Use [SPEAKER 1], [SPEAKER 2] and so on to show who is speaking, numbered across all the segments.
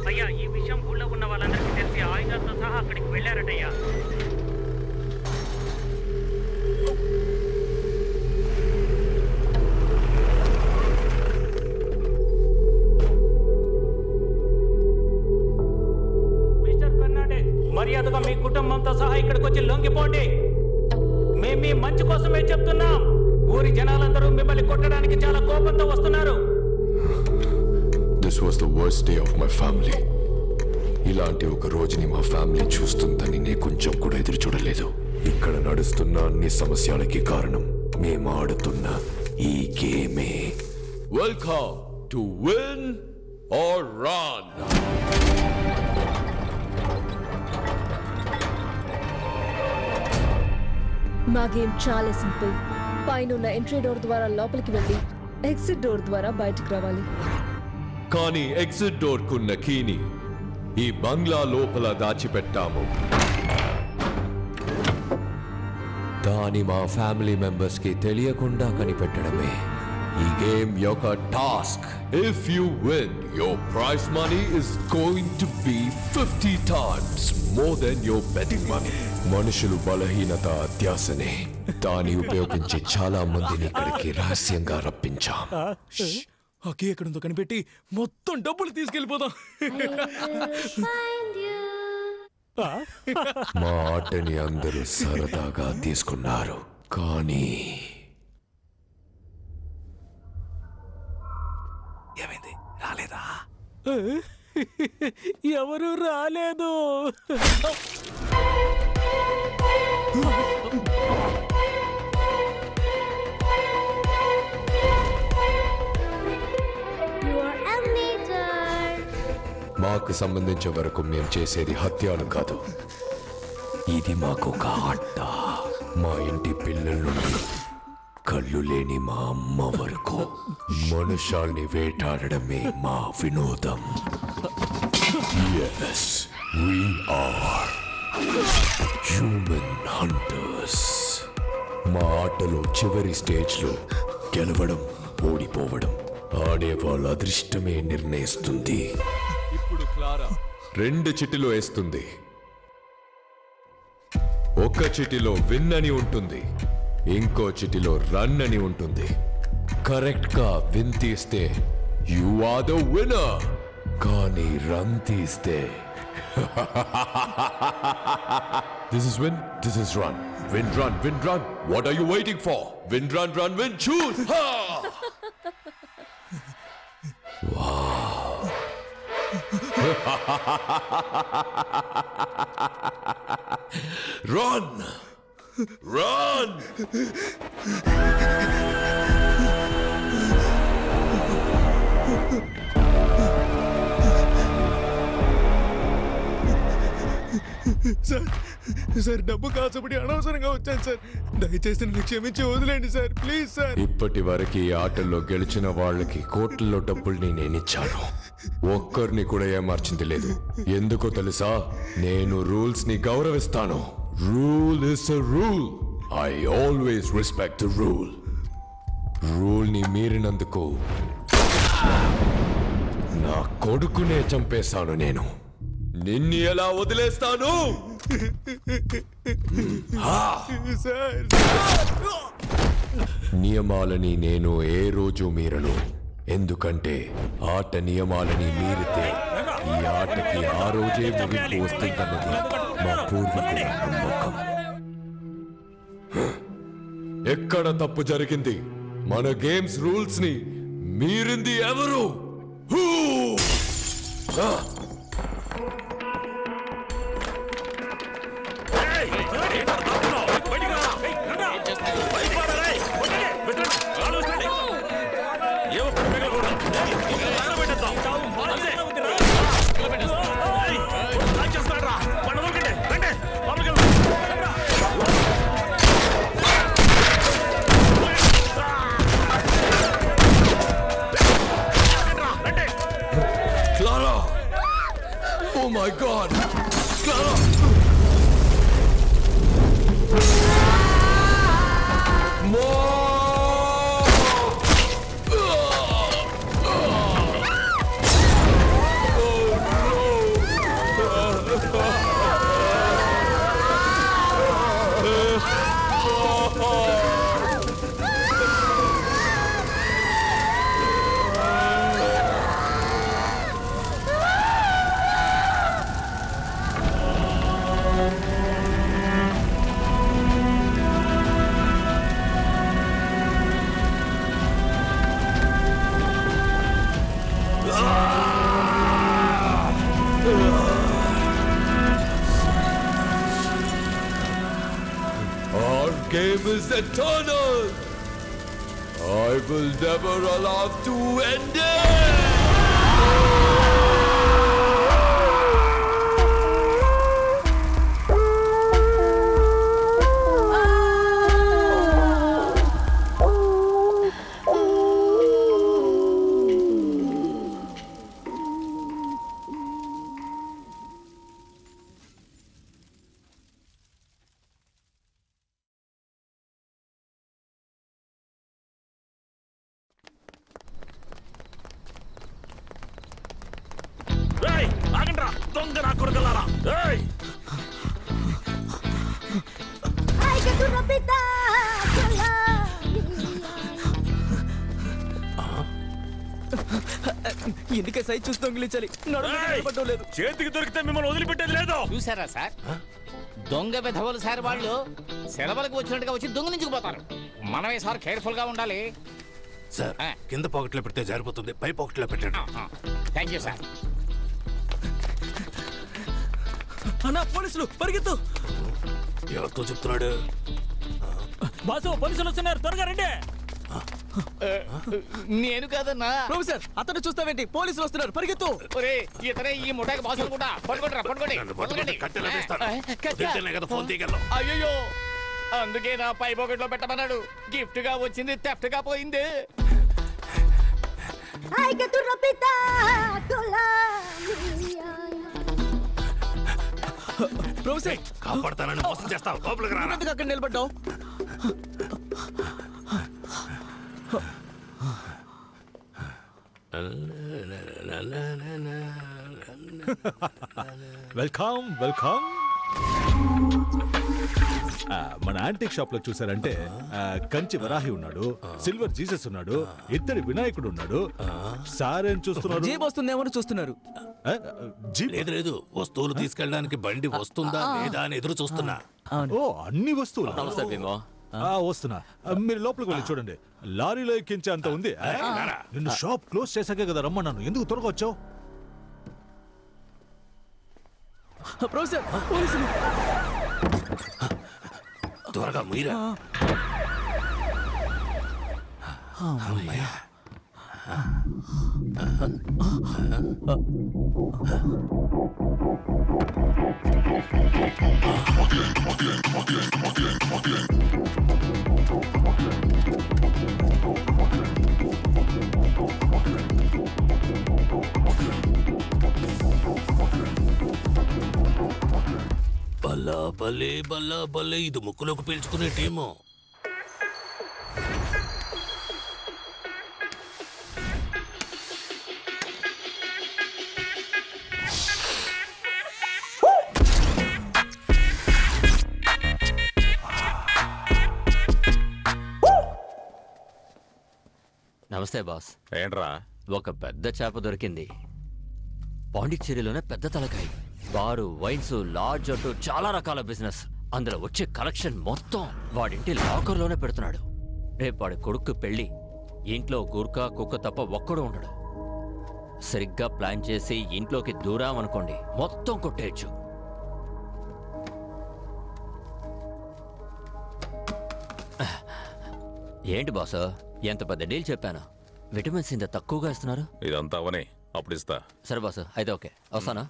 [SPEAKER 1] అయ్యా ఈ విషయం ఊళ్ళో ఉన్న వాళ్ళందరికీ తెలిసి ఆయుధాలతో సహా అక్కడికి వెళ్ళారటయ్యా. మిస్టర్ ఫెర్నాండెస్, మర్యాదగా మీ కుటుంబంతో సహా ఇక్కడికి వచ్చి లొంగిపోండి. మేము మీ మంచి కోసమే చెప్తున్నాం. ఊరి జనాలందరూ మిమ్మల్ని కొట్టడానికి చాలా కోపంతో వస్తున్నారు.
[SPEAKER 2] This was the worst day of my family. ఇలాంటి ఒక రోజుని మా ఫ్యామిలీ చూస్తుందని నేను కొంచెం కూడా ఎదురు చూడలేదు. ఇక్కడ నడుస్తున్న అన్ని సమస్యలకి కారణం మేము ఆడుతున్న ఈ గేమే. Welcome to win or run.
[SPEAKER 3] మా గేమ్ చాలా సింపుల్. పైన ఎంట్రీ డోర్ ద్వారా లోపలికి వెళ్ళి ఎగ్జిట్ డోర్ ద్వారా బయటికి రావాలి.
[SPEAKER 2] కానీ ఎగ్జిట్ డోర్ కున్న కీని ఈ బంగ్లా లోపల దాచిపెట్టాము. దాని మా ఫ్యామిలీ మెంబర్స్ కి తెలియకుండా కనిపెట్టడమే ఈ గేమ్ యొక్క task. If you win, your prize money is going to be 50 times more than your betting money. మనుషులు బలహీనత అత్యాసనే. దాన్ని ఉపయోగించి చాలా మందిని ఇక్కడికి రహస్యంగా రప్పించాం.
[SPEAKER 4] అకే ఎక్కడుందో కనిపెట్టి మొత్తం డబ్బులు తీసుకెళ్ళిపోదాం.
[SPEAKER 2] మా ఆటని అందరూ సరదాగా తీసుకున్నారు, కానీ
[SPEAKER 4] ఏమైంది? రాలేదా? ఎవరు రాలేదు.
[SPEAKER 2] మాకు సంబంధించే వరకు మేము చేసేది హత్యలు కాదు. ఇది మాకు ఒక ఆట. మా ఇంటి పిల్లల నుండి కళ్ళు లేని మా అమ్మ వరకు మనుషాల్ని వేటాడడమే మా వినోదం. Yes, we are human hunters. మా ఆటలో చివరి స్టేజ్లో గెలవడం, ఓడిపోవడం ఆడే వాళ్ళ అదృష్టమే నిర్ణయిస్తుంది. ఇప్పుడు క్లారా 2 చిటిలో వేస్తుంది. ఒక చిటిలో విన్ అని ఉంటుంది, ఇంకో చిటిలో రన్ అని ఉంటుంది. కరెక్ట్ గా విన్ తీస్తే యు ఆర్ ద విన్నర్, కానీ రన్ తీస్తే this is win, this is run. Win run, win run. What are you waiting for? Win run, run win, choose. Wow. Run! Run!
[SPEAKER 4] Sir డబ్బు కాసపడి అనవసరంగా వచ్చాను sir. దయచేసి నన్ను క్షమించి వదిలేండి సార్, ప్లీజ్ సార్.
[SPEAKER 2] ఇప్పటి వరకు ఈ ఆటల్లో గెలిచిన వాళ్ళకి కోట్లలో డబ్బుల్ని నేనిచ్చాను. ఒక్కరిని కూడా ఏమార్చింది లేదు. ఎందుకో తెలుసా? నేను రూల్స్ ని గౌరవిస్తాను. Rule is a rule. I always respect the rule. Rule ని మీరినందుకు నా కొడుకునే చంపేశాను నేను. నిన్ను ఎలా వదిలేస్తాను? నియమాలని నేను ఏ రోజు మీరను. ఎందుకంటే ఆట నియమాలని మీరితే ఈ ఆటకి ఆ రోజే ముగింపు వస్తుందన్నది మా పూర్వీకుల నమ్మకం. ఎక్కడ తప్పు జరిగింది? మన గేమ్స్ రూల్స్ ని మీరింది ఎవరు? Clara! Oh my God! Clara! Oh no! game is eternal. I will never allow to end it.
[SPEAKER 5] ఎందుకే సైజ్ చూసి దొంగిలించాలి లేదు
[SPEAKER 1] చేతికి దొరికితే మిమ్మల్ని వదిలిపెట్టేది లేదు.
[SPEAKER 6] చూసారా సార్, దొంగ విధవలు సార్ వాళ్ళు సెలవులకు వచ్చినట్టుగా వచ్చి దొంగిలించుకుపోతారు. మనమే సార్ కేర్ఫుల్ గా ఉండాలి
[SPEAKER 7] సార్. కింద పాకెట్లో పెడితే జారిపోతుంది, పై పాకెట్లో పెట్టండి.
[SPEAKER 6] Thank you sir.
[SPEAKER 5] అన్నా పోలీసులు పరిగెత్తు.
[SPEAKER 7] ఎవరితో చెప్తున్నాడు?
[SPEAKER 1] బాసు పోలీసులు వస్తున్నారు, త్వరగా రండి.
[SPEAKER 6] నేను కాదన్నా.
[SPEAKER 5] ప్రొఫెసర్ అతను చూస్తావేంటి, పోలీసులు వస్తున్నారు పరిగెత్తు.
[SPEAKER 6] ఒరే ఇతనే ఈ ముఠాకి బాస్ అనుకుంటా. పట్టుకోండి పట్టుకోండి. అయ్యో అందుకే నా పై పాకెట్ లో పెట్టమన్నాడు. గిఫ్ట్ గా వచ్చింది థెఫ్ట్ గా పోయింది.
[SPEAKER 5] ప్రొఫెసర్
[SPEAKER 7] కాపాడతానని మోసం చేస్తావు, లోపలికి రా.
[SPEAKER 5] ఎందుకు అక్కడ నిలబడ్డావు?
[SPEAKER 8] Welcome welcome. మన యాంటిక్ షాప్ లో చూసారంటే కంచి వరాహి ఉన్నాడు, సిల్వర్ జీసస్ ఉన్నాడు, ఇద్దరి వినాయకుడు ఉన్నాడు. సారేం చూస్తున్నారు?
[SPEAKER 5] జీప్ వస్తుందేమో చూస్తున్నారు.
[SPEAKER 7] లేదు లేదు, వస్తువులు తీసుకెళ్ళడానికి బండి వస్తుందా లేదా అని ఎదురు చూస్తున్నా.
[SPEAKER 8] ఓ అన్ని వస్తువులు వస్తున్నా. మీరు లోపలికి వెళ్ళి చూడండి, లారీలో ఎక్కించే అంత ఉంది. నిన్ను షాప్ క్లోజ్ చేశాకే కదా రమ్మన్నాను, ఎందుకు త్వరగా వచ్చావు?
[SPEAKER 5] ప్రొఫెసర్ పోలీసులు.
[SPEAKER 7] త్వరగా మీరా. బల్లా బల్లే బల్లా బల్లే, ఇది ముక్కులోకి పీల్చుకునే టీము.
[SPEAKER 9] నమస్తే బాస్.
[SPEAKER 10] ఏంట్రా?
[SPEAKER 9] ఒక పెద్ద చేప దొరికింది. పాండిచ్చేరిలోనే పెద్ద తలకాయ. బారు, వైన్స్, లాడ్జ్ అంటూ చాలా రకాల బిజినెస్. అందులో వచ్చే కలెక్షన్ మొత్తం వాడింటి లాకర్లోనే పెడుతున్నాడు. రేపు వాడి కొడుకు పెళ్లి. ఇంట్లో గుర్కా కుక్క తప్ప ఒక్కడు ఉండడు. సరిగ్గా ప్లాన్ చేసి ఇంట్లోకి దూరామనుకోండి మొత్తం కొట్టేయచ్చు. ఏంటి బాసు, ఎంత పెద్ద డీల్ చెప్పాను. విటమిన్స్ ఇంత తక్కువగా ఇస్తున్నారు.
[SPEAKER 10] ఇదంతా అవనే, అప్పుడు ఇస్తా.
[SPEAKER 9] సరే బాసు, అయితే ఓకే, వస్తానా?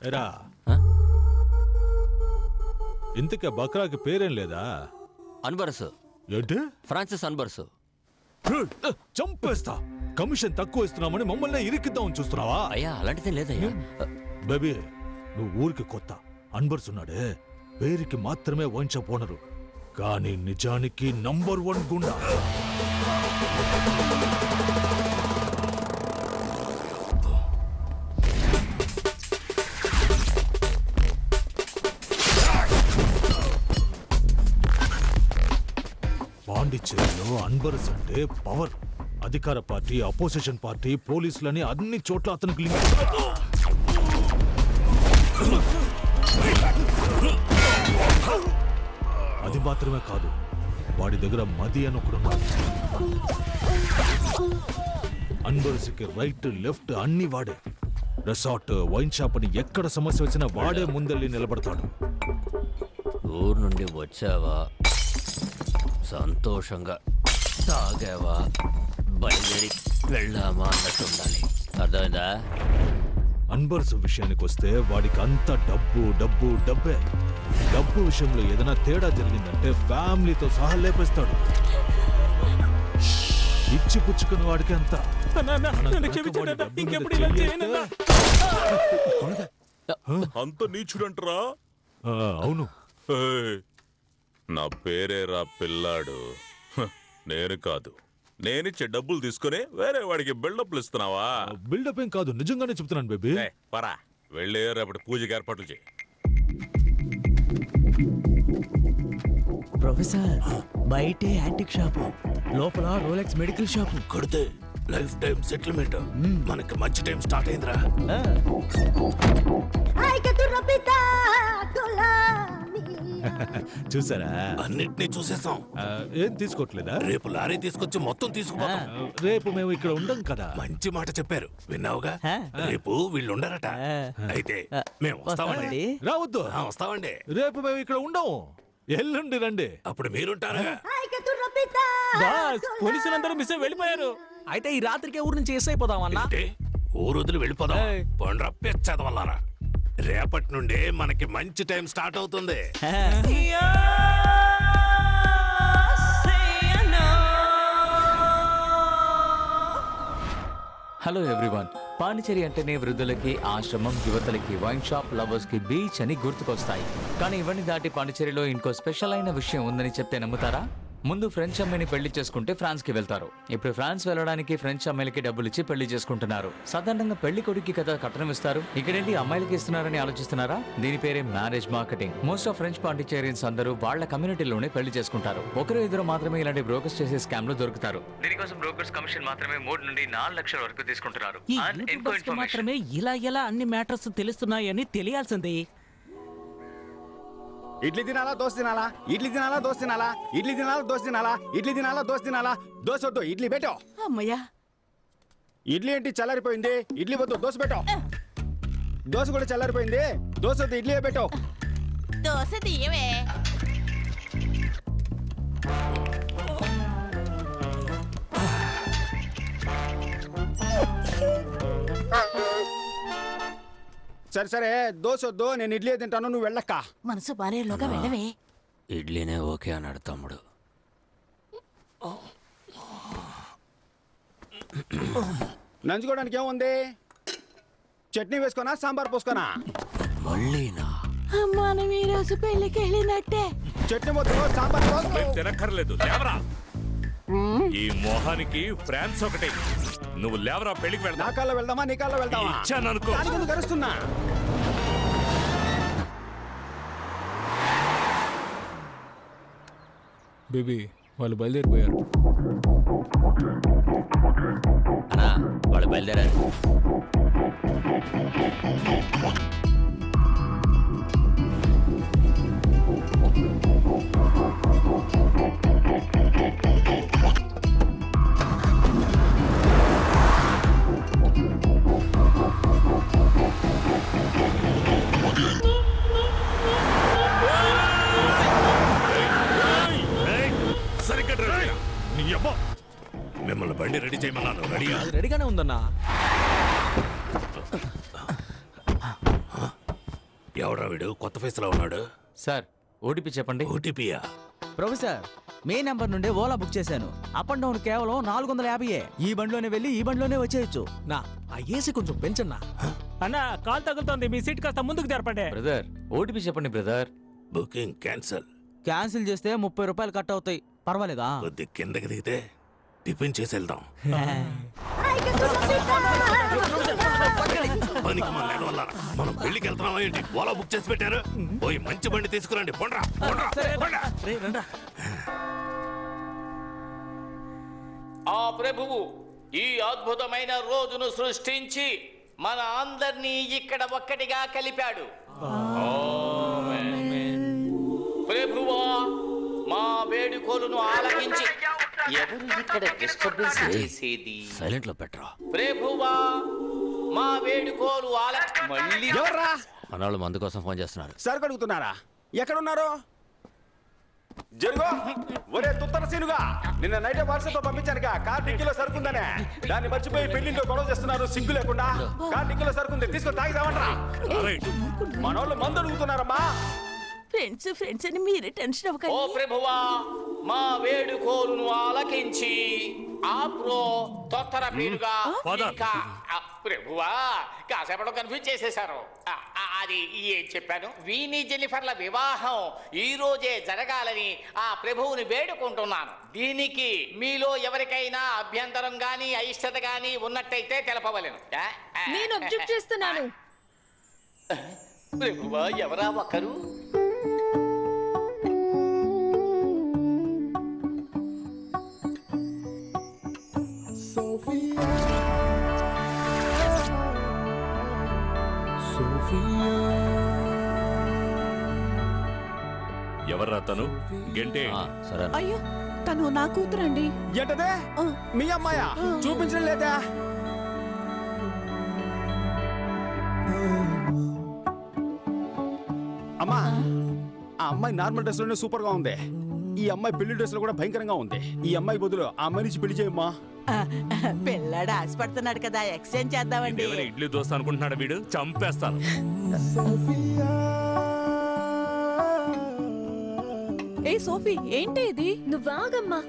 [SPEAKER 8] ఇంతకే బక్రాకి పేరేం లేదా?
[SPEAKER 9] అన్బర్స్.
[SPEAKER 8] ఏంటి?
[SPEAKER 9] ఫ్రాన్సిస్ అన్బర్స్.
[SPEAKER 8] చంపేస్తా. కమిషన్ తక్కువ ఇస్తున్నామని మమ్మల్ని ఇరికిద్దామని చూస్తున్నావా?
[SPEAKER 9] అయ్యా అలాంటిదే లేదయ్యా.
[SPEAKER 8] బేబీ నువ్వు ఊరికి కొత్త. అన్బర్స్ ఉన్నాడే, పేరుకి మాత్రమే వైన్ షాప్ ఓనరు, కానీ నిజానికి నంబర్ 1 గుండా. పాండిచ్చేరిలో అన్బర్స్ అంటే పవర్. అధికార పార్టీ, అపోజిషన్ పార్టీ, పోలీసులని అన్ని చోట్ల అతనికి లింక్. అది మాత్రమే కాదు, వాడి దగ్గర మది అని ఒకడున్నాడు. అన్బర్స్కి రైట్ లెఫ్ట్ అన్ని వాడే. రిసార్ట్, వైన్ షాప్ అని ఎక్కడ సమస్య వచ్చినా వాడే ముందెళ్ళి నిలబడతాడు.
[SPEAKER 9] ఊరు నుండి వచ్చావా? సంతోషంగా తాగావా బయలుదేరి వెళ్ళామా అన్నట్టు ఉండాలి. అర్థమైందా?
[SPEAKER 8] అన్బర్స్ విషయానికి వస్తే వాడికి అంత డబ్బు డబ్బు డబ్బే. డబ్బు విషయంలో ఏదైనా తేడా జరిగిందంటే ఫ్యామిలీతో సహా లేపేస్తాడు. ఇచ్చి పుచ్చుకున్న వాడికి అంత.
[SPEAKER 10] అంత నీచుడంటరా?
[SPEAKER 8] అవును.
[SPEAKER 10] నా పేరేరా పిల్లాడు. నేను కాదు. నేనిచ్చే డబ్బులు తీసుకుని వేరే వాడికి బిల్డప్లు ఇస్తున్నావా?
[SPEAKER 8] బిల్డప్ ఏం కాదు, నిజంగానే చెప్తున్నాను బేబీ.
[SPEAKER 10] పరా వెళ్ళి రేపటి పూజకి ఏర్పాట్లు చేయి.
[SPEAKER 5] ప్రొఫెసర్, బయటే యాంటిక్ షాపు, లోపల రోలెక్స్ మెడికల్ షాపు.
[SPEAKER 7] కొడితే లైఫ్ టైం సెటిల్మెంట్. మనకి మంచి టైం స్టార్ట్ అయిందిరా.
[SPEAKER 8] చూసారా?
[SPEAKER 7] అన్నిటినీ చూసేసాం.
[SPEAKER 8] ఏం తీసుకోవట్లేదా?
[SPEAKER 7] రేపు లారీ తీసుకొచ్చి మొత్తం తీసుకుపోతాం.
[SPEAKER 8] రేపు మేము ఇక్కడ ఉండం కదా.
[SPEAKER 7] మంచి మాట చెప్పారు, విన్నావుగా? రేపు వీళ్ళు ఉండరట. అయితే మేము వస్తామండి.
[SPEAKER 8] రావద్దు.
[SPEAKER 7] వస్తామండి.
[SPEAKER 8] రేపు మేము ఇక్కడ ఉండము. ఎల్లుండి రండి.
[SPEAKER 7] అప్పుడు మీరుంటారా?
[SPEAKER 1] పోలీసులందరూ మిస్ వెళ్ళిపోయారు.
[SPEAKER 5] అయితే ఈ రాత్రికే ఊరు నుంచి ఎస్ అయిపోదామన్నా.
[SPEAKER 7] ఊరు వదిలి వెళ్ళిపోదాం. పండ్ర పెచ్చదవల్లారా. రేపటి నుండే మనకి మంచి టైం స్టార్ట్ అవుతుంది.
[SPEAKER 11] Hello everyone. పాండిచేరి అంటేనే వృద్ధులకి ఆశ్రమం, యువతలకి వైన్ షాప్, లవర్స్ కి బీచ్ అని గుర్తుకొస్తాయి. కానీ ఇవన్నీ దాటి పాండిచేరిలో ఇంకో స్పెషల్ అయిన విషయం ఉందని చెప్తే నమ్ముతారా? ముందు ఫ్రెంచ్ అమ్మాయిని పెళ్లి చేసుకుంటే ఫ్రాన్స్ కి వెళ్తారు. ఇప్పుడు ఫ్రాన్స్ వెళ్ళడానికి ఫ్రెంచ్ అమ్మాయిలకి డబ్బులు ఇచ్చి పెళ్లి చేసుకుంటున్నారు. సాధారణంగా పెళ్లి కొడుకు కదా కట్నం ఇస్తారు. ఇక్కడేంటి అమ్మాయిలకి ఇస్తున్నారని ఆలోచిస్తున్నారా? దీని పేరే marriage marketing. Most of French Pondicherrians అందరూ వాళ్ళ కమ్యూనిటీలోనే పెళ్లి చేసుకుంటారు. ఒకరు ఇద్దరు మాత్రమే ఇలాంటి బ్రోకర్స్ చేసే స్కామ్ లో దొరుకుతారు. దీనికోసం బ్రోకర్స్ కమిషన్ మాత్రమే 3 నుండి 4 లక్షల వరకు తీసుకుంటున్నారు.
[SPEAKER 12] మాత్రమే ఇలా ఎలా అన్ని మ్యాటర్స్ తెలుస్తున్నాయని తెలియాల్సింది.
[SPEAKER 13] ఇడ్లీ తినాలా దోశ తినాలా? ఇడ్లీ తినాలా దోశ తినాలా? ఇడ్లీ తినాలా దోశ తినాలా? ఇడ్లీ తినాలా దోశ తినాలా? దోశ వద్దు, ఇడ్లీ పెట్టో.
[SPEAKER 12] అమ్మయ్యా,
[SPEAKER 13] ఇడ్లీ ఏంటి చల్లారిపోయింది? ఇడ్లీ వద్దు, దోశ పెట్టో. దోశ కూడా చల్లారిపోయింది, దోశ వద్దు, ఇడ్లీ పెట్టో.
[SPEAKER 14] దోశ తీయవే.
[SPEAKER 13] సరే సరే, దోశ వద్దు, నేను ఇడ్లీ తింటాను, నువ్వు వెళ్ళక్క.
[SPEAKER 14] మనసు బారేలోగా వెళ్ళవే.
[SPEAKER 9] ఇడ్లీనే ఓకే అన్నాడు తమ్ముడు.
[SPEAKER 13] నంచుకోవడానికి ఏముంది? చట్నీ వేసుకోనా, సాంబార్ పోసుకోనా?
[SPEAKER 9] మళ్ళీనా?
[SPEAKER 14] మనం ఈ రోజు పెళ్లికి వెళ్ళినట్టే.
[SPEAKER 13] చట్నీ వద్దు, సాంబార్ పోసుకో.
[SPEAKER 10] తినక్కర్లేదు, లేవరా. ఈ మొహానికి ఫ్రాన్స్ ఒకటి. నువ్వు లేవరా, పెళ్లికి వెళ్దా.
[SPEAKER 13] నా కాల్లో వెళ్దామా, నీ కాల్లో వెళ్దామా?
[SPEAKER 10] ఇచ్చాననుకో.
[SPEAKER 13] కరుస్తున్నా.
[SPEAKER 4] బేబీ, వాళ్ళు బయలుదేరిపోయారు.
[SPEAKER 9] అన్నా, వాళ్ళు బయలుదేరారు.
[SPEAKER 7] మిమ్మల్ని బండి రెడీ చేయమన్నాను. రెడీగా?
[SPEAKER 5] రెడీగానే ఉందన్నా.
[SPEAKER 7] ఎవడా వీడు కొత్త ఫేస్ లో ఉన్నాడు?
[SPEAKER 11] సార్, ఓటీపీ చెప్పండి.
[SPEAKER 7] ఓటీపీయా?
[SPEAKER 5] ప్రొఫెసర్, మే నెంబర్ నుండి ఓలా బుక్ చేశాను. అప్ అండ్ డౌన్ కేవలం 450. ఈ బండిలోనే వెళ్ళి ఈ బండిలోనే వచ్చేయచ్చు. నా ఆ ఏసీ కొంచెం పెంచన్నా.
[SPEAKER 1] అన్నా, కాల్ తగులుతోంది, మీ సీట్ కాస్త ముందుకు జరపండి.
[SPEAKER 11] బ్రదర్, ఓటీపీ చెప్పండి బ్రదర్.
[SPEAKER 7] Booking cancel.
[SPEAKER 5] క్యాన్సిల్ చేస్తే 30 రూపాయలు కట్ అవుతాయి. పర్వాలేదా?
[SPEAKER 7] కొద్ది కిందకి దిగితే టిఫిన్ చేసి వెళ్దాం. పనికి మన వల్ల మనం పెళ్లికి వెళ్తున్నామా ఏంటి? ఓలా బుక్ చేసి పెట్టారు. పోయి మంచి బండి తీసుకురండి. పొండ్రా
[SPEAKER 6] ఆ ప్రభువు ఈ అద్భుతమైన రోజును సృష్టించి మన అందరినీ ఇక్కడ ఒక్కటిగా కలిపాడు. ప్రభువా, మా వేడుకోలును ఆలకించి ఎవరు ఇక్కడ డిస్టర్బెన్స్ చేసేది?
[SPEAKER 9] సైలెంట్ లో పెట్టరా.
[SPEAKER 6] ప్రభువా, మా వేడుకోలు మళ్ళీ
[SPEAKER 13] ఎవర్రా?
[SPEAKER 9] మనవాళ్ళు మందు కోసం ఫోన్ చేస్తున్నారు.
[SPEAKER 13] సరుకు అడుగుతున్నారా? ఎక్కడున్నారు? జరుగు. ఒరే తుత్తర సీనుగా, నిన్న నైటే వాట్సాప్ తో పంపించానుగా కార్ డిక్కీలో సరుకుందనే. దాన్ని మర్చిపోయి పెళ్లింట్లో గొడవ చేస్తున్నారు సిగ్గు లేకుండా. కార్ డిక్కీలో సరుకుంది, తీసుకొని తాగిదామంటారా? మనోళ్ళు మందు అడుగుతున్నారమ్మా.
[SPEAKER 14] ఫ్రెండ్స్ అని మీరే టెన్షన్
[SPEAKER 6] ఓ
[SPEAKER 14] అవ్వకండి.
[SPEAKER 6] ప్రభువా, మా వేడుకోలును ఆలకించి ఆప్రో తొత్తర పీరుగా ఇంకా ప్రభువా కాసేపట్లో కన్ఫ్యూజ్ చేసేశారు. అది ఏం చెప్పాను, వీని జెన్నిఫర్ల వివాహం ఈ రోజే జరగాలని ఆ ప్రభువుని వేడుకుంటున్నాను. దీనికి మీలో ఎవరికైనా అభ్యంతరం గాని అయిష్టత గాని ఉన్నట్టయితే తెలపవలెను.
[SPEAKER 3] నేను అబ్జెక్ట్ చేస్తున్నాను.
[SPEAKER 6] ప్రభువా ఎవరా ఒకరు?
[SPEAKER 10] ఎవర్రా తను? గంటే
[SPEAKER 14] అయ్యో తను నా కూతురండి.
[SPEAKER 13] ఏంటదే మీ అమ్మాయా? చూపించడం లేదా? అమ్మా, ఆ అమ్మాయి నార్మల్ డ్రెస్ లోనే సూపర్ గా ఉంది. ఈ అమ్మాయి పెళ్లి డ్రెస్ లో కూడా భయంకరంగా ఉంది. ఈ అమ్మాయి బదులు ఆ అమ్మాయి నుంచి పెళ్లి చేయమ్మా.
[SPEAKER 14] పిల్లాడు ఆశపడుతున్నాడు కదా, ఎక్స్చేంజ్ చేద్దామండి.
[SPEAKER 10] ఇడ్లీ దోశ అనుకుంటున్నాడు వీడు, చంపేస్తాను.
[SPEAKER 3] ఏ సోఫీ, ఏంటి ఇది? నువ్వు ఆగమ్మా.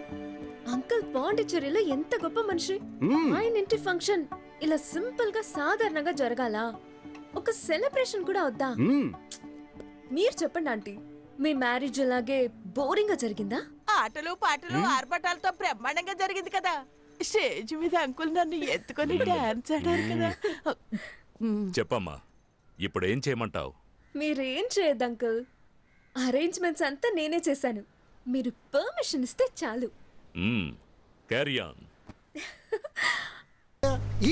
[SPEAKER 3] అంకుల్ పాండిచ్చేరిలో ఎంత గొప్ప మనిషి. ఆయన ఇంటి ఫంక్షన్ ఇలా సింపుల్ గా సాధారణంగా జరగాల? ఒక సెలబ్రేషన్ కూడా వద్దా? మీరు చెప్పండి ఆంటీ, మీ మ్యారేజ్ అలాగే బోరింగ్ గా జరిగిందా?
[SPEAKER 14] ఆటలు పాటలు ఆర్భటాలతో బ్రహ్మాండంగా జరిగింది కదా. స్టేజ్ మీద అంకుల్ నన్ను ఎత్తుకొని డాన్స్ ఆడారు కదా.
[SPEAKER 10] చెప్పమ్మా, ఇప్పుడు ఏం చేయమంటావు?
[SPEAKER 3] మీరేం చేయొద్దు అంకుల్, అరేంజ్మెంట్స్ అంతా నేనే చేశాను. మీరు పర్మిషన్ ఇస్తే చాలు.
[SPEAKER 10] Carry on.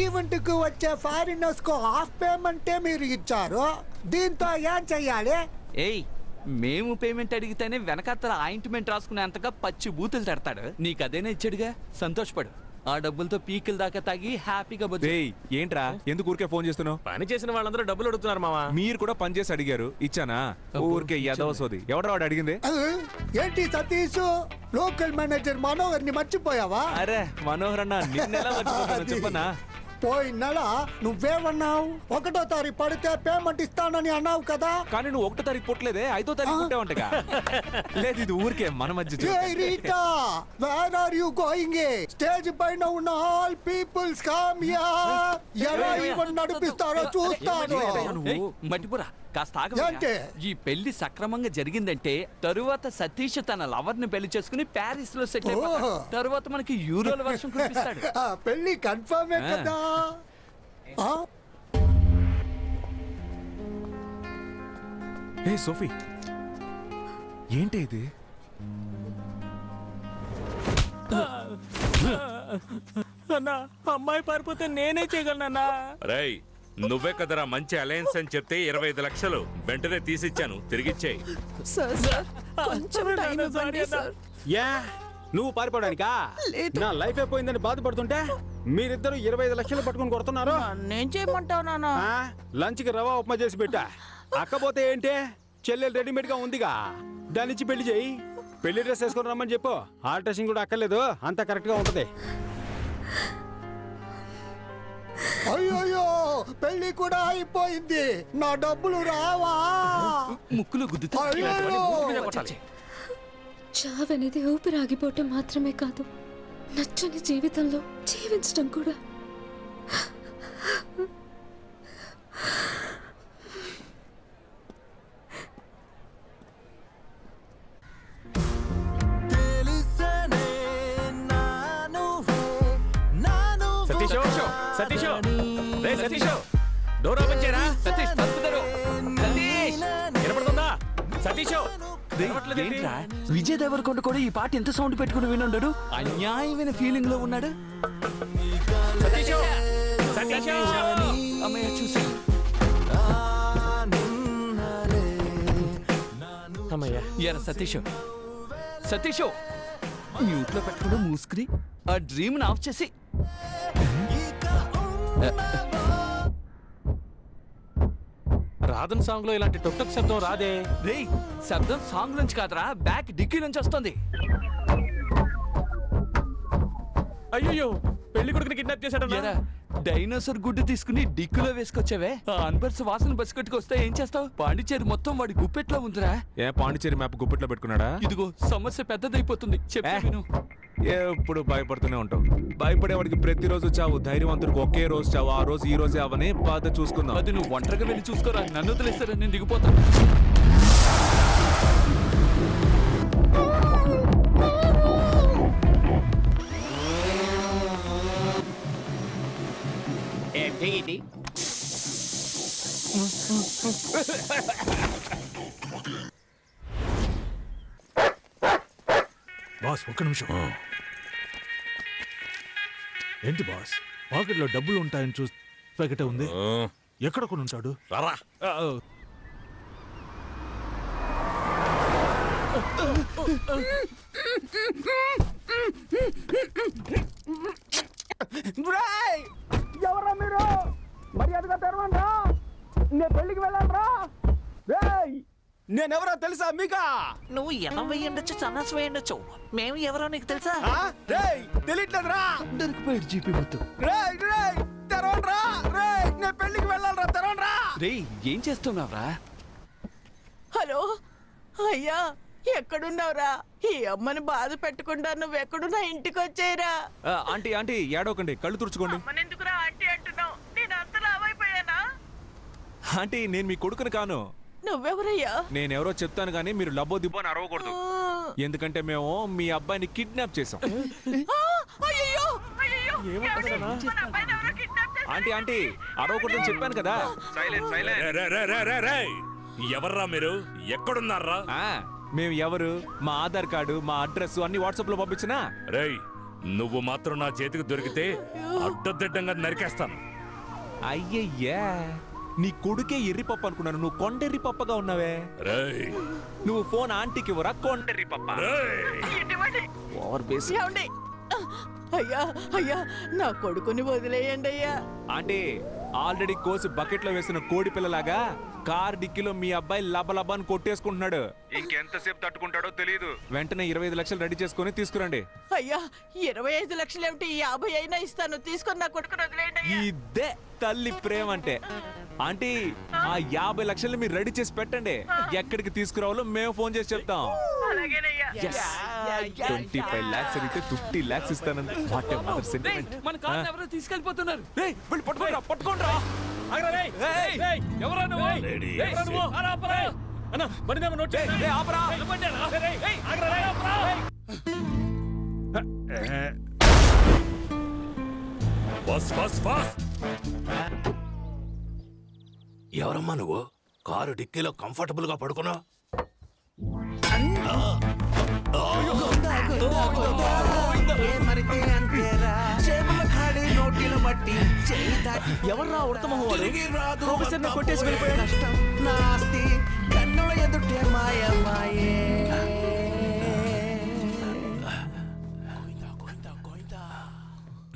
[SPEAKER 15] ఈవెంట్ కు వచ్చే ఫారినర్స్ కు హాఫ్ పేమెంటే మీరు ఇచ్చారు. దీంతో ఏం చెయ్యాలి?
[SPEAKER 5] ఏయ్, మేము పేమెంట్ అడిగితేనే వెనకాతల ఆయింట్మెంట్ రాసుకునేంతగా పచ్చి బూతులు తడతాడు. నీకు అదేనా ఇచ్చాడుగా, సంతోషపడు. ఆ డబ్బులతో పీకిల దాకా తాగి హ్యాపీగా బతుకు.
[SPEAKER 16] ఏంట్రా, ఎందుకు ఊరికే ఫోన్ చేస్తున్నావు?
[SPEAKER 17] పని చేసిన వాళ్ళందరూ డబ్బులు అడుగుతున్నారు మావా.
[SPEAKER 16] మీరు కూడా పని చేసి అడిగారు, ఇచ్చానా? ఊరికే యదవసోది. ఎవడో వాడు అడిగింది?
[SPEAKER 15] ఏంటి సతీష్, లోకల్ మేనేజర్ మనోహర్ ని మర్చిపోయావా?
[SPEAKER 16] అరే మనోహర్ అన్న, నిన్నెలా మర్చిపోతానో చెప్పనా?
[SPEAKER 15] పోయిన నెల నువ్వేమన్నావు? 1వ తారీఖు పడితే పేమెంట్ ఇస్తానని అన్నావు కదా.
[SPEAKER 16] కానీ నువ్వు 1వ తారీఖు పుట్టలేదే, 5వ తారీఖు పుట్టావంటగా. లేదు, ఇది ఊరికే మన మధ్య.
[SPEAKER 15] Where are you going? Stage పైన ఉన్న ఆల్ పీపుల్స్ కమ్ హియర్. ఎలా ఈవెంట్ నడిపిస్తారో చూస్తాను.
[SPEAKER 5] మట్టిపురా, కాస్త ఆగండి. ఈ పెళ్లి సక్రమంగా జరిగిందంటే తరువాత సతీష్ తన లవర్ ని పెళ్లి చేసుకుని ప్యారిస్ లో సెటిల్ అయిపోతాడు. తరువాత మనకి యూరోల వర్షం కురిపిస్తాడు.
[SPEAKER 15] పెళ్లి కన్ఫర్మే కదా.
[SPEAKER 16] ఏ సోఫీ, ఏంటి ఇది?
[SPEAKER 12] అన్నా, అమ్మాయి పారిపోతే నేనే చేయగలనన్నా.
[SPEAKER 10] రేయ్, నువ్వే కదరా మంచి అలయన్స్ అని చెప్తే 25 లక్షలు వెంటనే తీసిచ్చాను, తిరిగిచ్చేయి.
[SPEAKER 13] యా, నువ్వు పారిపోవడానికా? నా లైఫ్ అయిపోయిందని బాధపడుతుంటే మీరిద్దరు 25 లక్షలు పట్టుకుని కొడుతున్నారు.
[SPEAKER 14] నేను చేయమంటావు నాన్న?
[SPEAKER 13] లంచ్ కి రవా ఉప్మా చేసి పెట్టా. అక్కపోతే ఏంటే, చెల్లెలు రెడీమేడ్ గా ఉందిగా, దానిచ్చి పెళ్లి చేయి. పెళ్లి డ్రెస్ వేసుకొని రమ్మని చెప్పు. ఆల్ట్రేషన్ కూడా అక్కర్లేదు, అంతా కరెక్ట్ గా ఉంటది.
[SPEAKER 15] అయ్యో, పెళ్లి కూడా అయిపోయింది. నా డబ్బులు రావా?
[SPEAKER 5] ముక్కులు గుద్దుతా.
[SPEAKER 3] చావనేది ఊపిరాగిపోవటం మాత్రమే కాదు, నచ్చని జీవితంలో జీవించడం కూడా.
[SPEAKER 17] సతీష్, సతీష్, డోర్ ఓపెన్ చేయరా.
[SPEAKER 5] సతీష్, తప్పుతారు. సతీష్,
[SPEAKER 17] వినపడుతుందా? సతీష్,
[SPEAKER 5] విజయ్ దేవరకొండ కూడా ఈ పాట ఎంత సౌండ్ పెట్టుకుని వినుండడు. అన్యాయమైన ఫీలింగ్ లో ఉన్నాడు. అమ్మయ్య, చూసి ఎరా సతీష్, సతీష్ మ్యూట్ లో పెట్టుకుంటూ మూసుకుని ఆ డ్రీమ్ ఆఫ్ చేసి
[SPEAKER 17] రాధన్ సాంగ్ లో ఇలాంటి టొక్టక్ శబ్దం రాదే.
[SPEAKER 5] రే శబ్దం సాంగ్ నుంచి కాదురా, బ్యాక్ డిక్కీ నుంచి వస్తుంది.
[SPEAKER 17] అయ్యో పెళ్లి కొడుకుని కిడ్నాప్ చేశాడు.
[SPEAKER 5] డైనోసార్ గుడ్డు తీసుకుని డిక్కులో వేసుకొచ్చావే, ఆ అన్బర్స్ వాసన బస్సు కట్టుకొస్తే ఏం చేస్తావు? పాండిచేరి మొత్తం వాడి గుప్పెట్లో ఉందిరా.
[SPEAKER 16] ఏ పాండిచేరి మ్యాప్ గుప్పెట్లో పెట్టుకున్నాడా?
[SPEAKER 5] ఇదిగో సమస్య పెద్దదైపోతుంది, చెప్పు.
[SPEAKER 16] ఎప్పుడు భయపడుతూనే ఉంటావు. భయపడేవాడికి ప్రతిరోజు చావు, ధైర్యవంతుడికి ఒకే రోజు చావు. ఆ రోజు ఈ రోజే అవని బాధ చూసుకుందాం.
[SPEAKER 5] అది నువ్వు ఒంటరిగా వెళ్ళి చూసుకోరా, నన్ను వదిలేస్తారా, నేను దిగిపోతాను.
[SPEAKER 6] ఏంటి
[SPEAKER 8] బాస్ ఒక్క నిమిషం. ఏంటి బాస్, పాకెట్లో డబ్బులు ఉంటాయని చూసి ప్యాకెట్ ఉంది. ఎక్కడ కొని ఉంటాడు?
[SPEAKER 18] ఎవరా మీరు? మర్యాదగా తెరవండి. నేను పెళ్లికి వెళ్ళాలరా. నేనెవరో తెలుసా మీకా?
[SPEAKER 12] నువ్వు ఎనం వేయండొచ్చు, సన్నాస్ వేయండొచ్చు, మేము ఎవరో నీకు తెలుసా?
[SPEAKER 18] తెలియట్లేదురా.
[SPEAKER 5] దొరికిపోయాడు జీపీ మొత్తం.
[SPEAKER 18] తెరవండ్రా. నేను పెళ్లికి వెళ్ళాలరా, తెరవండ్రా.
[SPEAKER 5] రే ఏం చేస్తున్నావురా?
[SPEAKER 14] హలో అయ్యా, ఎక్కడున్నావురా? ఈ అమ్మని బాధ పెట్టకుండా నువ్వు ఎక్కడున్నా ఇంటికి వచ్చేయరా.
[SPEAKER 16] ఆంటీ ఆంటీ ఏడవకండి, కళ్ళు తుడుచుకోండి.
[SPEAKER 14] ఎందుకురా ఆంటీ అంటున్నావు? నేను అంత లావైపోయానా?
[SPEAKER 16] ఆంటీ నేను మీ కొడుకుని కాను.
[SPEAKER 14] నువ్వెవరయ్యా?
[SPEAKER 16] నేనెవరో చెప్తాను కానీ మీరు లబ్బో దిబ్బో అని అరవకూడదు. ఎందుకంటే మేము మీ అబ్బాయిని కిడ్నాప్ చేసాం. ఆంటీ ఆంటీ అరవకూడదని చెప్పాను కదా.
[SPEAKER 10] ఎవర్రా మీరు? ఎక్కడున్నారా?
[SPEAKER 16] మేము ఎవరు, మా ఆధార్ కార్డు, మా అడ్రస్ అన్ని వాట్సాప్ లో పంపించినా.
[SPEAKER 10] రేయ్ నువ్వు మాత్రం నా చేతికి దొరికితే అడ్డదిడ్డంగా నరికేస్తాను.
[SPEAKER 16] అయ్యయ్యా, నీ కొడుకే ఎర్రిపప్పు అనుకున్నాను, నువ్వు కొండెర్రి పప్పగా ఉన్నావే.
[SPEAKER 10] రేయ్
[SPEAKER 16] నువ్వు ఫోన్ ఆంటీకి ఇవ్వరా, కొండెర్రి పప్ప. Over base.
[SPEAKER 14] అయ్యా అయ్యా, నా కొడుకుని వదిలేయండి అయ్యా.
[SPEAKER 16] ఆంటీ ఆల్రెడీ కోసి బకెట్ లో వేసిన కోడి పిల్లలాగా కార్ డిక్కీలో మీ అబ్బాయి లబలబాన్ని కొట్టేసుకుంటున్నాడు. ఇంకెంతసేపు తట్టుకుంటాడో తెలియదు. వెంటనే 25 లక్షలు రెడీ చేసుకుని తీసుకురండి.
[SPEAKER 14] అయ్యా 25 లక్షలు ఏమిటి, 50 అయినా ఇస్తాను, తీసుకొని నా కొడుకుని వదిలేయండి.
[SPEAKER 16] ఇదే తల్లి ప్రేమ అంటే. ఆంటీ ఆ 50 లక్షలు మీరు రెడీ చేసి పెట్టండి. ఎక్కడికి తీసుకురావాలో మేము ఫోన్ చేసి చెప్తాం. 25 lakhs అడిగితే 50 lakhs ఇస్తానండి.
[SPEAKER 5] మన కార్ ఎవరో తీసుకెళ్ళిపోతున్నారు.
[SPEAKER 16] పట్టుకోండి.
[SPEAKER 5] ఎవరా నువ్వు?
[SPEAKER 7] ఎవరమ్మా నువ్వు? కారు డిక్కీలో కంఫర్టబుల్ గా పడుకున్నావు.
[SPEAKER 18] ఎవర్రా ఉడతమహోడు? ప్రొఫెసర్ని కొట్టేసి వెళ్ళిపోయాడు. కష్టం నాస్తి కన్నుల ఎదుటే మాయమాయే.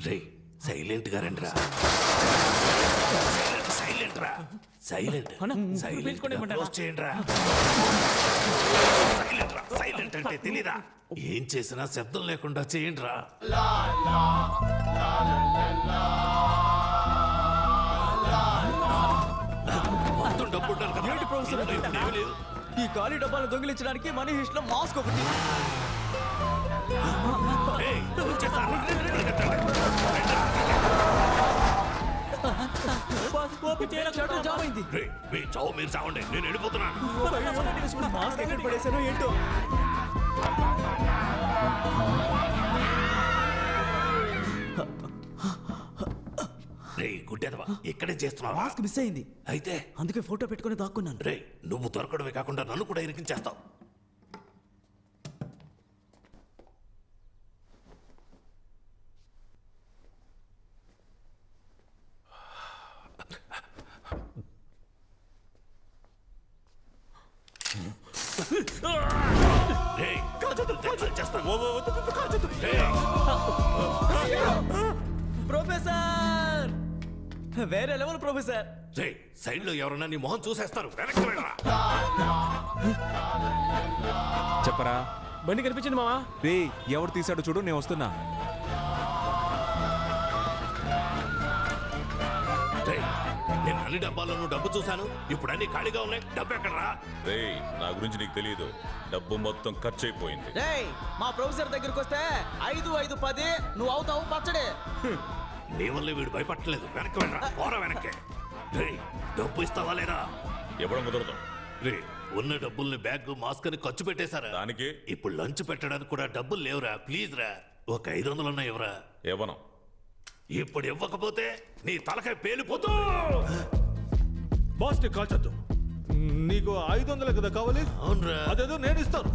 [SPEAKER 7] రే సైలెంట్ గా రండిరా. సైలెంట్ రా. సైలెంట్ సైలెంట్ అంటే తెలీదా? ఏం చేసినా శబ్దం లేకుండా చేయండి రా. మొత్తం డబ్బు ఉండాలి కదా.
[SPEAKER 18] ఈ ఖాళీ డబ్బాలు దొంగిలించడానికి మనీ హిస్ట్ లో మాస్క్ ఒకటి.
[SPEAKER 7] మీ చావు మీరు చావండి, నేను వెళ్ళిపోతున్నాను.
[SPEAKER 18] మాస్క్ ఎక్కడ పడేసానో ఏంటో.
[SPEAKER 7] రే గుడ్డెదవా, ఇక్కడే చేస్తున్నావు.
[SPEAKER 18] మాస్క్ మిస్ అయింది,
[SPEAKER 7] అయితే
[SPEAKER 18] అందుకే ఫోటో పెట్టుకుని దాక్కున్నాను.
[SPEAKER 7] రే నువ్వు దొరకడమే కాకుండా నన్ను కూడా ఇరికించేస్తావు.
[SPEAKER 18] ప్రొఫెసర్ వేరే లెవెల్ ప్రొఫెసర్.
[SPEAKER 7] సైడ్ లో ఎవరన్నా నీ మొహం చూసేస్తారు. వెనక్కి వెళ్ళరా.
[SPEAKER 16] చెప్పరా బండి కనిపించింది మావా. రే ఎవరు తీసాడో చూడు, నేను వస్తున్నా.
[SPEAKER 7] నేను అన్ని డబ్బాల్లోనూ డబ్బు చూశాను, ఇప్పుడు అన్ని ఖాళీగా ఉన్నాయి. డబ్బు ఎక్కడరా?
[SPEAKER 19] రేయ్, నా గురించి నీకు తెలియదు. డబ్బు మొత్తం ఖర్చు అయిపోయింది.
[SPEAKER 18] మా ప్రొఫెసర్ దగ్గరికి వస్తే 5, 5, 10 నువ్వు అవుతావు పచ్చడే.
[SPEAKER 7] నీ వల్ల వీడు భయపడలేదు. వెనక్కి వెళ్ళరా. పోరా వెనక్కి. రేయ్, డబ్బు ఇస్తావా లేదా?
[SPEAKER 19] ఇవ్వడం కుదరదు.
[SPEAKER 7] రే, ఉన్న డబ్బుల్ని బ్యాగ్ మాస్క్ అని ఖర్చు పెట్టేశారా?
[SPEAKER 19] దానికి
[SPEAKER 7] ఇప్పుడు లంచ్ పెట్టడానికి కూడా డబ్బులు లేవురా. ప్లీజ్ రా, ఒక 500 ఎవరా?
[SPEAKER 19] ఇవ్వను.
[SPEAKER 7] ఇప్పుడు ఇవ్వకపోతే నీ తలకాయ పేలిపోతూ.
[SPEAKER 8] బాస్ ని కాల్చొద్దు. నీకు 500 కదా కావాలి?
[SPEAKER 7] అవునరా.
[SPEAKER 8] అదేదో నేను ఇస్తాను.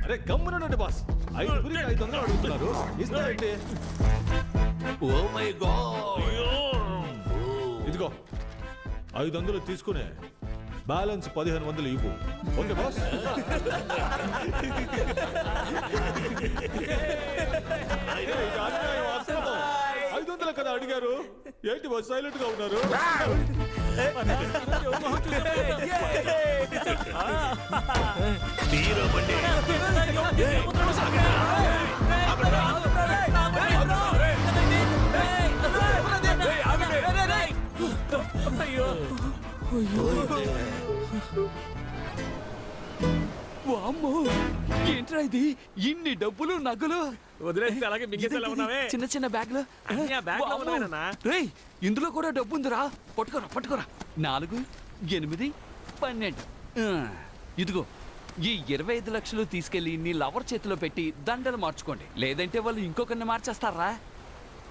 [SPEAKER 8] అరే గమ్మునండి బాస్. 500 అడుగుతున్నారు, ఇస్తానండి.
[SPEAKER 7] Oh my god.
[SPEAKER 8] ఇదిగో 500 తీసుకునే బ్యాలెన్స్ 1500 ఇవ్వు. Okay boss. 500 కదా అడిగారు. ఏంటి బాస్ సైలెంట్ గా ఉన్నారు?
[SPEAKER 5] వామ్మో, ఏంట్రా ఇది? ఇన్ని డబ్బులు నగలు
[SPEAKER 17] వదిలేసి అలాగే మింగేసేలా ఉన్నావే.
[SPEAKER 5] చిన్న చిన్న బ్యాగ్లు. రేయ్, ఇందులో కూడా డబ్బు ఉందిరా. పట్టుకోరా పట్టుకోరా. 4, 8, 12. ఇదిగో ఈ 25 లక్షలు తీసుకెళ్లి నీ లవర్ చేతిలో పెట్టి దండలు మార్చుకోండి. లేదంటే వాళ్ళు ఇంకొకరిని మార్చేస్తారా.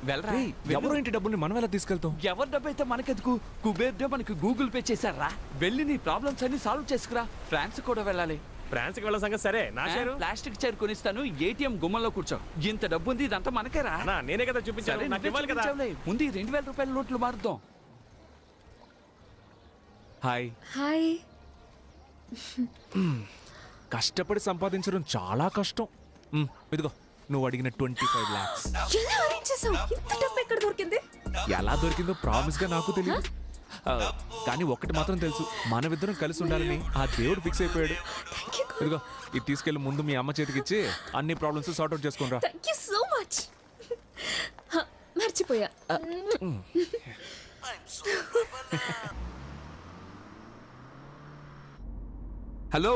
[SPEAKER 5] వెళ్ళరా.
[SPEAKER 16] ఎవరు ఇంటి డబ్బుల్ని మనం ఎలా తీసుకెళ్తాం?
[SPEAKER 5] ఎవరి డబ్బు అయితే మనకెందుకు? కుబేర్ డే మనకి గూగుల్ పే చేశారా. వెళ్ళి నీ ప్రాబ్లమ్స్ అన్ని సాల్వ్ చేసుకురా. ఫ్రాన్స్ కూడా వెళ్ళాలి.
[SPEAKER 17] ఫ్రాన్స్ కి వెళ్ళ సంగతి సరే. నా షేరు
[SPEAKER 5] ప్లాస్టిక్ చైర్ కొనిస్తాను. ఏటీఎం గుమ్మంలో కూర్చో. ఇంత డబ్బు ఉంది, ఇదంతా మనకేరా.
[SPEAKER 17] నేనే కదా చూపించాను. నాకు ఇవ్వాలి కదా.
[SPEAKER 5] ముందు 2000 రూపాయల నోట్లు మారుద్దాం.
[SPEAKER 16] హాయ్.
[SPEAKER 3] హాయ్.
[SPEAKER 16] కష్టపడి సంపాదించడం చాలా కష్టం. ఇదిగో నువ్వు అడిగిన 25 lakhs.
[SPEAKER 3] ఎలా అరేంజ్ చేసావు? ఇంత డబ్బు ఎక్కడ దొరికింది?
[SPEAKER 16] ఎలా దొరికిందో ప్రామిస్ గా నాకు తెలియదు. కానీ ఒక్కటి మాత్రం తెలుసు, మనమిద్దరం కలిసి ఉండాలని ఆ దేవుడు ఫిక్స్ అయిపోయాడు. ఇదిగో ఇది తీసుకెళ్లి ముందు మీ అమ్మ చేతికి ఇచ్చి అన్ని ప్రాబ్లమ్స్ సార్ట్ అవుట్ చేసుకుంటా.
[SPEAKER 3] Thank you so much. మర్చిపోయా.
[SPEAKER 5] హలో,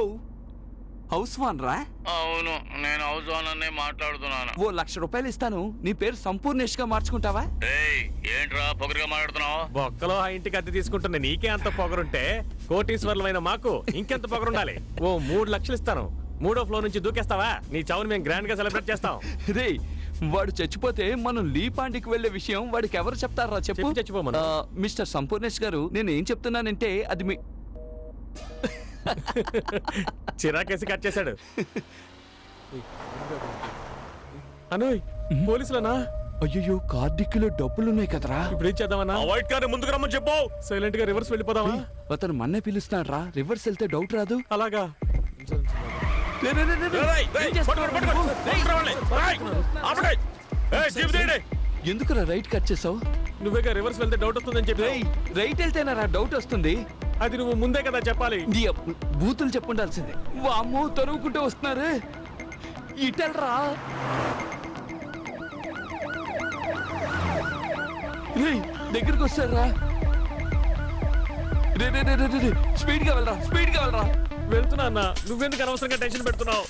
[SPEAKER 5] హౌస్ వాన్ రా?
[SPEAKER 6] అవును, నేను హౌస్ ఓనర్నే మాట్లాడుతున్నాను.
[SPEAKER 5] ఓ 1,00,000 రూపాయలు ఇస్తాను. నీ పేరు సంపూర్ణేష్ గా మార్చుకుంటావా?
[SPEAKER 6] ఏంట్రా పొగరుగా మాట్లాడుతున్నావు?
[SPEAKER 17] బొక్కలో ఆ ఇంటికి అద్దె తీసుకుంటున్న నీకే అంత పొగరుంటే కోటీశ్వర్లమైన మాకు ఇంకెంత పొగరుండాలి. ఓ 3 లక్షలు ఇస్తాను. 3వ ఫ్లోర్ నుంచి దూకేస్తావా? నీ చావుని మేము గ్రాండ్ గా సెలబ్రేట్ చేస్తాం.
[SPEAKER 5] రే, వాడు చచ్చిపోతే మనం లీపాండికి వెళ్లే విషయం వాడికి ఎవరు చెప్తారా చెప్పు.
[SPEAKER 17] చచ్చిపోమను.
[SPEAKER 5] మిస్టర్ సంపూర్ణేష్ గారు, నేను ఏం చెప్తున్నానంటే అది మీ
[SPEAKER 17] చిరాకేసి కట్ చేశాడు. అనోయ్, పోలీసులనా?
[SPEAKER 5] అయ్యో, కార్డిక్కిలో డబ్బులున్నాయి కదరా.
[SPEAKER 17] ఇప్పుడు ఏం చేద్దామన్నా?
[SPEAKER 7] వైట్ కార్ ముందుకు రమ్మని చెప్పు.
[SPEAKER 17] సైలెంట్ గా రివర్స్ వెళ్ళిపోదామా?
[SPEAKER 5] అతను మన్నే పిలుస్తున్నాడు రా. రివర్స్ వెళ్తే డౌట్ రాదు.
[SPEAKER 17] అలాగా.
[SPEAKER 5] ఎందుకురా రైట్ కట్ చేసావు?
[SPEAKER 17] నువ్వేగా రివర్స్ వెళ్తే డౌట్ వస్తుందని చెప్పి.
[SPEAKER 5] రైట్ వెళ్తేనా డౌట్ వస్తుంది?
[SPEAKER 17] అది నువ్వు ముందే కదా చెప్పాలి.
[SPEAKER 5] బూతులు చెప్పుండాల్సిందే. వామ్మో, తరువుకుంటూ వస్తున్నారు. ఇటెల్రా. దగ్గరికి వస్తారా? స్పీడ్ గా వెళ్ళరా, స్పీడ్ గా వెళ్ళరా.
[SPEAKER 17] వెళ్తున్నా అన్న. నువ్వెందుకు అనవసరంగా టెన్షన్ పెడుతున్నావు?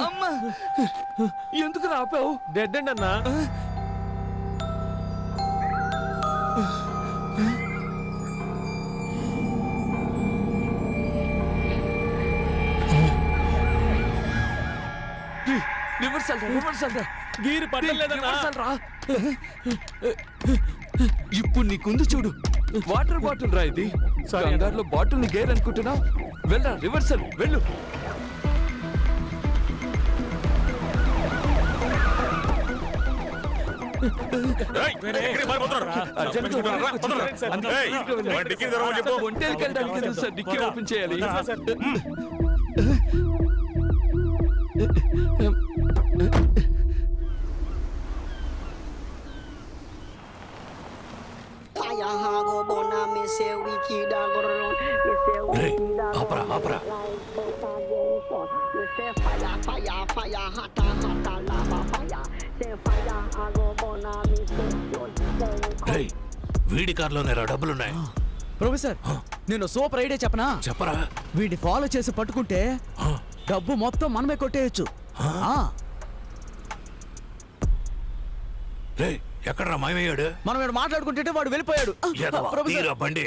[SPEAKER 5] అమ్మా, ఎందుకు రాపావు?
[SPEAKER 17] డెడ్ అండ్ అన్నా. గీరు పట్టలేదన్నా.
[SPEAKER 5] ఇప్పుడు నీకుంది చూడు, వాటర్ బాటిల్ రా ఇది. కంగారులో బాటిల్ ని గేర్ అనుకుంటున్నావు. వెళ్ళరా, రివర్సల్ వెళ్ళు. ఒంటేలకు వెళ్ళడానికి కదా సార్ డిక్కీ ఓపెన్ చేయాలి.
[SPEAKER 10] ఆపరా ఆపరా. వీడి కార్లోనే డబ్బులున్నాయి.
[SPEAKER 18] ప్రొఫెసర్ నేను సూపర్ ఐడియా చెప్పనా?
[SPEAKER 10] చెప్పరా.
[SPEAKER 18] వీడిని ఫాలో చేసి పట్టుకుంటే డబ్బు మొత్తం మనమే కొట్టేయచ్చు.
[SPEAKER 10] ఎక్కడరా మాయమయ్యాడు?
[SPEAKER 18] మనం ఇక్కడ మాట్లాడుకుంటే వాడు వెళ్ళిపోయాడు.
[SPEAKER 10] బండి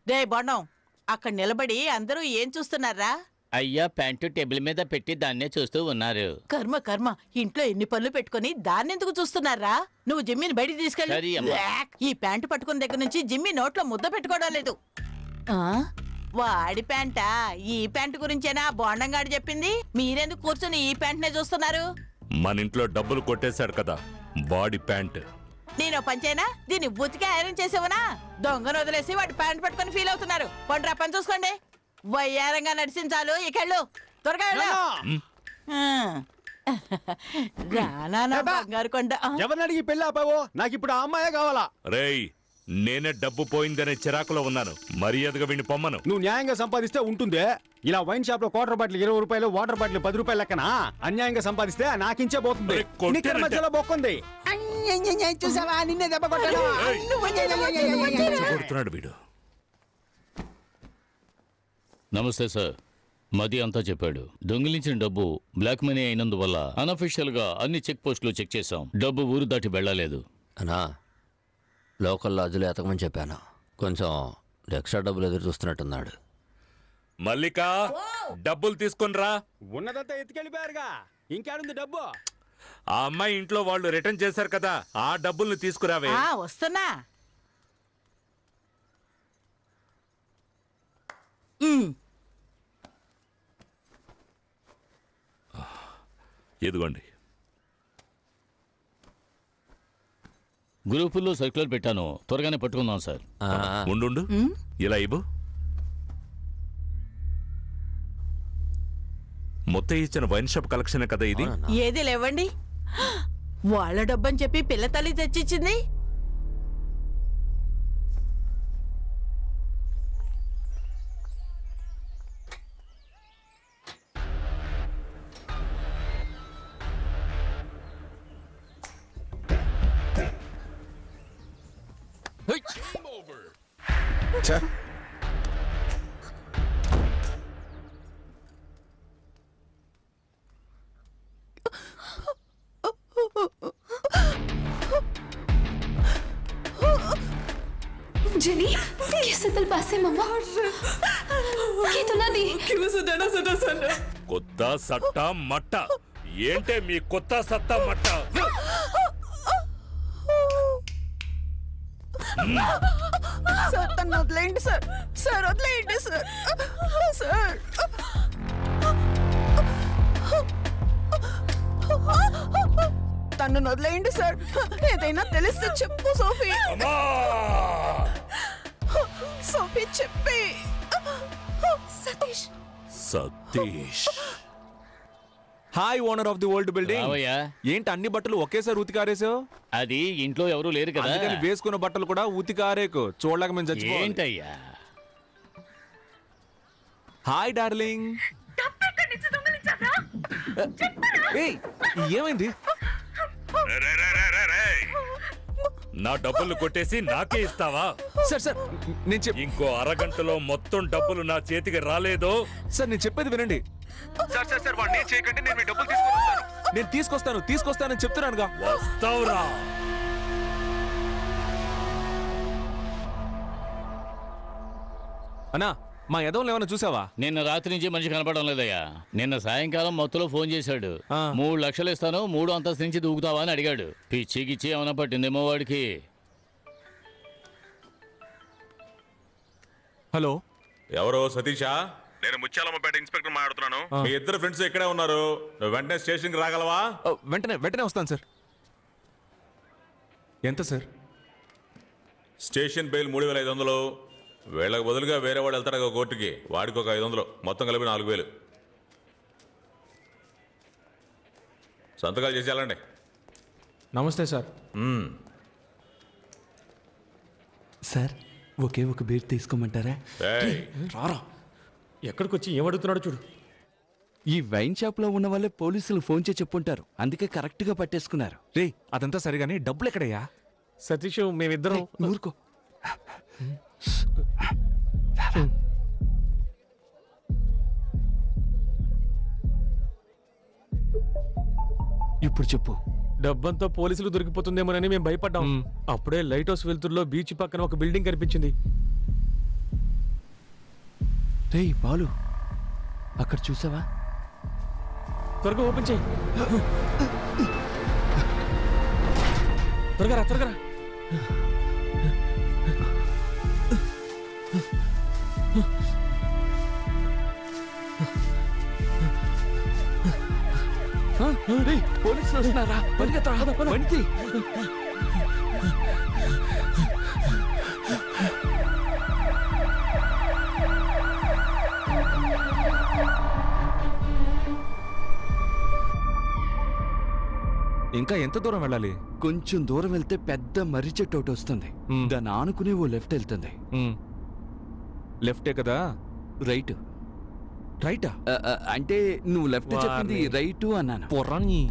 [SPEAKER 14] డే బాణం అక్కడ నిలబడి అందరూ ఏం చూస్తున్నారా?
[SPEAKER 6] అయ్యా ప్యాంటు టేబుల్ మీద పెట్టి దాన్నే చూస్తూ ఉన్నారు.
[SPEAKER 14] కర్మ కర్మ, ఇంట్లో ఎన్ని పనులు పెట్టుకుని దాన్నెందుకు చూస్తున్నారా? నువ్వు జిమ్మిని బయటికి
[SPEAKER 6] సరే
[SPEAKER 14] తీసుకెళ్ళి.
[SPEAKER 6] అమ్మా.
[SPEAKER 14] ఈ ప్యాంటు పట్టుకున్న దగ్గర నుంచి జిమ్మి నోట్లో ముద్ద పెట్టుకోవడం లేదు. వాడి ప్యాంటా? ఈ ప్యాంటు గురించేనా బోండంగాడు చెప్పింది? మీరెందుకు కూర్చొని ఈ ప్యాంట్నే చూస్తున్నారు?
[SPEAKER 10] మన ఇంట్లో డబ్బులు కొట్టేశాడు కదా బాడీ ప్యాంట్.
[SPEAKER 14] నేను పంచేనా? దీన్ని ఉతికి ఐరన్ చేసేవనా? దొంగను వదిలేసి వాడి ప్యాంట్ పట్టుకొని ఫీల్ అవుతున్నారు. పండ్రా పని చూసుకోండి. వయ్యారంగా నడిచించాలు ఇకెళ్ళు, త్వరగా వెళ్ళు. రానా బంగారు కొండ.
[SPEAKER 13] ఎవరిని అడిగి పెళ్ళి ఆపావో? నాకు ఇప్పుడు ఆ అమ్మాయే కావాలా.
[SPEAKER 10] రేయ్ నేనే డబ్బు పోయిందనే చిరాకులో ఉన్నాను. మర్యాదగా విని పొమ్మను.
[SPEAKER 13] నువ్వు న్యాయంగా సంపాదిస్తే ఉంటుందే. ఇలా వైన్ షాప్ లో క్వార్టర్ బాటిల్ 20 రూపాయలు, వాటర్ బాటిల్ 10 రూపాయలు లెక్కన అన్యాయంగా సంపాదిస్తే నాకించే పోతుంది. నిక్కర మధ్యలో బొక్కుంది.
[SPEAKER 18] చూసావా నిన్నే దెబ్బ కొట్టాడు.
[SPEAKER 10] కొడుతున్నాడు వీడు.
[SPEAKER 6] నమస్తే సార్. మది అంతా చెప్పాడు. దొంగిలించిన డబ్బు బ్లాక్ మనీ అయినందువల్ల అనఫిషియల్ గా అన్ని చెక్ పోస్టులు చెక్ చేశాం. డబ్బు ఊరు దాటి వెళ్ళలేదు.
[SPEAKER 9] అనా లోకల్ లాడ్జ్లో ఎతకమని చెప్పాను. కొంచెం ఎక్స్ట్రా డబ్బులు ఎదురు చూస్తున్నట్టున్నాడు.
[SPEAKER 10] మల్లిక డబ్బులు తీసుకునిరా.
[SPEAKER 13] ఉన్నదంతా ఎత్తుకెళ్ళిపోయారుగా, ఇంకేడుంది డబ్బు?
[SPEAKER 10] ఆ అమ్మాయి ఇంట్లో వాళ్ళు రిటర్న్ చేశారు కదా, ఆ డబ్బుల్ని తీసుకురావే.
[SPEAKER 14] వస్తున్నా.
[SPEAKER 10] ఇదిగోండి.
[SPEAKER 6] గ్రూపుల్లో సర్క్యులర్ పెట్టాను, త్వరగానే పట్టుకుందాం సార్.
[SPEAKER 10] ఉండు ఇలా ఇవ్వు. మొత్తం ఇచ్చిన వైన్ షాప్ కలెక్షన్ కదా ఇది.
[SPEAKER 14] ఏది లేవండి, వాళ్ళ డబ్బని చెప్పి పిల్ల తల్లి తెచ్చిచ్చింది.
[SPEAKER 20] जेनी कैसे दिल पासे मम्मा ये तो ना दी क्यों सडना सडा सडा
[SPEAKER 10] కొత్త సట్ట మట్ట ఏంటే మీ కొత్త సట్ట మట్ట?
[SPEAKER 18] సార్ తను వదిలేయండి సార్. సార్ వదిలేయండి సార్. సార్ తను వదిలేయండి సార్. ఏదైనా తెలిస్తే చెప్పు సోఫీ. సోఫీ చెప్పి.
[SPEAKER 20] Satish
[SPEAKER 10] Satish
[SPEAKER 16] hi owner of the old building.
[SPEAKER 6] రావయ్యా.
[SPEAKER 16] ఏంటి అన్ని బట్టలు ఒకేసారి ఉతికారేసావు?
[SPEAKER 6] అది ఇంట్లో ఎవరు లేరు కదా,
[SPEAKER 16] అందుకని వేసుకున్న బట్టలు కూడా ఉతికారేకు. చూడలేక మేము చచ్చిపోవాలి.
[SPEAKER 6] ఏంటయ్యా?
[SPEAKER 16] Hi darling. ఏయ్, ఏమైంది?
[SPEAKER 10] నా డబ్బులు కొట్టేసి నాకే ఇస్తావా?
[SPEAKER 16] సార్ నేను
[SPEAKER 10] ఇంకో అరగంటలో మొత్తం డబ్బులు నా చేతికి రాలేదో?
[SPEAKER 16] సార్ నేను చెప్పేది వినండి. సార్ వాడిని ఏం చేయకండి, నేను మీ డబ్బులు తీసుకొస్తానని చెప్తున్నానుగా.
[SPEAKER 10] వస్తావురా.
[SPEAKER 16] అన్నా మా ఎదవలు ఏమైనా చూసావా?
[SPEAKER 6] నిన్న రాత్రి నుంచి మనిషి కనపడడం లేదయ్యా. నిన్న సాయంకాలం మొత్తంలో ఫోన్ చేశాడు. 3 లక్షలు ఇస్తాను, 3 అంతస్తు నుంచి దూకుతావా అని అడిగాడు. పిచ్చికిచ్చి ఏమైనా పట్టిందేమో వాడికి.
[SPEAKER 16] హలో
[SPEAKER 19] ఎవరు సతీషా? నేను ముత్యాలమ్మపేట ఇన్స్పెక్టర్ మాట్లాడుతున్నాను. మీ ఇద్దరు ఫ్రెండ్స్ ఇక్కడే ఉన్నారు. నువ్వు వెంటనే స్టేషన్కి రాగలవా?
[SPEAKER 16] వెంటనే వస్తాను సార్. ఎంత సార్?
[SPEAKER 19] Station bail 3500. వీళ్ళకి బదులుగా వేరే వాడు వెళ్తాడు కోర్టుకి, వాడికి ఒక 500, మొత్తం కలిపి 4000. సంతకాలు చేసి వెళ్ళండి.
[SPEAKER 16] నమస్తే సార్.
[SPEAKER 5] సార్ ఒకే ఒక బీర్ తీసుకోమంటారా?
[SPEAKER 17] రారా, ఎక్కడికి వచ్చి ఏమడుగుతున్నాడు చూడు.
[SPEAKER 5] ఈ వైన్ షాప్ లో ఉన్న వాళ్ళే పోలీసులు ఫోన్ చేసి చెప్పుంటారు, అందుకే కరెక్ట్ గా పట్టేసుకున్నారు.
[SPEAKER 16] రే అదంతా సరిగాని డబ్బులు ఎక్కడయ్యా?
[SPEAKER 17] సతీష్ మేమిద్దరం
[SPEAKER 16] ఊరుకో.
[SPEAKER 5] ఇప్పుడు చెప్పు.
[SPEAKER 17] డబ్బంతా పోలీసులు దొరికిపోతుందేమోనని మేము భయపడ్డాం. అప్పుడే లైట్ హౌస్ వెలుతురులో బీచ్ పక్కన ఒక బిల్డింగ్ కనిపించింది.
[SPEAKER 5] రేయ్ బాలు, అక్కడ చూసావా?
[SPEAKER 17] త్వరగా ఓపెన్ చేయి. త్వరగా రా, త్వరగా రా.
[SPEAKER 5] పోలీసులు వస్తున్నారా? పరిగెత్తరా, బండి.
[SPEAKER 16] ఇంకా ఎంత దూరం వెళ్ళాలి?
[SPEAKER 5] కొంచెం దూరం వెళ్తే పెద్ద మర్రి చెట్టు ఒకటి వస్తుంది. దాన్ని ఆనుకునే ఓ లెఫ్ట్ వెళ్తుంది.
[SPEAKER 16] లెఫ్టే కదా?
[SPEAKER 5] రైట్.
[SPEAKER 16] రైటా?
[SPEAKER 5] అంటే నువ్వు లెఫ్ట్ చెప్పింది రైట్ అన్నాను.
[SPEAKER 16] పొర్రాని.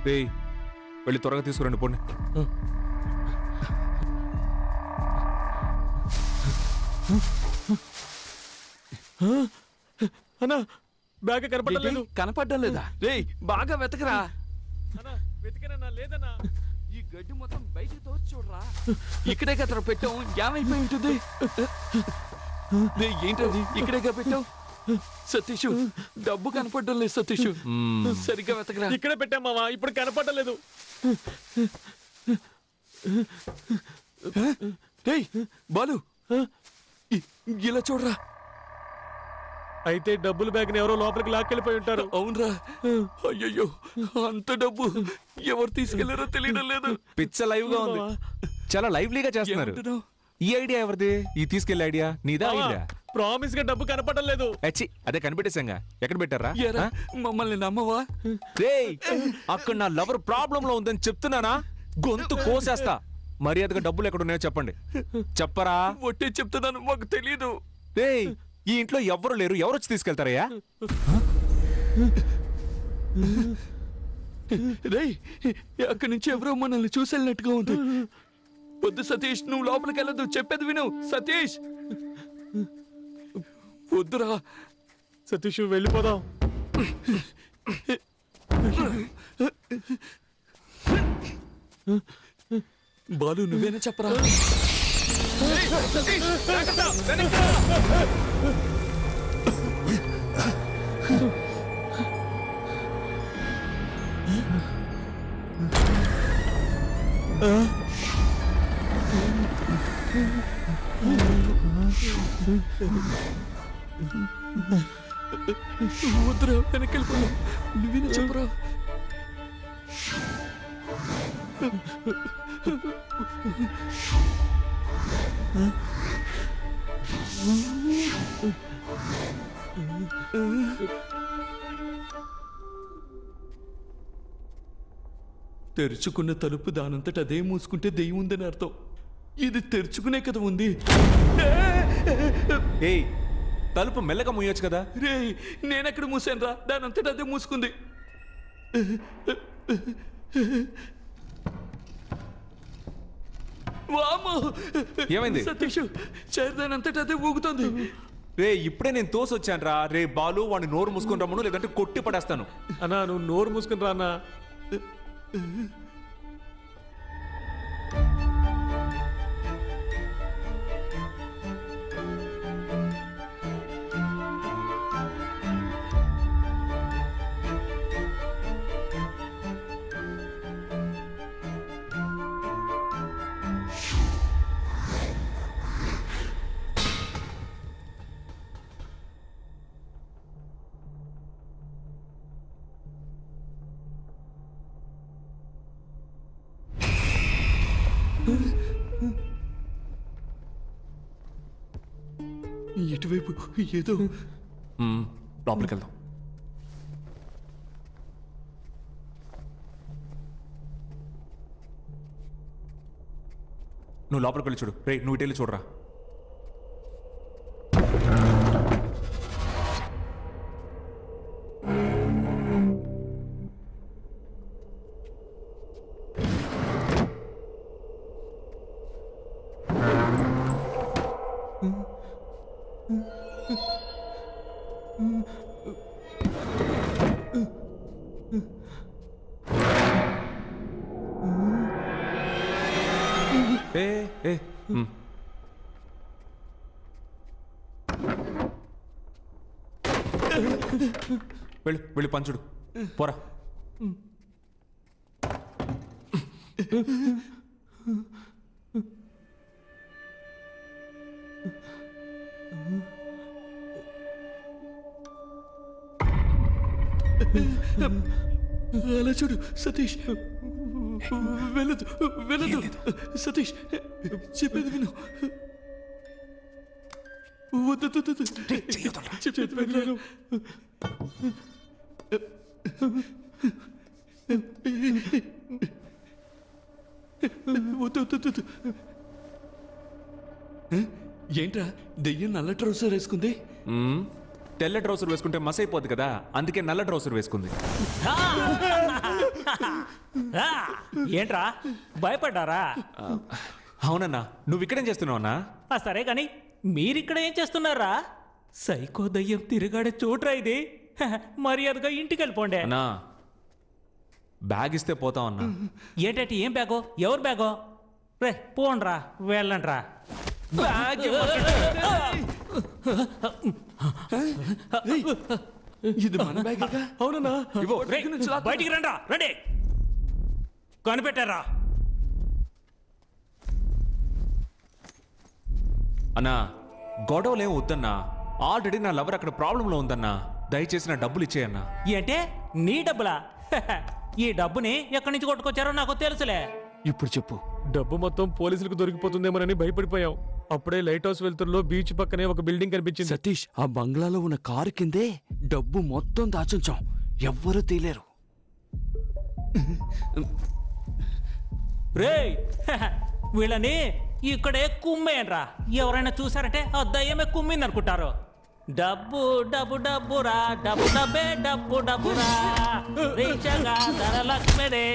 [SPEAKER 16] రేయ్ వెళ్ళి త్వరగా తీసుకురండి, పోండి.
[SPEAKER 17] అన్నా బ్యాగ్ కనపడలేదు.
[SPEAKER 5] కనపడడం లేదా? రేయ్ బాగా వెతకరా.
[SPEAKER 17] వెతికనన్నా, లేదన్నా.
[SPEAKER 5] ఈ గడ్డి మొత్తం బయటికి తోచి చూడరా. ఇక్కడే కదరా పెట్టాం, ఏమైపోయి ఉంటుంది? ఏంటది ఇక్కడేగా పెట్టావు? సతీష్ డబ్బు కనపడడం లేదు. సతీష్ సరిగ్గా వెతకరా.
[SPEAKER 17] ఇక్కడే పెట్టాం మావా, ఇప్పుడు కనపడలేదు.
[SPEAKER 5] రేయ్ బాలు, ఇలా చూడరా.
[SPEAKER 17] అయితే డబ్బుల బ్యాగ్ ఎవరో లోపలికి లాక్కెళ్ళిపోయి ఉంటారు.
[SPEAKER 5] అవునరా. అయ్యయ్యో, అంత డబ్బు ఎవరు తీసుకెళ్లారో తెలియడం లేదు.
[SPEAKER 16] పిచ్చ లైవ్ గా ఉంది, చాలా లైవ్లీగా చేస్తున్నారు. ఈ ఐడియా ఎవరిది? ఈ తీసుకెళ్లే ఐడియా నీదా? ఐడియా
[SPEAKER 17] ప్రామిస్ గా డబ్బు కనపడడం లేదు.
[SPEAKER 16] అదే కనిపెట్టేసాంగా. ఎక్కడ పెట్టారా?
[SPEAKER 5] మమ్మల్ని నమ్మవా?
[SPEAKER 16] రేయ్ అక్కడ నా లవర్ ప్రాబ్లం లో ఉందని చెప్తున్నానా? గొంతు కోసేస్తా. మర్యాదగా డబ్బులు ఎక్కడ ఉన్నాయో చెప్పండి. చెప్పరా?
[SPEAKER 5] ఒట్టే చెప్తున్నాను, మాకు తెలీదు.
[SPEAKER 16] రేయ్ ఈ ఇంట్లో ఎవ్వరు లేరు, ఎవరు వచ్చి తీసుకెళ్తారయ్యా?
[SPEAKER 5] రేయ్ అక్కడి నుంచి ఎవరో మనల్ని చూసేళ్ళినట్టుగా ఉంది. వద్దు సతీష్, నువ్వు లోపలికి వెళ్ళదు, చెప్పేది విను. సతీష్ వద్దురా.
[SPEAKER 17] సతీష్ వెళ్ళిపోదాం.
[SPEAKER 5] బాలు నువ్వేనా చెప్పరా? వద్దురా, వెనక్కి వెళ్ళిపోయా. నువ్వేనా చెప్పరా? తెరుచుకున్న తలుపు దానంతట అదే మూసుకుంటే దెయ్యం ఉందని అర్థం. ఇది తెరుచుకునే కదా ఉంది.
[SPEAKER 16] ఏయ్ తలుపు మెల్లగా మూయొచ్చు కదా.
[SPEAKER 5] రే నేనెక్కడ మూసాను రా, దానంతట అదే మూసుకుంది.
[SPEAKER 16] ఏమైంది?
[SPEAKER 5] సతీష్ చైర్ దానంతట అదే ఊగుతుంది.
[SPEAKER 16] రే ఇప్పుడే నేను తోసొచ్చాను రా. రే బాలు వాడిని నోరు మూసుకుని రమ్మను, లేదంటే కొట్టి పడేస్తాను.
[SPEAKER 17] అన్నా నువ్వు నోరు మూసుకుని రా అన్నా.
[SPEAKER 5] ఇటువైపు ఏదో
[SPEAKER 16] లోపలికి వెళ్దాం. నువ్వు లోపలికి వెళ్ళి చూడు. రే నువ్వు ఇటు వెళ్ళి చూడరా. వెళ్ళి పంచుడు పోరా.
[SPEAKER 5] అలా చూడు సతీష్, వెళ్ళదు వెళ్ళదు సతీష్, చెప్పేది విను. వద్దు చెప్పేది విను. వద్దు. ఏంట్రా దెయ్యం నల్ల ట్రౌసర్ వేసుకుంది?
[SPEAKER 16] తెల్ల ట్రౌసర్ వేసుకుంటే మస్ అయిపోద్ది కదా, అందుకే నల్ల ట్రౌసర్ వేసుకుంది.
[SPEAKER 12] ఏంట్రా భయపడ్డారా?
[SPEAKER 16] అవునన్నా. నువ్వు ఇక్కడేం చేస్తున్నావు అన్నా?
[SPEAKER 12] సరే కానీ మీరిక్కడ ఏం చేస్తున్నారా? సైకో దయ్యం తిరగాడే చోట్రా ఇది. మర్యాదగా ఇంటికి వెళ్ళిపోండి.
[SPEAKER 16] అన్నా బ్యాగ్ ఇస్తే పోతాం అన్నా.
[SPEAKER 12] ఏంటంటే ఏం బ్యాగో? ఎవరు బ్యాగో? రే పోండ్రా, వెళ్ళండ్రా.
[SPEAKER 5] ఇది మన బ్యాగ్. అవునన్నా.
[SPEAKER 12] బయటికి రండ్రా, రండి. కనిపెట్టారా?
[SPEAKER 16] అన్నా గొడవలేం వద్దన్నా. ఆల్రెడీ నా లవర్ అక్కడ ప్రాబ్లంలో ఉందన్నా. దయచేసి నా డబ్బులు ఇచ్చేయన్నా.
[SPEAKER 12] ఏంటే నీ డబ్బులా? ఈ డబ్బుని ఎక్కడి నుంచి కొట్టుకొచ్చారో నాకు తెలుసులే.
[SPEAKER 17] ఇప్పుడు చెప్పు. డబ్బు మొత్తం పోలీసులకు దొరికిపోతుందేమోనని భయపడిపోయాం. అప్పుడే లైట్ హౌస్ వెళ్తుల్లో బీచ్ పక్కనే ఒక బిల్డింగ్ కనిపించింది.
[SPEAKER 5] సతీష్, ఆ బంగ్లాలో ఉన్న కారు కిందే డబ్బు మొత్తం దాచుంచాం. ఎవ్వరూ తీలేరు.
[SPEAKER 12] రేయ్ వీళ్ళని ఇక్కడే కుమ్మేయండ్రా. ఎవరైనా చూసారంటే ఆ దయ్యమే కుమ్మింది అనుకుంటారు. డబ్బు డబ్బు డబ్బురా, డబ్బు డబ్బే డబ్బు డబ్బురా, రీచగా ధనలక్ష్మిదే.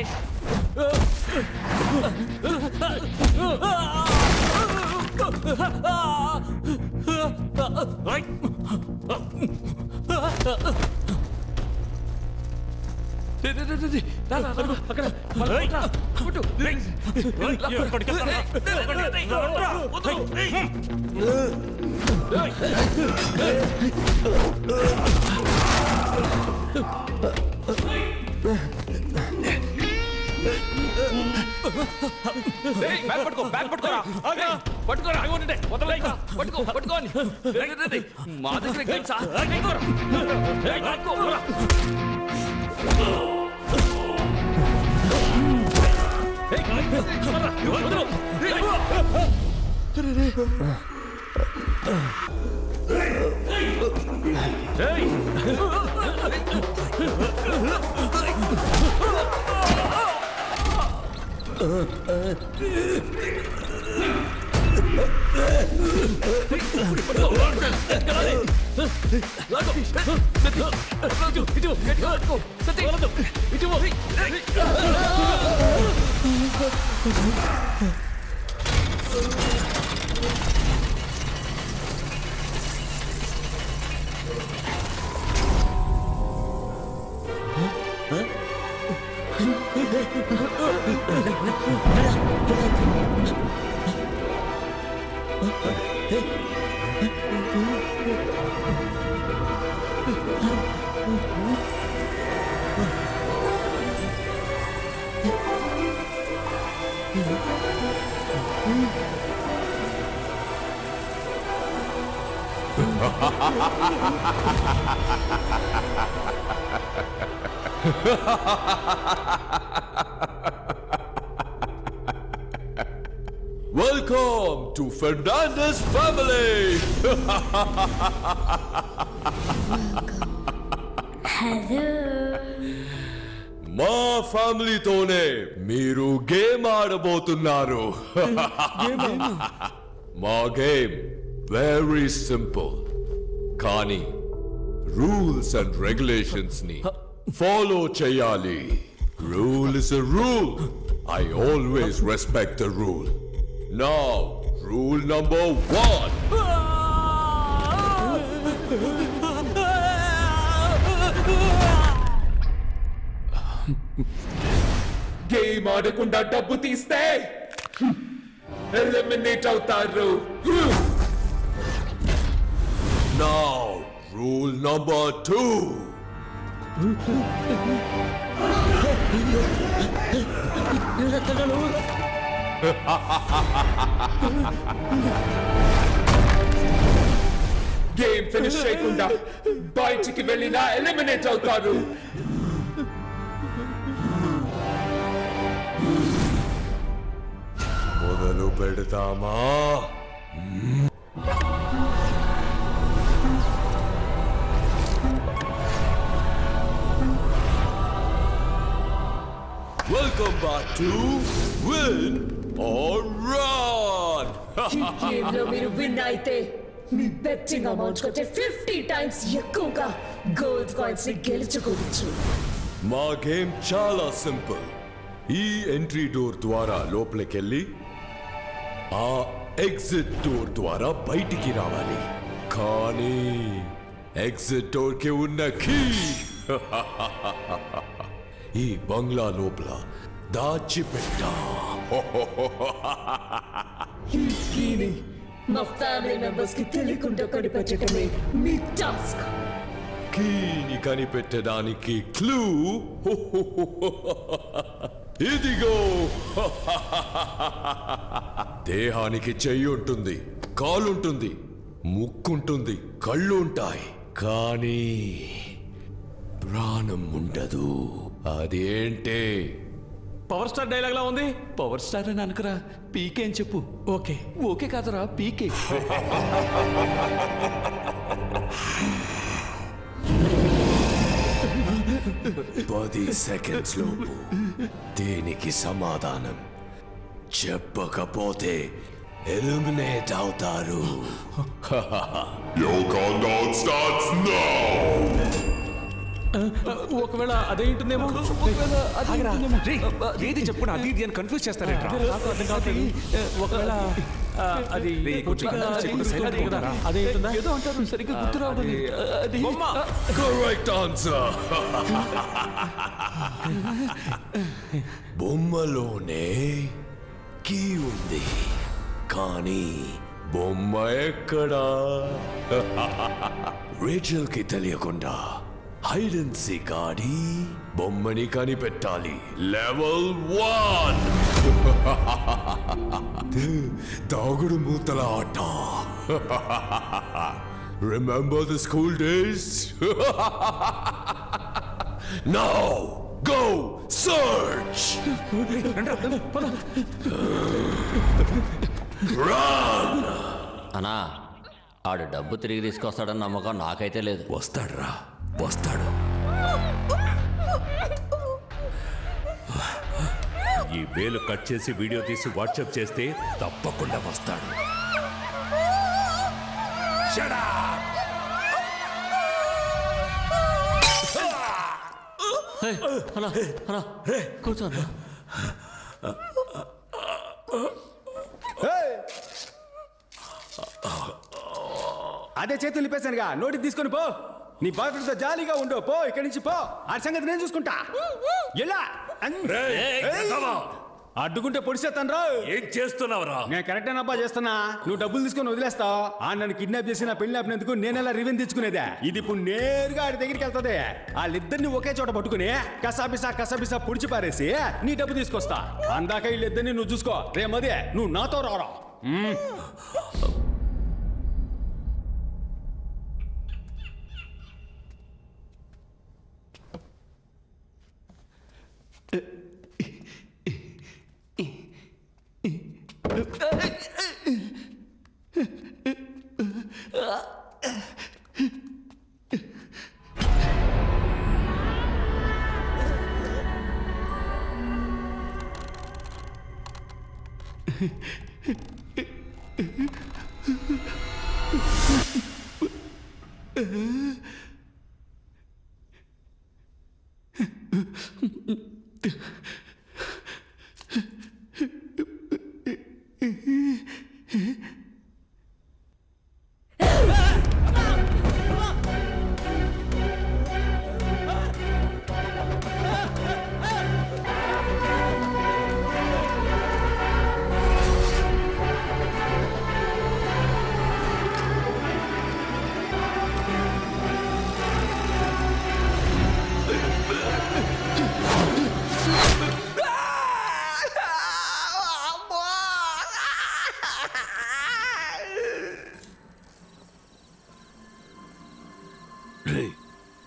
[SPEAKER 5] పట్టుకోని మా దగ్గర
[SPEAKER 2] Welcome to Fernandez family.
[SPEAKER 20] Hello
[SPEAKER 2] మా ఫ్యామిలీతోనే మీరు గేమ్ ఆడబోతున్నారు. మా గేమ్ వెరీ సింపుల్, కానీ రూల్స్ అండ్ రెగ్యులేషన్స్ ని ఫాలో చేయాలి. Rule is a rule. I always respect the rule. Now, rule number 1.
[SPEAKER 10] Game ఆడకుండా డబ్బు తీస్తే ఎలిమినేట్ అవుతారు.
[SPEAKER 2] Now, rule number 2.
[SPEAKER 10] Game finish చేయకుండా బయటికి వెళ్ళినా ఎలిమినేట్ అవుతారు.
[SPEAKER 2] మొదలు పెడతామా? Welcome back to Win or Run.
[SPEAKER 3] ఈ గేమ్ లో మీరు విన్ అయితే మీ బెట్టింగ్ అమౌంట్ కంటే 50 టైమ్స్ ఎక్కువగా గోల్డ్ కాయిన్స్ ని గెలుచుకోవచ్చు.
[SPEAKER 2] మా గేమ్ చాలా సింపుల్. ఈ ఎంట్రీ డోర్ ద్వారా లోపలికెళ్ళి ఆ ఎగ్జిట్ డోర్ ద్వారా బయటికి రావాలి. కానీ ఎగ్జిట్ డోర్ కి ఉన్న కీ ఈ బంగ్లా లోపల దాచిపెట్టా.
[SPEAKER 3] ఈ కీని మా ఫ్యామిలీ మెంబర్స్ కి తెలియకుండా కనిపెట్టడమే మీ టాస్క్.
[SPEAKER 2] కీని కనిపెట్టడానికి క్లూ ఇదిగో. దేహానికి చెయ్యి ఉంటుంది, కాలుంటుంది, ముక్కుంటుంది, కళ్ళు ఉంటాయి, కానీ ప్రాణం ఉండదు. అదేంటే?
[SPEAKER 5] పవర్ స్టార్ డైలాగ్ లా ఉంది. పవర్ స్టార్ అని అనుకురా, పీకే అని చెప్పు. ఓకే ఓకే కాదురా, పీకే.
[SPEAKER 2] 10 సెకండ్స్ లోపు దీనికి సమాధానం చెప్పకపోతే ఎలిమినేట్ అవుతారు.
[SPEAKER 10] Your countdown starts now.
[SPEAKER 16] ఒకవేళ అదే ఉంటుందేమో. ఏది చెప్పు, అది ఇది అని కన్ఫ్యూజ్ చేస్తారేంట్రా?
[SPEAKER 5] ఒకవేళ అది అదే ఉంటుందా? ఏదో అంటారు, సరిగ్గా గుర్తు రావడం.
[SPEAKER 2] Correct answer. బొమ్మలోనే కీ ఉంది, కానీ బొమ్మ ఎక్కడా? రేచల్ కి తెలియకుండా హైడ్ అండ్ సీక్ ఆడి బొమ్మని కనిపెట్టాలి. లెవెల్ 1 దాగుడు మూతల ఆట. Remember the school days? Now go search. Run.
[SPEAKER 9] అన్నా, ఆడు డబ్బు తిరిగి తీసుకొస్తాడని నమ్మకం నాకైతే లేదు.
[SPEAKER 7] వస్తాడురా, వస్తాడు. ఈ వేలు కట్ చేసి వీడియో తీసి వాట్సాప్ చేస్తే తప్పకుండా వస్తాడు.
[SPEAKER 9] కూర్చోన్నా.
[SPEAKER 13] అదే చేతులు నింపేశానుగా, నోటికి తీసుకొని పో. నీ బాయ్ ఫ్రెండ్స్ తో జాలీగా ఉండు. పో ఇక్కడి నుంచి పో. ఆ సంగతి నేను చూసుకుంటా. ఎలా అడ్డుకుంటే పొడిసేస్తాను రా.
[SPEAKER 7] ఏం చేస్తున్నావురా?
[SPEAKER 13] నేను కరెక్ట్ అబ్బా చేస్తున్నా. నువ్వు డబ్బులు తీసుకొని వదిలేస్తావు. ఆ నన్ను కిడ్నాప్ చేసి నా పెళ్లి ఆపినందుకు నేనెలా రివెంజ్ తెచ్చుకునేదే. ఇది ఇప్పుడు నేరుగా ఆడి దగ్గరికి వెళ్తుంది. వాళ్ళిద్దరిని ఒకే చోట పట్టుకుని కసాబిసా పొడిచి పారేసి నీ డబ్బు తీసుకొస్తా. అందాక వీళ్ళిద్దరిని నువ్వు చూసుకో. రేమదే నువ్వు నాతో రారా.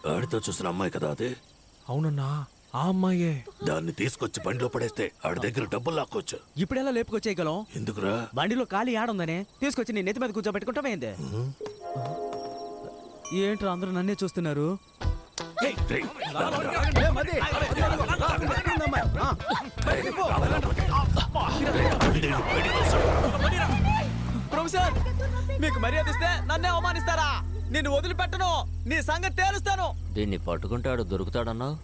[SPEAKER 7] ఆడితో చూసిన అమ్మాయి కదా అదే?
[SPEAKER 16] అవునన్నా, ఆ అమ్మాయే.
[SPEAKER 7] దాన్ని తీసుకొచ్చి బండిలో పడేస్తే ఆడి దగ్గర డబ్బులు లాక్కోవచ్చు.
[SPEAKER 18] ఇప్పుడు ఎలా లేపుకొచ్చేయగలం?
[SPEAKER 7] ఎందుకురా?
[SPEAKER 18] బండిలో ఖాళీ ఆడుందనే తీసుకొచ్చి నీ నెత్తి మీద కూర్చోబెట్టుకుంటావేంది? ఏంట్రా అందరూ నన్నే చూస్తున్నారు? ప్రొఫెసర్, మీకు మర్యాద ఇస్తే నన్నే అవమానిస్తారా? నిన్ను వదిలిపెట్టను, నీ సంగతి తేలుస్తాను.
[SPEAKER 9] దీన్ని పట్టుకుంటాడు దొరుకుతాడన్నావు,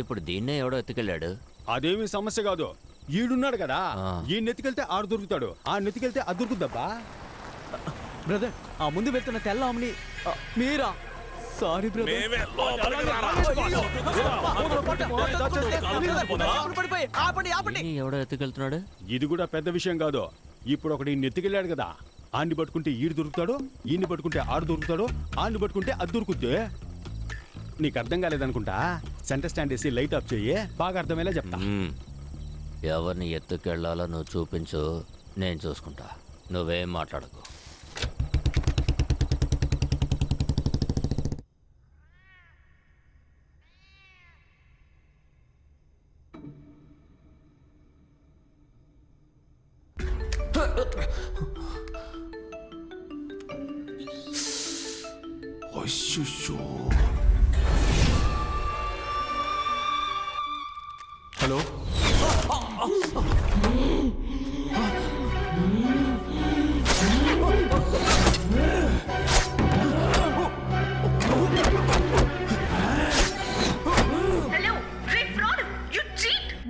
[SPEAKER 9] ఇప్పుడు దీన్నే ఎవడో ఎత్తుకెళ్ళాడు.
[SPEAKER 13] అదేమి సమస్య కాదు, ఈడున్నాడు కదా, ఈ నెత్తికెళ్తే ఆడు దొరుకుతాడు, ఆ నెత్తికెళ్తే అది దొరుకుద్దబ్బా.
[SPEAKER 18] బ్రదర్, ఆ ముందు వెళ్తున్న తెల్ల అమ్మని మీరా? Sorry brother.
[SPEAKER 9] ఎవడో ఎత్తుకెళ్తున్నాడు?
[SPEAKER 13] ఇది కూడా పెద్ద విషయం కాదు. ఇప్పుడు ఒకటి నెత్తికెళ్ళాడు కదా, ఆడిని పట్టుకుంటే ఈడు దొరుకుతాడు, ఈయన్ని పట్టుకుంటే ఆడు దొరుకుతాడు, ఆడిని పట్టుకుంటే అది దొరుకుద్ది. నీకు అర్థం కాలేదనుకుంటా, సెంటర్ స్టాండ్ వేసి లైట్ ఆఫ్ చెయ్యి, బాగా అర్థమయ్యేలా చెప్తా.
[SPEAKER 9] ఎవరిని ఎత్తుకెళ్లాలో నువ్వు చూపించు, నేను చూసుకుంటా. నువ్వేం మాట్లాడకు.
[SPEAKER 16] హలో,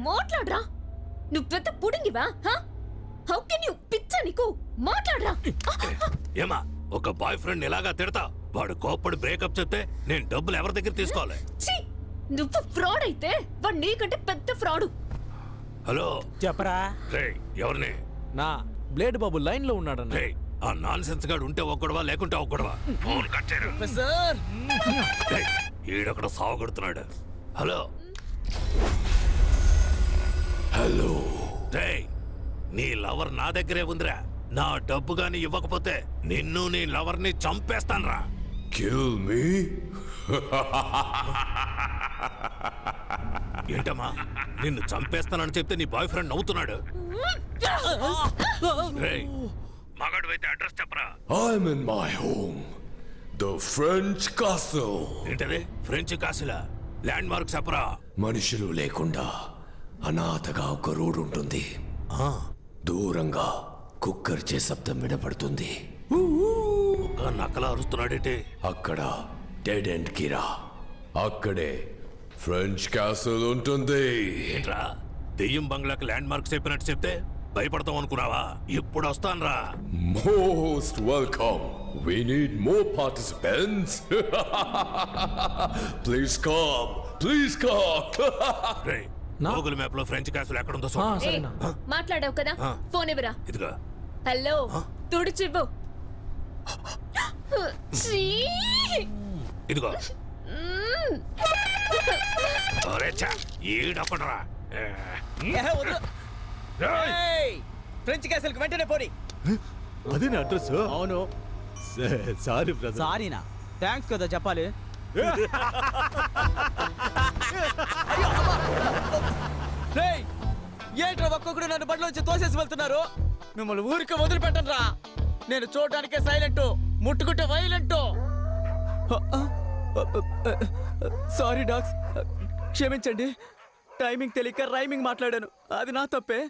[SPEAKER 3] మాట్లాడరా, నువ్వు పెద్ద పుడింగివా? How can you? పిచ్చ నీకు, మాట్లాడరా.
[SPEAKER 7] ఏమా, ఒక బాయ్ ఫ్రెండ్ ఎలాగా తిడతా? వాడు కోప్పడి బ్రేకప్ చెప్తే నేను డబ్బులు ఎవరి దగ్గర తీసుకోవాలి?
[SPEAKER 3] నువ్వు ఫ్రాడ్ అయితే వాడు నీకంటే పెద్ద ఫ్రాడు.
[SPEAKER 7] హలో,
[SPEAKER 12] చెప్పరా.
[SPEAKER 7] ఎవరిని?
[SPEAKER 16] నా బ్లేడ్ బాబు లైన్ లో ఉన్నాడన్న.
[SPEAKER 7] ఆ నాన్ సెన్స్ గాడు ఉంటే ఒక్కడవా, లేకుంటే ఒక్కడవా? ఫోన్ కట్ చేయరు. ఈడొకడు సావగొడుతున్నాడు. హలో
[SPEAKER 2] హలో,
[SPEAKER 7] నీ లవర్ నా దగ్గరే ఉందిరా. నా డబ్బు గాని ఇవ్వకపోతే నిన్ను నీ లవర్ ని చంపేస్తాన్రా.
[SPEAKER 2] Kill me?
[SPEAKER 7] ఏంటమ్మా, నిన్ను చంపేస్తానని చెప్తే నీ బాయ్ ఫ్రెండ్ నవ్వుతున్నాడు. మగాడు అయితే అడ్రస్ చెప్పరా.
[SPEAKER 2] I'm in my home, the French castle.
[SPEAKER 7] ఏంటది? ఫ్రెంచ్ కాసిలా? ల్యాండ్ మార్క్ చెప్పరా.
[SPEAKER 2] మనుషులు లేకుండా అనాథగా ఒక రోడ్ ఉంటుంది. దూరంగా కుక్కర్చే శబ్దం వినపడుతుంది.
[SPEAKER 7] నక్కలా అరుస్తున్నాడేంటి?
[SPEAKER 2] అక్కడ డెడ్ ఎండ్ కిరా, అక్కడే ఫ్రెంచ్ క్యాసిల్ ఉంటుంది.
[SPEAKER 7] ఏంట్రా, దెయ్యం బంగ్లాకి ల్యాండ్ మార్క్ చెప్పినట్టు చెప్తే భయపడతాం అనుకున్నావా? ఇప్పుడు వస్తాన్రా.
[SPEAKER 2] Most welcome. We need more participants. Please come. Please come.
[SPEAKER 7] Google map లో ఫ్రెంచ్ క్యాసిల్ ఎక్కడుందో
[SPEAKER 3] మాట్లాడావు కదా, ఫోన్ ఇవ్వరా.
[SPEAKER 7] ఇదిగో.
[SPEAKER 3] హలో, తుడిచివ్వు.
[SPEAKER 7] ఇదిగో. ఈడొకడరా.
[SPEAKER 18] ఫ్రెంచ్ క్యాసిల్ కి వెంటనే పోనీ.
[SPEAKER 8] అదే నా అడ్రస్.
[SPEAKER 18] అవును.
[SPEAKER 8] Sorry brother.
[SPEAKER 18] సారీనా? థ్యాంక్స్ కదా చెప్పాలి. ఏంట్రా ఒక్కొక్కడు నన్ను బండిలోంచి తోసేసి వెళ్తున్నారు? మిమ్మల్ని ఊరికి వదిలిపెట్టను రా. నేను చూడడానికే సైలెంట్, ముట్టుకుంటే వైలెంట్. సారీ డాగ్స్, క్షమించండి. టైమింగ్ తెలియక రైమింగ్ మాట్లాడాను, అది నా తప్పే.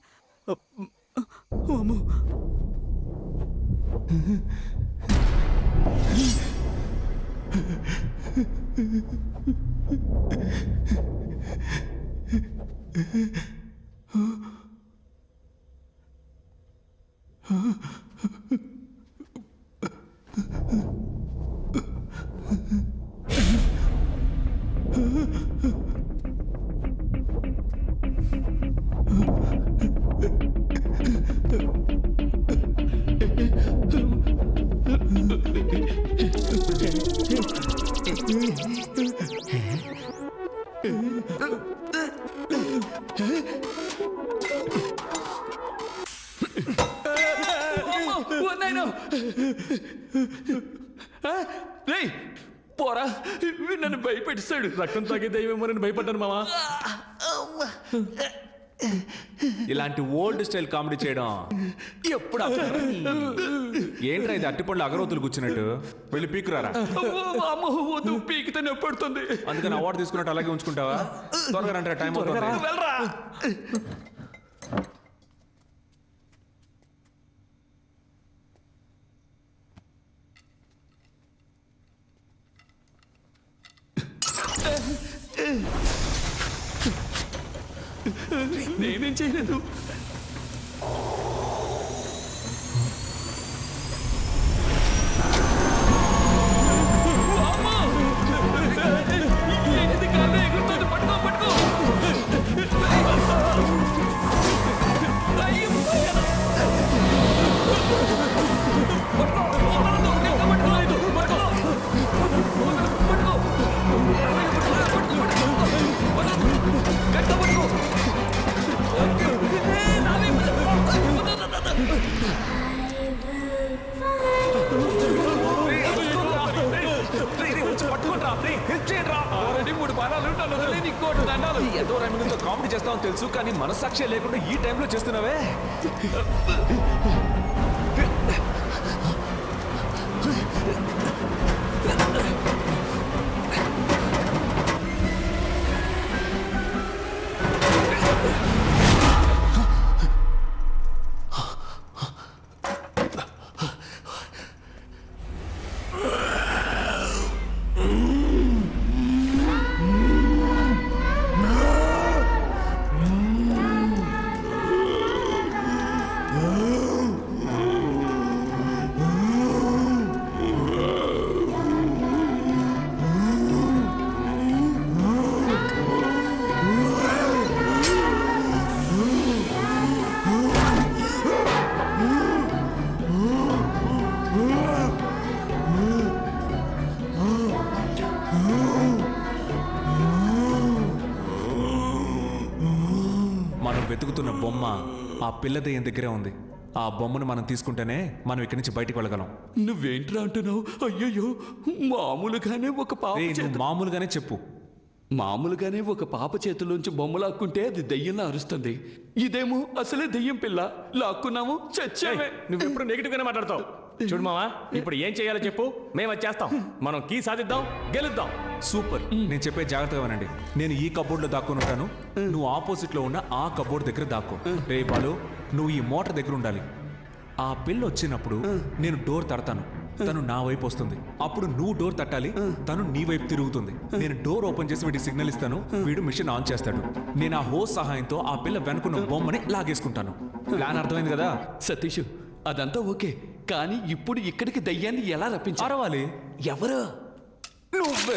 [SPEAKER 5] పోరా నన్ను భయపెట్టిస్తాడు.
[SPEAKER 17] రక్తం తాగే దయ్యమేమో నేను భయపడ్డాను మావా.
[SPEAKER 16] ఇలాంటి ఓల్డ్ స్టైల్ కామెడీ చేయడం ఎప్పుడు ఏంట్రా ఇది అట్టిపళ్ళు అగరవతులు కూర్చున్నట్టు వెళ్ళి పీకురారా.
[SPEAKER 5] పీకితే నొప్పడుతుంది.
[SPEAKER 16] అందుకని అవార్డు తీసుకున్నట్టు అలాగే ఉంచుకుంటావా? త్వరగా రండి, టైం
[SPEAKER 5] వెళ్ళరా. నేనేం చేయలేదు.
[SPEAKER 16] కామెడీ చేస్తామని తెలుసు, కానీ మనసాక్షి లేకుండా ఈ టైంలో చేస్తున్నావే. వెతుకుతున్న బొమ్మ ఆ పిల్ల దెయ్యం దగ్గరే ఉంది. ఆ బొమ్మను మనం తీసుకుంటేనే మనం ఇక్కడి నుంచి బయటికి వెళ్ళగలం.
[SPEAKER 5] నువ్వేంట్రా అంటున్నావు? అయ్యయ్యో, మామూలుగానే ఒక పాప
[SPEAKER 16] మామూలుగానే చెప్పు.
[SPEAKER 5] మామూలుగానే ఒక పాప చేతుల్లోంచి బొమ్మ లాక్కుంటే అది దెయ్యంలా అరుస్తుంది. ఇదేమో అసలే దెయ్యం పిల్ల, లాక్కున్నాము చచ్చామే.
[SPEAKER 17] నువ్వు ఎప్పుడు నెగిటివ్ గానే మాట్లాడతావు. చూడు మావా, ఇప్పుడు ఏం చేయాలో చెప్పు, మేము అది చేస్తాం. మనం కీ సాధిద్దాం, గెలుద్దాం.
[SPEAKER 16] సూపర్. నేను చెప్పే జాగ్రత్తగా వినండి. నేను ఈ కబోర్డ్ లో దాక్కుని ఉంటాను, నువ్వు ఆపోజిట్ లో ఉన్న ఆ కబోర్డ్ దగ్గర దాక్కో. రే బాలు, నువ్వు ఈ మోటార్ దగ్గర ఉండాలి. ఆ పిల్ల వచ్చినప్పుడు నేను డోర్ తడతాను, తను నా వైపు వస్తుంది. అప్పుడు నువ్వు డోర్ తట్టాలి, తను నీ వైపు తిరుగుతుంది. నేను డోర్ ఓపెన్ చేసి వీడికి సిగ్నల్ ఇస్తాను, వీడు మిషన్ ఆన్ చేస్తాడు. నేను ఆ హోస్ సహాయంతో ఆ పిల్ల వెనుకున్న బొమ్మని లాగేసుకుంటాను. ప్లాన్ అర్థమైంది కదా
[SPEAKER 5] సతీష్? అదంతా ఓకే, కానీ ఇప్పుడు ఇక్కడికి దయ్యాన్ని ఎలా రప్పించాలి? ఎవరు?
[SPEAKER 16] నువ్వే.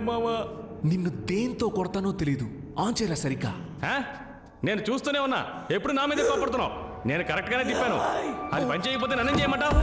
[SPEAKER 16] మామా నిన్ను దేంతో కొడతానో తెలీదు ఆన్ చేయరా సరిగ్గా.
[SPEAKER 17] నేను చూస్తూనే ఉన్నా, ఎప్పుడు నా మీద కోపడుతున్నావు. నేను కరెక్ట్ గానే తిప్పాను, అది పని చేయకపోతే నన్ను చేయమంటావు?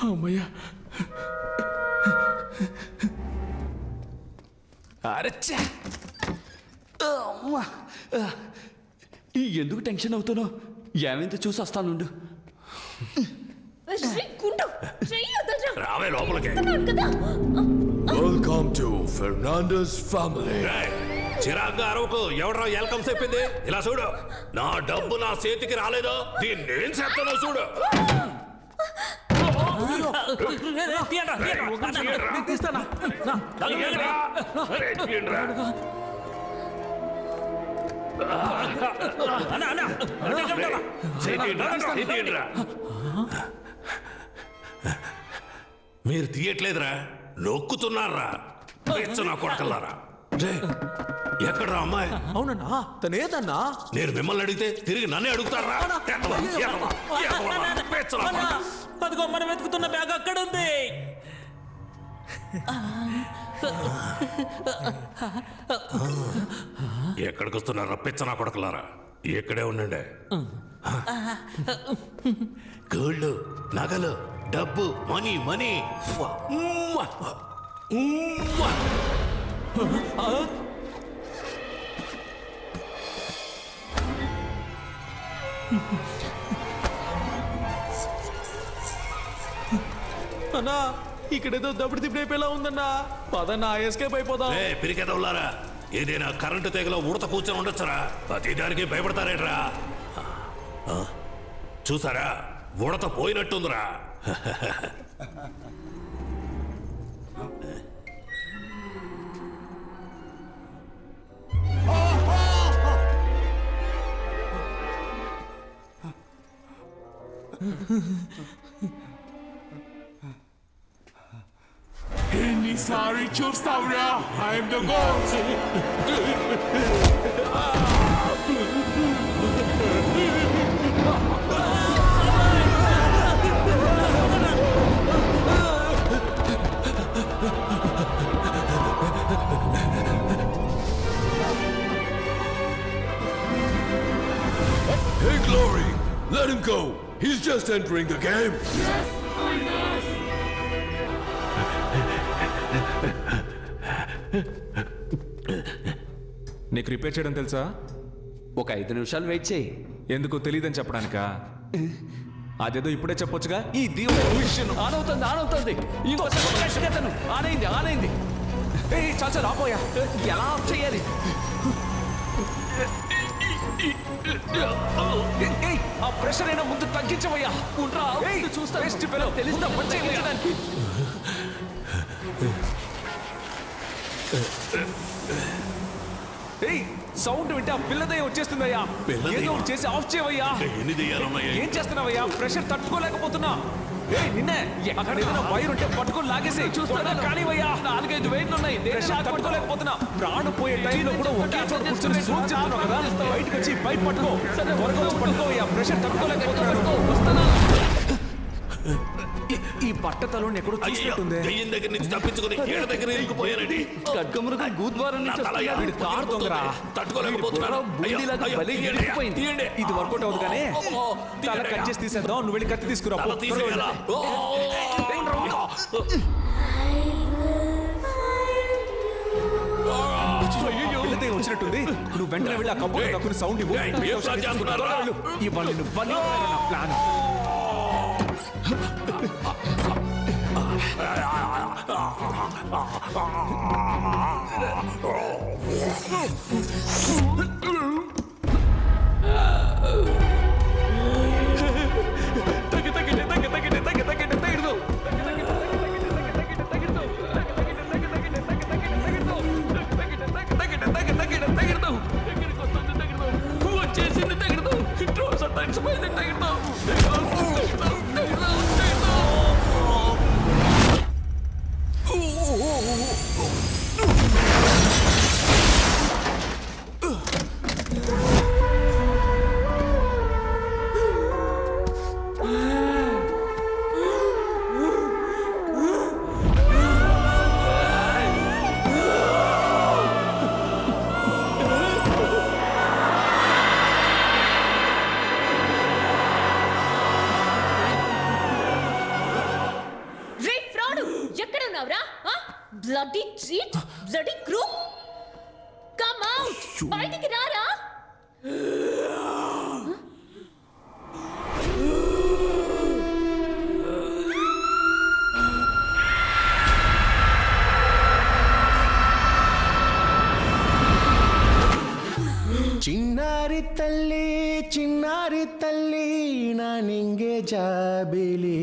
[SPEAKER 5] అమ్మయ్యా, అరచ్చా, ఎందుకు టెన్షన్ అవుతున్నావు? ఏమైందో చూసి వస్తానుండు.
[SPEAKER 10] రావే లోపలికి.
[SPEAKER 2] Welcome to Fernandes family.
[SPEAKER 10] చిరాగ్గా అరవకు. ఎవడరా వెల్కమ్ చెప్పింది? ఇలా చూడు, నా డబ్బు నా చేతికి రాలేదు, దీన్ని నేను చేస్తానో చూడు. మీరు తీయట్లేదురా, నొక్కుతున్నారా? నా కొడకల్లారా, ఎక్కడ్రా అమ్మాయి?
[SPEAKER 16] అవునన్నా, తనేదన్నా?
[SPEAKER 10] నేను మిమ్మల్ని అడిగితే తిరిగి నన్నే అడుగుతారా?
[SPEAKER 12] అదిగో మనం వెతుకుతున్న బ్యాగ్ అక్కడ ఉంది.
[SPEAKER 10] ఎక్కడికి వస్తున్నారా పిచ్చనా కొడకలారా? ఎక్కడే ఉండండి. గోల్డ్, నగలు, డబ్బు, మనీ మనీ.
[SPEAKER 16] అన్నా, ఇక్కడేదో దప్పుడు తిప్పిపోయేలా ఉందన్నా. పదన్నా, ఎస్కేప్ అయిపోదాం.
[SPEAKER 10] పిరికెదవులారా, ఏదైనా కరెంటు తెగలో ఉడత కూర్చొని ఉండొచ్చురా. ప్రతి దానికి భయపడతారేట్రా? చూసారా, ఉడత పోయినట్టుందిరా.
[SPEAKER 7] ఎన్నిసారి చూస్తావురా? I'm the god.
[SPEAKER 2] Hey, Glory, let him go. He's just entering the game.
[SPEAKER 7] Yes, I know.
[SPEAKER 16] నీకు రిపేర్ చేయడం తెలుసా?
[SPEAKER 5] ఒక 5 నిమిషాలు వెయిట్ చేయి.
[SPEAKER 16] ఎందుకు తెలియదని చెప్పడానికా? అదేదో ఇప్పుడే చెప్పొచ్చుగా.
[SPEAKER 5] ఈ దీవెన ఆనవుతుంది. ఇంకొకసారి ఆనైంది. చాలు రాపోయా, ఎలా ఆఫ్ చేయాలి? ఆ ప్రెషర్ అయినా ముందు తగ్గించవయ్యా. చూస్తా, తెలిసిన పని చేయడానికి. సౌండ్ వింటే ఆ పిల్లదయ్య వచ్చేస్తుందయ్యా. ఏదో చేసి ఆఫ్ చేయవయ్యా. ఏం చేస్తున్నావయ్యా? ప్రెషర్ తట్టుకోలేకపోతున్నా. నిన్నే అక్కడ ఏదైనా వైర్ ఉంటే పట్టుకొని లాగేసి చూస్తున్నా. కానివయ్యా, 4-5 వైర్లు ఉన్నాయి. ప్రెషర్ తట్టుకోలేకపోతున్నా. ప్రాణం పోయే టైంలో కూడా ఒకే చోట కూర్చొని సూట్ చేస్తున్నావు కదా. బయటకు వచ్చి బయట పట్టుకో. త్వరగా వచ్చి పట్టుకోవయ్యా. ప్రెషర్ తట్టుకోలేకపోతున్నాను. ఈ బట్టతలో ఎక్కడో చూసినట్టుంది.
[SPEAKER 10] దయ్యం దగ్గర నుంచి తప్పించుకుని ఏడ దగ్గర ఇరుక్కుపోయానండి.
[SPEAKER 5] ఖడ్గమృగం గూద్వారం నుంచి
[SPEAKER 16] కారు దొంగరా.
[SPEAKER 10] తట్టుకోలేకపోతున్నాను.
[SPEAKER 16] ఇది వర్కౌట్ అవుతుంది కానీ తల కట్ చేసి తీసేద్దాం. నువ్వు వెళ్ళి కత్తి తీసుకురా. పిల్లదే వచ్చినట్టుంది. నువ్వు వెంటనే వెళ్ళి ఆ కప్పు తక్కువ సౌండ్ ఇవ్వు. ఇవ్వాలి నా ప్లాన్.
[SPEAKER 20] బయటికి రారా.
[SPEAKER 21] చిన్నారి తల్లి నా నింగే జాబిలి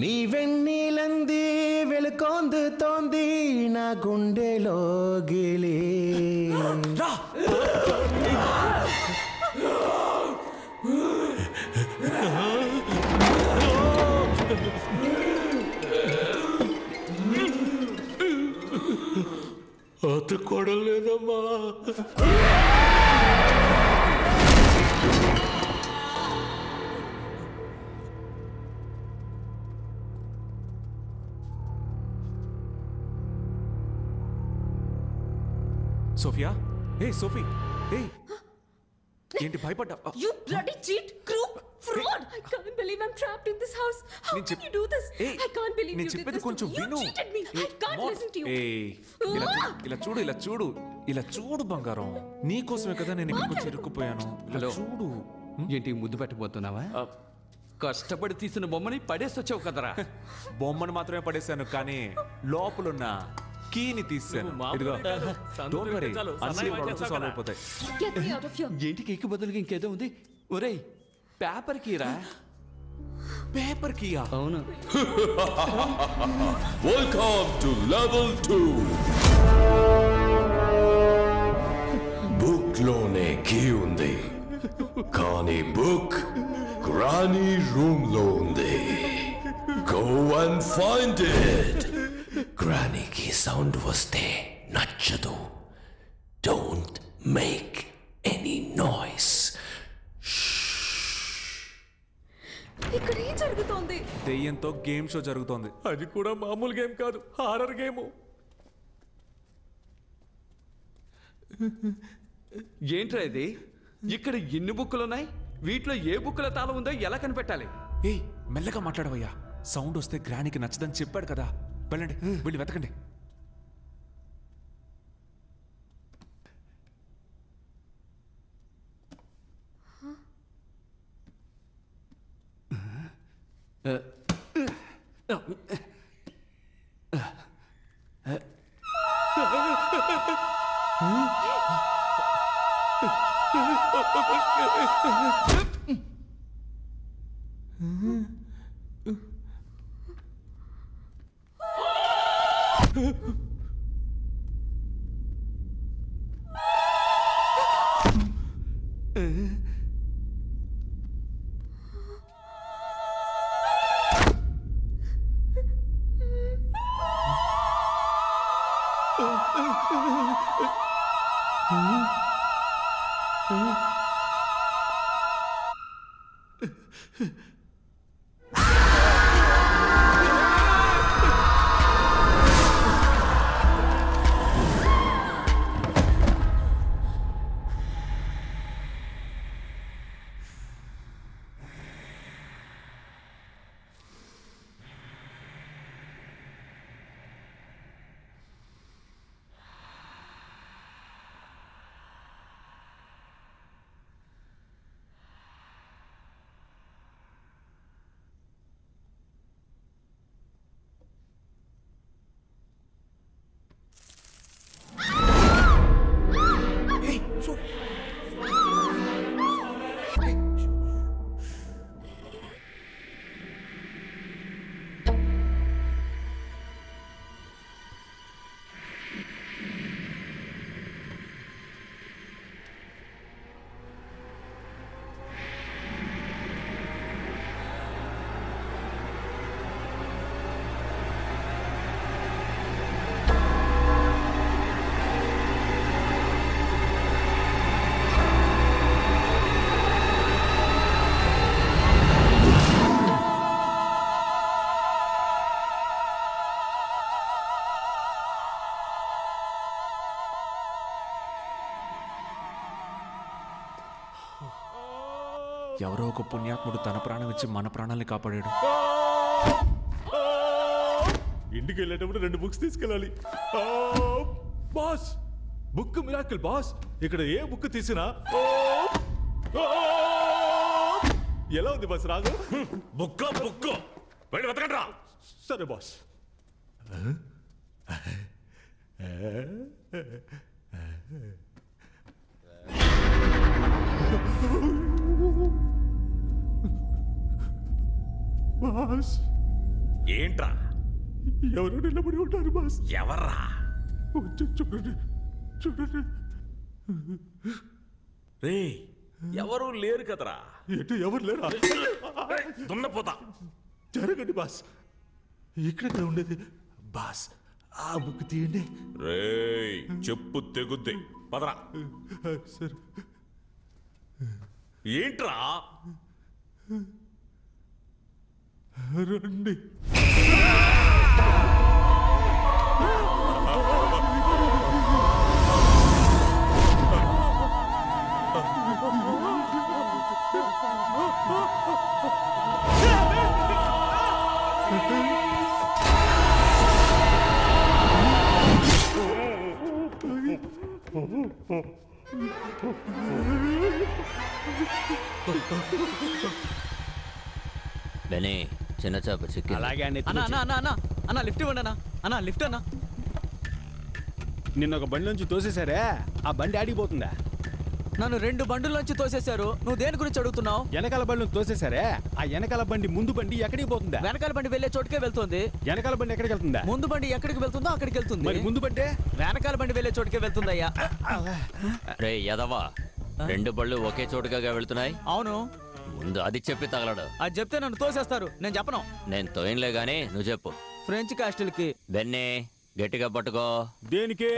[SPEAKER 21] నీ వెన్నీలంది వెలుకొందుతోంది నా గుండెలో గిలి
[SPEAKER 10] అతుక్కోవడం లేదమ్మా.
[SPEAKER 16] సోఫియా ఏ సోఫీ ఏ ఏంటి భయపడ్డా?
[SPEAKER 3] You bloody cheat, crook, fraud! I can't believe I'm trapped in this house. How can you do this? I can't believe you did this to me. You cheated me. I can't listen to you.
[SPEAKER 16] ఇలా చూడు బంగారం, నీకోసమే కదా నేను ఇక్కడికి వచ్చి ఇరుక్కుపోయాను. ఇలా చూడు.
[SPEAKER 5] ఏంటి ముద్దు పెట్టబోతున్నావా? కష్టపడి తీసిన బొమ్మని పడేసి వచ్చావు కదరా.
[SPEAKER 16] బొమ్మను మాత్రమే పడేశాను, కానీ లోపలున్న కీని తీసాను. ఇదిగో, డోంట్ వరీ, అన్ని ప్రాబ్లమ్స్ సాల్వ్ అయిపోతాయి.
[SPEAKER 3] Get me out of here.
[SPEAKER 5] ఏంటి కేక్ బదులుగా ఇంకేదో ఉంది? ఒరేయ్, పేపర్ కీరా.
[SPEAKER 16] Paper Kia?
[SPEAKER 5] అవును.
[SPEAKER 2] Welcome to level 2. బుక్ లోనే కీ ఉంది, కానీ బుక్ గ్రానీ రూమ్ లో ఉంది. Go and find it. గ్రానీకి సౌండ్ వస్తే నచ్చదు. Don't make any noise.
[SPEAKER 3] ఇక్కడ ఏం జరుగుతోంది?
[SPEAKER 16] దెయ్యంతో గేమ్ షో జరుగుతోంది.
[SPEAKER 17] అది కూడా మామూలు గేమ్ కాదు, హారర్ గేమ్.
[SPEAKER 5] ఏంట్రా ఇది? ఇక్కడ ఎన్ని బుక్కులు ఉన్నాయి? వీటిలో ఏ బుక్కుల తాళం ఉందో ఎలా కనిపెట్టాలి?
[SPEAKER 16] ఏయ్, మెల్లగా మాట్లాడవయ్యా. సౌండ్ వస్తే గ్రానీకి నచ్చదని చెప్పాడు కదా. వెళ్ళండి, వెళ్ళి వెతకండి. ఎవరో ఒక పుణ్యాత్ముడు తన ప్రాణం ఇచ్చి మన ప్రాణాలని కాపాడాడు.
[SPEAKER 10] ఇంటికి వెళ్ళేటప్పుడు 2 బుక్స్ తీసుకెళ్ళాలి. Boss,
[SPEAKER 8] book miracle boss. ఇక్కడ ఏ బుక్ తీసినా ఎలా ఉంది బాస్ రాగు?
[SPEAKER 10] బుక్ వెళ్ళి వెతకండ్రా.
[SPEAKER 8] సరే బాస్. బాస్
[SPEAKER 10] ఏంట్రా?
[SPEAKER 8] ఎవరు నిలబడి ఉంటారు బాస్?
[SPEAKER 10] ఎవర్రా?
[SPEAKER 8] చూడండి చూడండి.
[SPEAKER 10] రే ఎవరు లేరు కదరా.
[SPEAKER 8] ఎటు ఎవరు లేరా?
[SPEAKER 10] దున్నపోతా.
[SPEAKER 8] జరగండి బాస్. ఇక్కడ ఉండేది బాస్. ఆ బుక్ తీయండి.
[SPEAKER 10] రేయ్ చెప్పు తెగుద్ది. పదరా.
[SPEAKER 8] సరే.
[SPEAKER 10] ఏంట్రా?
[SPEAKER 8] రండి.
[SPEAKER 9] బెనీ చిన్న చేప చిక్కి.
[SPEAKER 18] అలాగే అన్న లిఫ్ట్ ఇవ్వండి అన్న లిఫ్ట్ అన్న.
[SPEAKER 4] నిన్న ఒక బండి నుంచి తోసేశారే, ఆ బండి ఆడిపోతుందా?
[SPEAKER 18] నన్ను 2 బండుల్లోంచి తోసేశారు. నువ్వు దేని గురించి అడుగుతున్నావు?
[SPEAKER 4] వెనకాల బండి తోసేశారే, ఆ వెనకాల బండి ముందు బండి ఎక్కడికి పోతుందా?
[SPEAKER 18] వెనకాల బండి వెళ్లే చోటుకే వెళ్తుంది.
[SPEAKER 4] వెనకాల బండి ఎక్కడికి వెళ్తుందా?
[SPEAKER 18] ముందు బండి ఎక్కడికి వెళ్తుందో అక్కడికి వెళ్తుంది.
[SPEAKER 4] మరి ముందు బండి
[SPEAKER 18] వెనకాల బండి వెళ్లే చోటుకే వెళ్తుందయ్యా.
[SPEAKER 9] రే యదవా, 2 బళ్ళు ఒకే చోటుగా వెళ్తున్నాయి.
[SPEAKER 18] అవును.
[SPEAKER 9] ముందు అది చెప్పి తగలడు.
[SPEAKER 18] అది చెప్తే నన్ను తోసేస్తారు. నేను చెప్పను.
[SPEAKER 9] నేను తోయనులే గానీ నువ్వు చెప్పు.
[SPEAKER 18] ఫ్రెంచ్ కాస్టిల్ కి.
[SPEAKER 9] బెన్నీ గట్టిగా పట్టుకో.
[SPEAKER 4] దేనికి?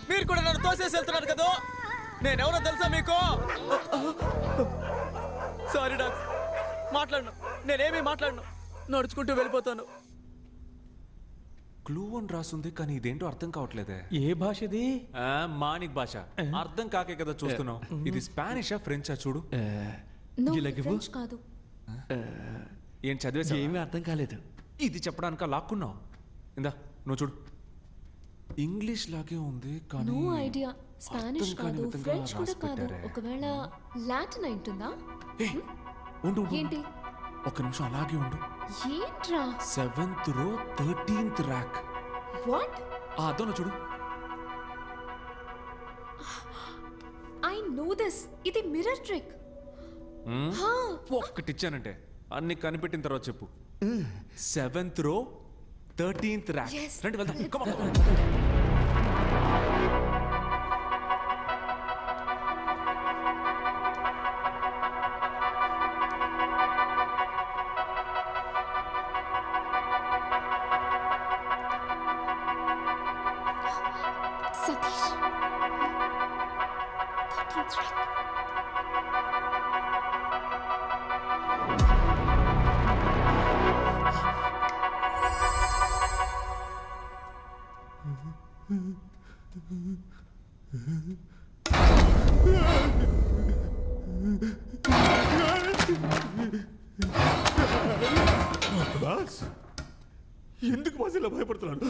[SPEAKER 18] మీరు కూడా నన్ను తోసేసి వెళ్తున్నారు కదా. నేనెవరో తెలుసా మీకు? సారీ డాక్స్, మాట్లాడను. నేనేమీ మాట్లాడను. నడుచుకుంటూ వెళ్ళిపోతాను.
[SPEAKER 16] క్లూ అని రాస్తుంది కానీ ఇదేంటో అర్థం కావట్లేదే.
[SPEAKER 12] ఏ భాష ఇది?
[SPEAKER 16] మానిక్ భాష. అర్థం కాకే కదా చూస్తున్నావు. ఇది స్పానిషా ఫ్రెంచా చూడు.
[SPEAKER 3] ఫ్రెంచ్ కాదు.
[SPEAKER 16] ఏం చదివేసా?
[SPEAKER 12] ఏమీ అర్థం కాలేదు.
[SPEAKER 16] ఇది చెప్పడానికి లాక్కున్నావు. ఇందా నువ్వు చూడు. ఇంగ్లీష్ లాగే ఉంది కానీ
[SPEAKER 3] నో ఐడియా. స్పానిష్ కాదు, ఫ్రెంచ్ కూడా కాదు. ఒకవేళ లాటిన్ ఉంటుందా? ఏంటి?
[SPEAKER 16] ఒక నిమిషం అలాగే ఉండు.
[SPEAKER 3] ఏంట్రా?
[SPEAKER 16] 7th row 13th rack.
[SPEAKER 3] What?
[SPEAKER 16] అదోన చూడు.
[SPEAKER 3] I know this. ఇది మిర్రర్ ట్రిక్.
[SPEAKER 16] ఒక్కటి ఇచ్చానంటే అన్ని కనిపెట్టిన తర్వాత చెప్పు. 7th row 13th rack. రండి వెళ్దాం. Come on.
[SPEAKER 3] Satish. 13th rack.
[SPEAKER 8] Boss ఎందుకు బాస్ ఇలా భయపడుతున్నాడు?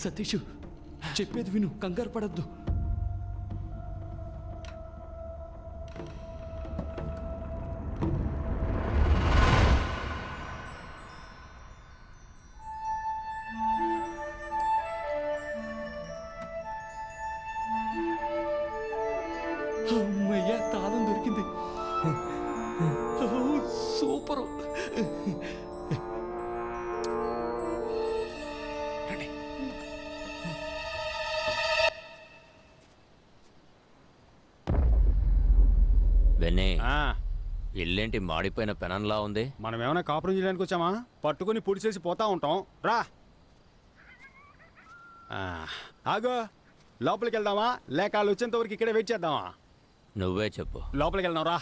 [SPEAKER 5] సతీష్ చెప్పేది విను, కంగారు పడద్దు. అమ్మయ్య, తాళం దొరికింది. సూపరు.
[SPEAKER 9] వెన్నే, ఇల్లేంటి మాడిపోయిన పెనంలా ఉంది?
[SPEAKER 4] మనం ఏమైనా కాపురం చేయడానికి వచ్చామా? పట్టుకుని పొడి చేసి పోతా ఉంటాం. రా ఆగో, లోపలికి వెళ్దామా లేక వాళ్ళు వచ్చేంత వరకు ఇక్కడే వెయిట్ చేద్దామా?
[SPEAKER 9] నువ్వే చెప్పు.
[SPEAKER 4] లోపలికి వెళ్దాం రా.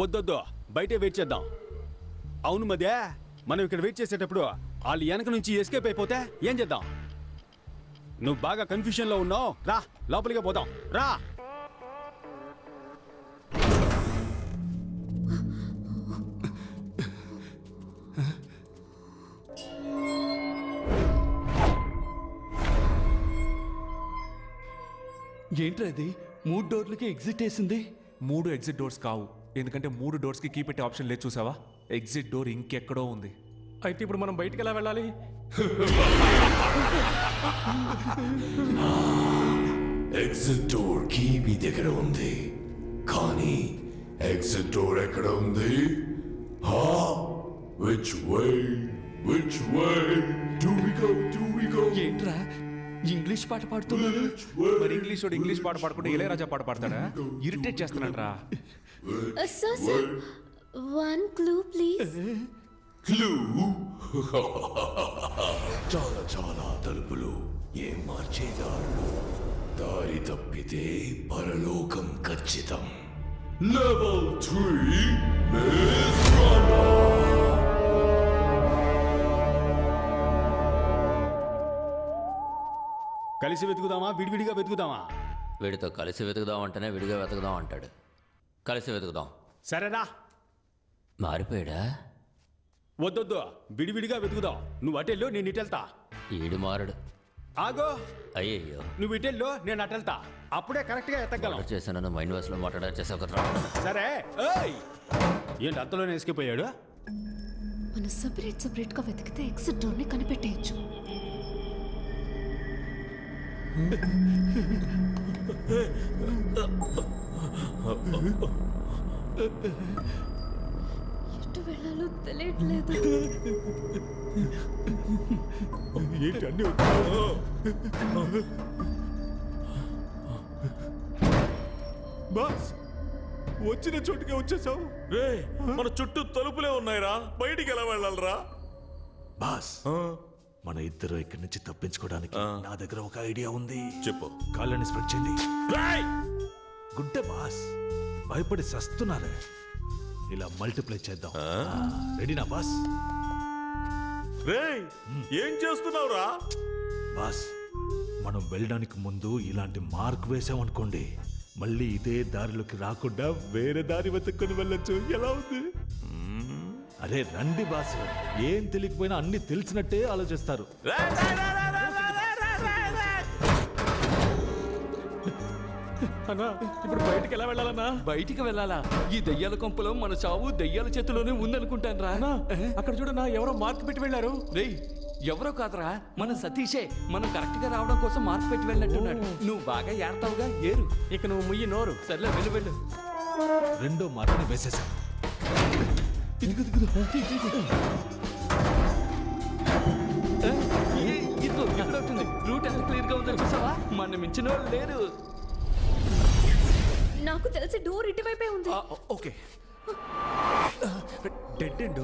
[SPEAKER 4] వద్దొద్దు, బయటే వెయిట్ చేద్దాం. అవును మధ్య మనం ఇక్కడ వెయిట్ చేసేటప్పుడు వాళ్ళు వెనక నుంచి ఎస్కేప్ అయిపోతే ఏం చేద్దాం? నువ్వు బాగా కన్ఫ్యూషన్లో ఉన్నావు. రా లోపలికే పోదాం. రా.
[SPEAKER 5] ఏంట్రా ఇది? 3 డోర్లకి ఎగ్జిట్ వేసింది.
[SPEAKER 16] 3 ఎగ్జిట్ డోర్స్ కావు, ఎందుకంటే 3 డోర్స్ కి కీ పెట్టే ఆప్షన్ లేదు. చూసావా? ఎగ్జిట్ డోర్ ఇంకెక్కడో ఉంది.
[SPEAKER 17] అయితే ఇప్పుడు మనం బయటికి ఎలా వెళ్ళాలి?
[SPEAKER 2] ఎగ్జిట్ డోర్ కీ మీ దగ్గర ఉంది, కానీ ఎగ్జిట్ డోర్ ఎక్కడ ఉంది? Which way do we go?
[SPEAKER 5] ఏంట్రా ఇంగ్లీష్ పాట పాడుతున్నాడు?
[SPEAKER 16] మరి ఇంగ్లీష్ పాట పాడుకుంటే ఇళయరాజా పాట పాడతాడా? ఇరిటేట్ చేస్తున్నాడు రా.
[SPEAKER 20] Sir, 1 clue please.
[SPEAKER 2] క్లూ? చాలా తలుపులు, ఏం మార్చేదారులు, దారి తప్పితే పరలోకం ఖచ్చితం. Level 3 Maze Runner.
[SPEAKER 4] కలిసి వెతుకుదామా విడివిడిగా వెతుకుదామా?
[SPEAKER 9] వీడితో కలిసి వెతుకుదాం అంటేనే విడిగా వెతుకుదాం అంటాడు. కలిసి వెతుకుదాం.
[SPEAKER 4] సరేనా?
[SPEAKER 9] మారిపోయాడా?
[SPEAKER 4] వద్దొద్దు, విడివిడిగా వెతుకుదాం. నువ్వు అటెల్లో, నేను ఇటెళ్తా.
[SPEAKER 9] ఈడు మారడు.
[SPEAKER 4] ఆగో,
[SPEAKER 9] అయ్యయ్యో,
[SPEAKER 4] నువ్వు ఇటెల్లో, నేను అటెళ్తా. అప్పుడే కరెక్ట్ గా ఎత్తగలం.
[SPEAKER 9] చేశాను మైండ్ వాష్ లో మాట్లాడా చేసావు.
[SPEAKER 4] సరే. ఏంటి అంతలోనే ఎస్కేపోయాడు?
[SPEAKER 20] మనం సెపరేట్ గా వెతికితే ఎగ్జిట్ డోర్ ని కనిపెట్టేయచ్చు. ఎటు వెళ్ళాలో తెలియట్లేదు.
[SPEAKER 8] ఏంటి అన్ని బాస్, వచ్చిన చోటుకే వచ్చేసావు.
[SPEAKER 10] మన చుట్టూ తలుపులే ఉన్నాయిరా, బయటికి ఎలా వెళ్ళాలరా?
[SPEAKER 8] బాస్, మన ఇద్దరు ఇక్కడి నుంచి తప్పించుకోవడానికి నా దగ్గర ఒక ఐడియా ఉంది.
[SPEAKER 10] చెప్పు.
[SPEAKER 8] కాళ్ళని స్ప్రెడ్ చేయండి. గుడ్డ బాస్, భయపడి సస్తున్నారే. ఇలా మల్టిప్లై చేద్దాం. రెడీనా బాస్?
[SPEAKER 10] ఏం చేస్తున్నావురా?
[SPEAKER 8] బాస్, మనం వెళ్ళడానికి ముందు ఇలాంటి మార్క్ వేసామనుకోండి, మళ్ళీ ఇదే దారిలోకి రాకుండా వేరే దారి వెతుక్కొని వెళ్ళొచ్చు. ఎలా ఉంది? అరే రండి బాస్, ఏం తెలియకపోయినా అన్ని తెలిసినట్టే ఆలోచిస్తారు.
[SPEAKER 17] అన్నా, ఇప్పుడు బయటికి ఎలా వెళ్ళాలన్నా?
[SPEAKER 5] బయటికి వెళ్ళాలా? ఈ దెయ్యాల కొంపలో మన చావు దెయ్యాల చేతిలోనే ఉందనుకుంటాను రా.
[SPEAKER 17] అక్కడ చూడన్నా, ఎవరో మార్క్ పెట్టి వెళ్ళారు.
[SPEAKER 5] రేయ్, ఎవరో కాదురా, మన సతీషే. మనం కరెక్ట్ గా రావడం కోసం మార్క్ పెట్టి వెళ్ళినట్టున్నాడు. నువ్వు బాగా ఏడతావుగా, ఏరు.
[SPEAKER 17] ఇక నువ్వు ముయ్యి నోరు.
[SPEAKER 5] సర్లే, వెళ్ళు.
[SPEAKER 8] రెండో మార్క్ని వేసేసా.
[SPEAKER 5] ఇదిగో ఎక్కడవుతుంది? రూట్ ఎంత క్లియర్ గా ఉందో చూసావా? మన మించిన వాళ్ళు లేరు.
[SPEAKER 3] నాకు తెలిసి డోర్ ఇటువైపే ఉంది.
[SPEAKER 16] ఓకే. Dead end.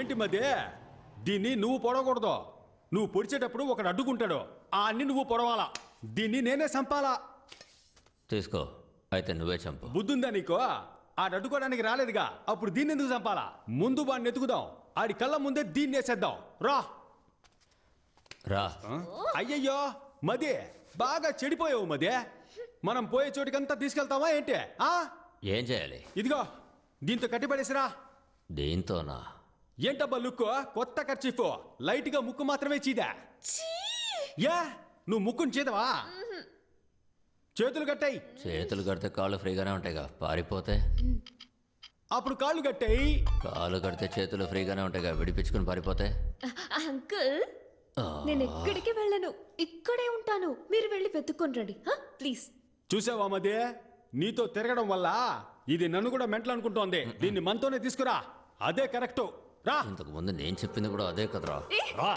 [SPEAKER 4] ఏంటి మధ్య దీన్ని నువ్వు పొడవకూడదు. నువ్వు పొడిచేటప్పుడు ఒకడు అడ్డుకుంటాడు, ఆ అన్ని నువ్వు పొడవాలా. దీన్ని నేనే చంపాలా.
[SPEAKER 9] తీసుకో, అయితే నువ్వే చంపు.
[SPEAKER 4] బుద్ధుందా నీకో? ఆడు అడ్డుకోవడానికి రాలేదుగా, అప్పుడు దీన్ని ఎందుకు చంపాలా? ముందు వాడిని ఎత్తుకుదాం, ఆడి కళ్ళ ముందే దీన్ని వేసేద్దాం. రా
[SPEAKER 9] రా.
[SPEAKER 4] అయ్యయ్యో మదే, బాగా చెడిపోయావు మదే. మనం పోయే చోటికంతా తీసుకెళ్తావా ఏంటి?
[SPEAKER 9] ఏం చేయాలి?
[SPEAKER 4] ఇదిగో దీంతో కట్టిపడేసిరా.
[SPEAKER 9] దీంతోనా?
[SPEAKER 4] ఏంటబ్బా లుక్కు? కొత్త ఖర్చీఫ్, లైట్ గా ముక్కు మాత్రమే చీదా. యా, నువ్వు ముక్కుని చీదవా? చేతులు కట్టాయి.
[SPEAKER 9] చేతులు కడితే కాళ్ళు ఫ్రీగానే ఉంటాయిగా, పారిపోతే
[SPEAKER 4] అప్పుడు కాళ్ళు కట్టాయి.
[SPEAKER 9] కాళ్ళు కడితే చేతులు ఫ్రీగానే ఉంటాయిగా, విడిపించుకుని పారిపోతే.
[SPEAKER 3] అంకుల్, నేను ఎక్కడికి వెళ్ళను, ఇక్కడే ఉంటాను. మీరు వెళ్ళి వెతుక్కొని రండి ప్లీజ్.
[SPEAKER 4] చూసావా మదే, నీతో తిరగడం వల్ల ఇది నన్ను కూడా మెంటల్ అనుకుంటోంది. దీన్ని మనతోనే తీసుకురా, అదే కరెక్ట్. రా.
[SPEAKER 9] ఇంతకు ముందు నేను చెప్పింది కూడా అదే కదరా.
[SPEAKER 4] రా.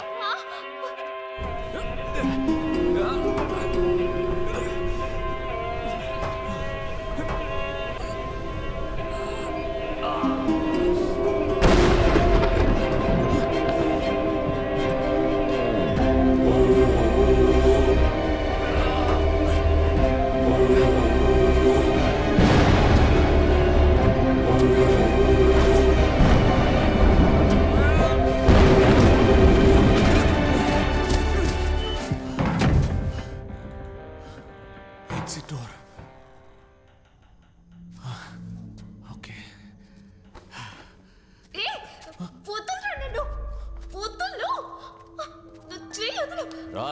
[SPEAKER 9] రా.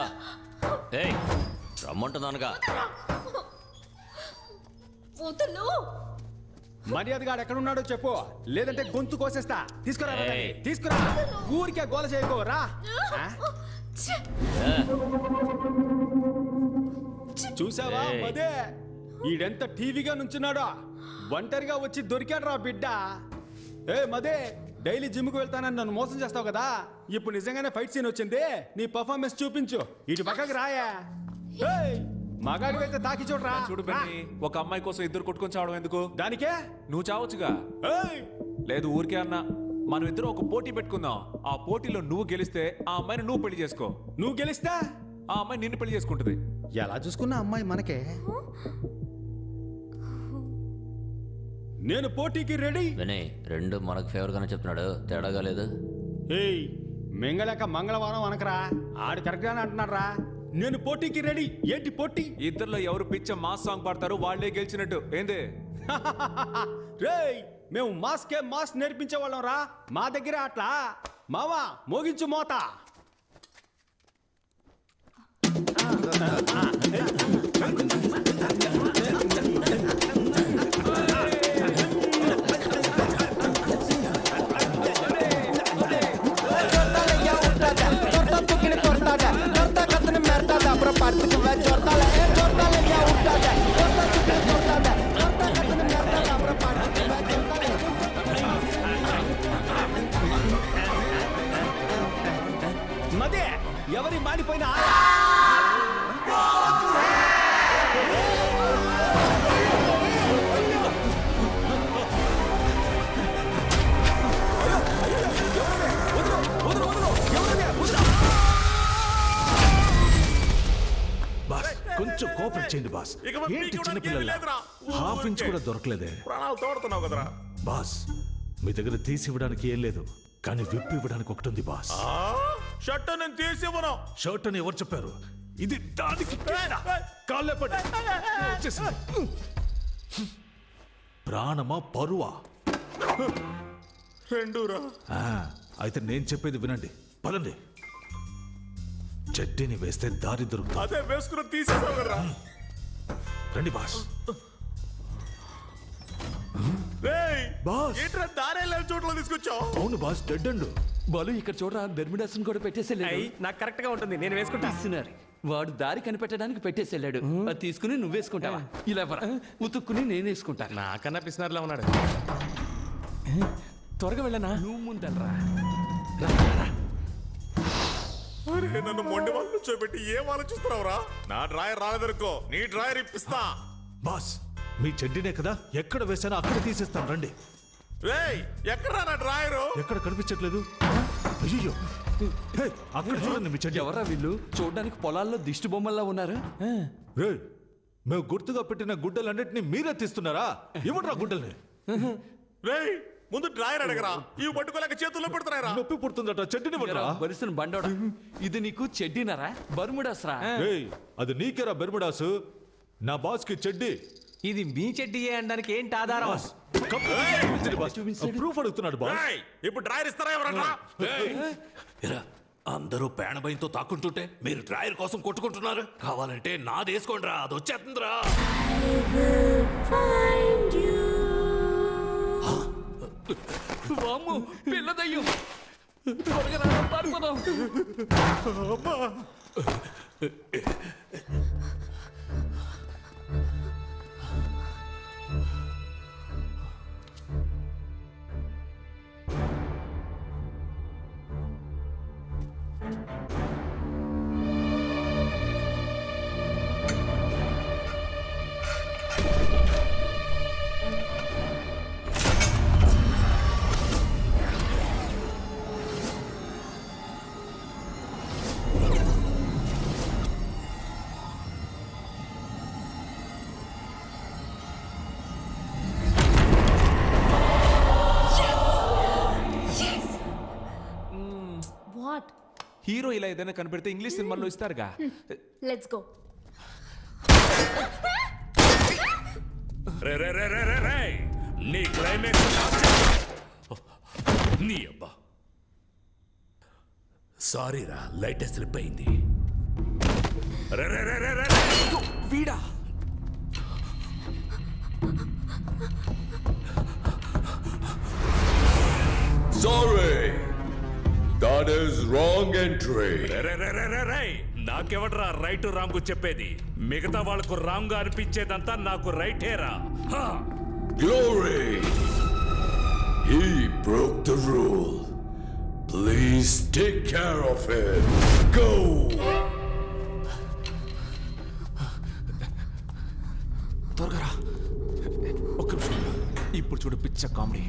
[SPEAKER 9] ఏయ్, రమ్మంటున్నానుగా.
[SPEAKER 4] మర్యాదగా ఎక్కడున్నాడో చెప్పు, లేదంటే గొంతు కోసేస్తా. తీసుకురా తీసుకురా, ఊరికే గోల చేయకో. రా. చూసావా మదే, ఈడెంత టీవీగా నుంచున్నాడో. ఒంటరిగా వచ్చి దొరికాడు రా బిడ్డ. ఏ మదే, డైలీ జిమ్కి వెళ్తానని నన్ను మోసం చేస్తావు కదా, ఇప్పుడు నిజంగానే ఫైట్ సీన్ వచ్చింది. నీ పర్ఫార్మెన్స్ చూపించు. ఇటు పక్కకి రాయా. మగాడి అయితే తాకి చూడరా.
[SPEAKER 16] చూడు బెన్నీ, ఒక అమ్మాయి కోసం ఇద్దరు కొట్టుకొని చావడం ఎందుకు?
[SPEAKER 4] దానికే
[SPEAKER 16] నువ్వు చావచ్చుగా. లేదు ఊరికే అన్నా, మనం ఇద్దరు ఒక పోటీ పెట్టుకుందాం. ఆ పోటీలో నువ్వు గెలిస్తే ఆ అమ్మాయిని నువ్వు పెళ్లి చేసుకో.
[SPEAKER 4] నువ్వు గెలిస్తే
[SPEAKER 16] ఆ అమ్మాయి నిన్ను పెళ్లి చేసుకుంటది.
[SPEAKER 4] ఎలా చూసుకున్నా అమ్మాయి మనకే. నేను పోటీకి రెడీ.
[SPEAKER 9] వినయ్, రెండు మనకు ఫేవర్ గానే చెప్తున్నాడు, తేడాగా లేదు.
[SPEAKER 4] ఏయ్, మెంగలేక మంగళవారం అనకరా. ఆడు కరెక్ట్ గానే అంటున్నాడు రా. నేను పోటీకి రెడీ. ఏంటి పోటీ?
[SPEAKER 16] ఇద్దరులో ఎవరు పిచ్చ మాస్ సాంగ్ పాడతారు వాళ్ళే గెలిచినట్టు. ఏంది?
[SPEAKER 4] రేయ్, మేము మాస్కే మాస్ నేర్పించే వాళ్ళం రా. మా దగ్గర అట్లా. మావా, మోగించు మోత.
[SPEAKER 21] Portada, torta cutine portada, torta cutine merda, da pro parte che va giornale, giornale ya
[SPEAKER 4] మదే ఎవరి మాడిపోయిన
[SPEAKER 8] బాస్ కొంచెం కోఆపరేట్ చేయండి బాస్. ఏంటి చిన్న పిల్లల హాఫ్ ఇంచ్ కూడా దొరకలేదే.
[SPEAKER 10] ప్రాణాలు తోడుతున్నావు కదరా.
[SPEAKER 8] బాస్ మీ దగ్గర తీసి ఇవ్వడానికి ఏం లేదు, కానీ విప్పి ఇవ్వడానికి ఒకటి ఉంది బాస్.
[SPEAKER 10] షర్ట్ నేను తీసి ఇవ్వను.
[SPEAKER 8] షర్ట్ అని ఎవరు చెప్పారు? ఇది దానికి కాళ్ళే పడి వచ్చేసింది. ప్రాణమా పరువా?
[SPEAKER 10] రెండూరా.
[SPEAKER 8] అయితే నేను చెప్పేది వినండి, పదండి. చెడ్డీని వేస్తే దారి దొరుకుతుంది.
[SPEAKER 10] అదే వేసుకుని తీసేసావు కదరా.
[SPEAKER 8] రండి బాస్.
[SPEAKER 10] బాస్ ఏంట్రా దారే లేని చోట్ల తీసుకొచ్చావు?
[SPEAKER 8] అవును బాస్, డెడ్ అండ్
[SPEAKER 5] బాలు ఇక్కడ చూడరా, బెర్మిడాస్ కూడా పెట్టేసేళ్ళాడు.
[SPEAKER 17] నాకు కరెక్ట్ గా ఉంటుంది, నేను వేసుకుంటా.
[SPEAKER 5] వాడు దారి కనిపెట్టడానికి పెట్టేసేళ్ళాడు. అది తీసుకుని నువ్వు వేసుకుంటావా? ఇలా ఉతుక్కుని నేను వేసుకుంటా.
[SPEAKER 17] నాకన్నా పిసినారులా ఉన్నాడు. త్వరగా వెళ్ళనా?
[SPEAKER 5] నువ్వు ముందరా.
[SPEAKER 10] అరే నన్ను మొండి వాళ్ళు కూర్చోబెట్టి ఏం ఆలోచిస్తున్నావురా? నా డ్రాయర్ రాలేదనుకో, నీ డ్రాయర్ ఇప్పిస్తా.
[SPEAKER 8] బాస్ మీ చెడ్డీనే కదా, ఎక్కడ వేసానో అక్కడ తీసేస్తాను, రండి.
[SPEAKER 10] ఎక్కడ నా డ్రాయరు?
[SPEAKER 8] ఎక్కడ కనిపించట్లేదు. అయ్యో అక్కడ చూడండి మీ చెడ్డీ.
[SPEAKER 5] ఎవరా వీళ్ళు? చూడడానికి పొలాల్లో దిష్టి బొమ్మల్లా ఉన్నారు.
[SPEAKER 8] మేము గుర్తుగా పెట్టిన గుడ్డలన్నింటినీ మీరే తీస్తున్నారా? ఇవ్వడరా గుడ్డల్ని.
[SPEAKER 10] ముందు డ్రాయర్ అడగరా, ఇవి పట్టుకోలేక చేతుల్లో పెడుతున్నారా?
[SPEAKER 8] నొప్పి పుడుతుందట, చెడ్డీని
[SPEAKER 5] బరిసిన బండోడా. ఇది నీకు చెడ్డీనరా? బర్ముడాస్ రా.
[SPEAKER 8] అది నీకేరా బెర్ముడాసు, నా బాస్ కి చెడ్డీ.
[SPEAKER 12] ఇది మీ చెడ్డీయే అనడానికి ఏంటి ఆధారం?
[SPEAKER 8] ప్రూఫ్ అడుగుతున్నాడు బాస్.
[SPEAKER 10] ఇప్పుడు డ్రాయర్ ఇస్తారా ఎవరన్నా?
[SPEAKER 7] అందరూ పేణ భయంతో తాకుంటుంటే మీరు డ్రాయర్ కోసం కొట్టుకుంటున్నారు. కావాలంటే నాది వేసుకోండి రా, అది వచ్చేస్తుందిరా.
[SPEAKER 5] పిల్లదయ్యం త్వరగా పారిపోదాం.
[SPEAKER 16] హీరో ఇలా ఏదైనా కనిపెడితే ఇంగ్లీష్ సినిమాల్లో ఇస్తారుగా.
[SPEAKER 3] Let's go.
[SPEAKER 10] నీ క్లైమాక్స్
[SPEAKER 7] నీ అబ్బా. సారీరా, లైట్ స్లిప్ అయింది.
[SPEAKER 16] వీడా
[SPEAKER 2] Sorry, that is wrong entry.
[SPEAKER 10] నాకెవడరా రైట్ రాంగ్ చెప్పేది? మిగతా వాళ్ళకు రాంగ్ అనిపించేదంతా నాకు రైటేరా.
[SPEAKER 2] Glory, he broke the rule. Please take care of him. Go.
[SPEAKER 16] త్వరగా రా. ఒక్క నిమిషం. ఇప్పుడు చూడు పిచ్చ కామెడీ.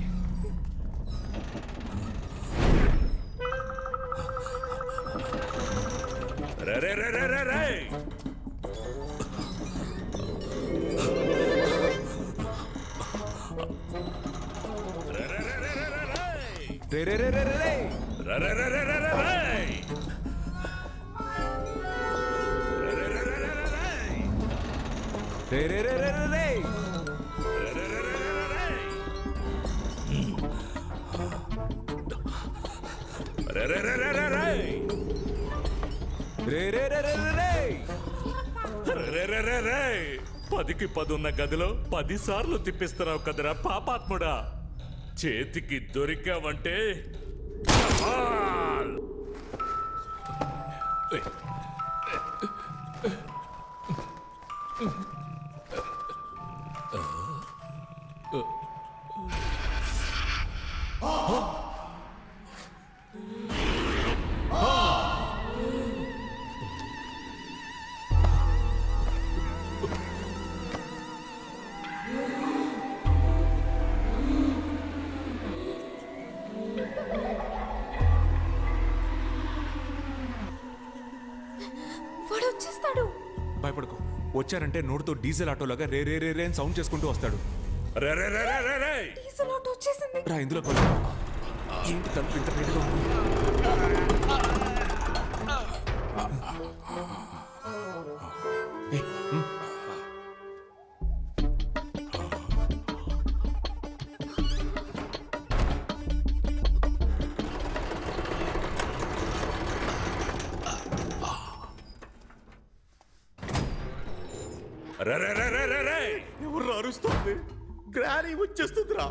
[SPEAKER 10] పదికి 10 ఉన్న గదిలో 10 సార్లు తిప్పిస్తున్నావు కదరా పాపాత్ముడా. చేతికి దొరికావంటే
[SPEAKER 16] భయపడుకో. వచ్చారంటే నోటితో డీజిల్ ఆటోలాగా రే రే రే రే అని సౌండ్ చేసుకుంటూ వస్తాడు.
[SPEAKER 3] డీజిల్ ఆటో వచ్చేసింది.
[SPEAKER 16] రా ఇందులో ఏంటి తలుపు ఇంత రేటుగా ఉంది?
[SPEAKER 10] ఎవరు అరుస్తుంది? గ్రానీ వచ్చేస్తుందిరా.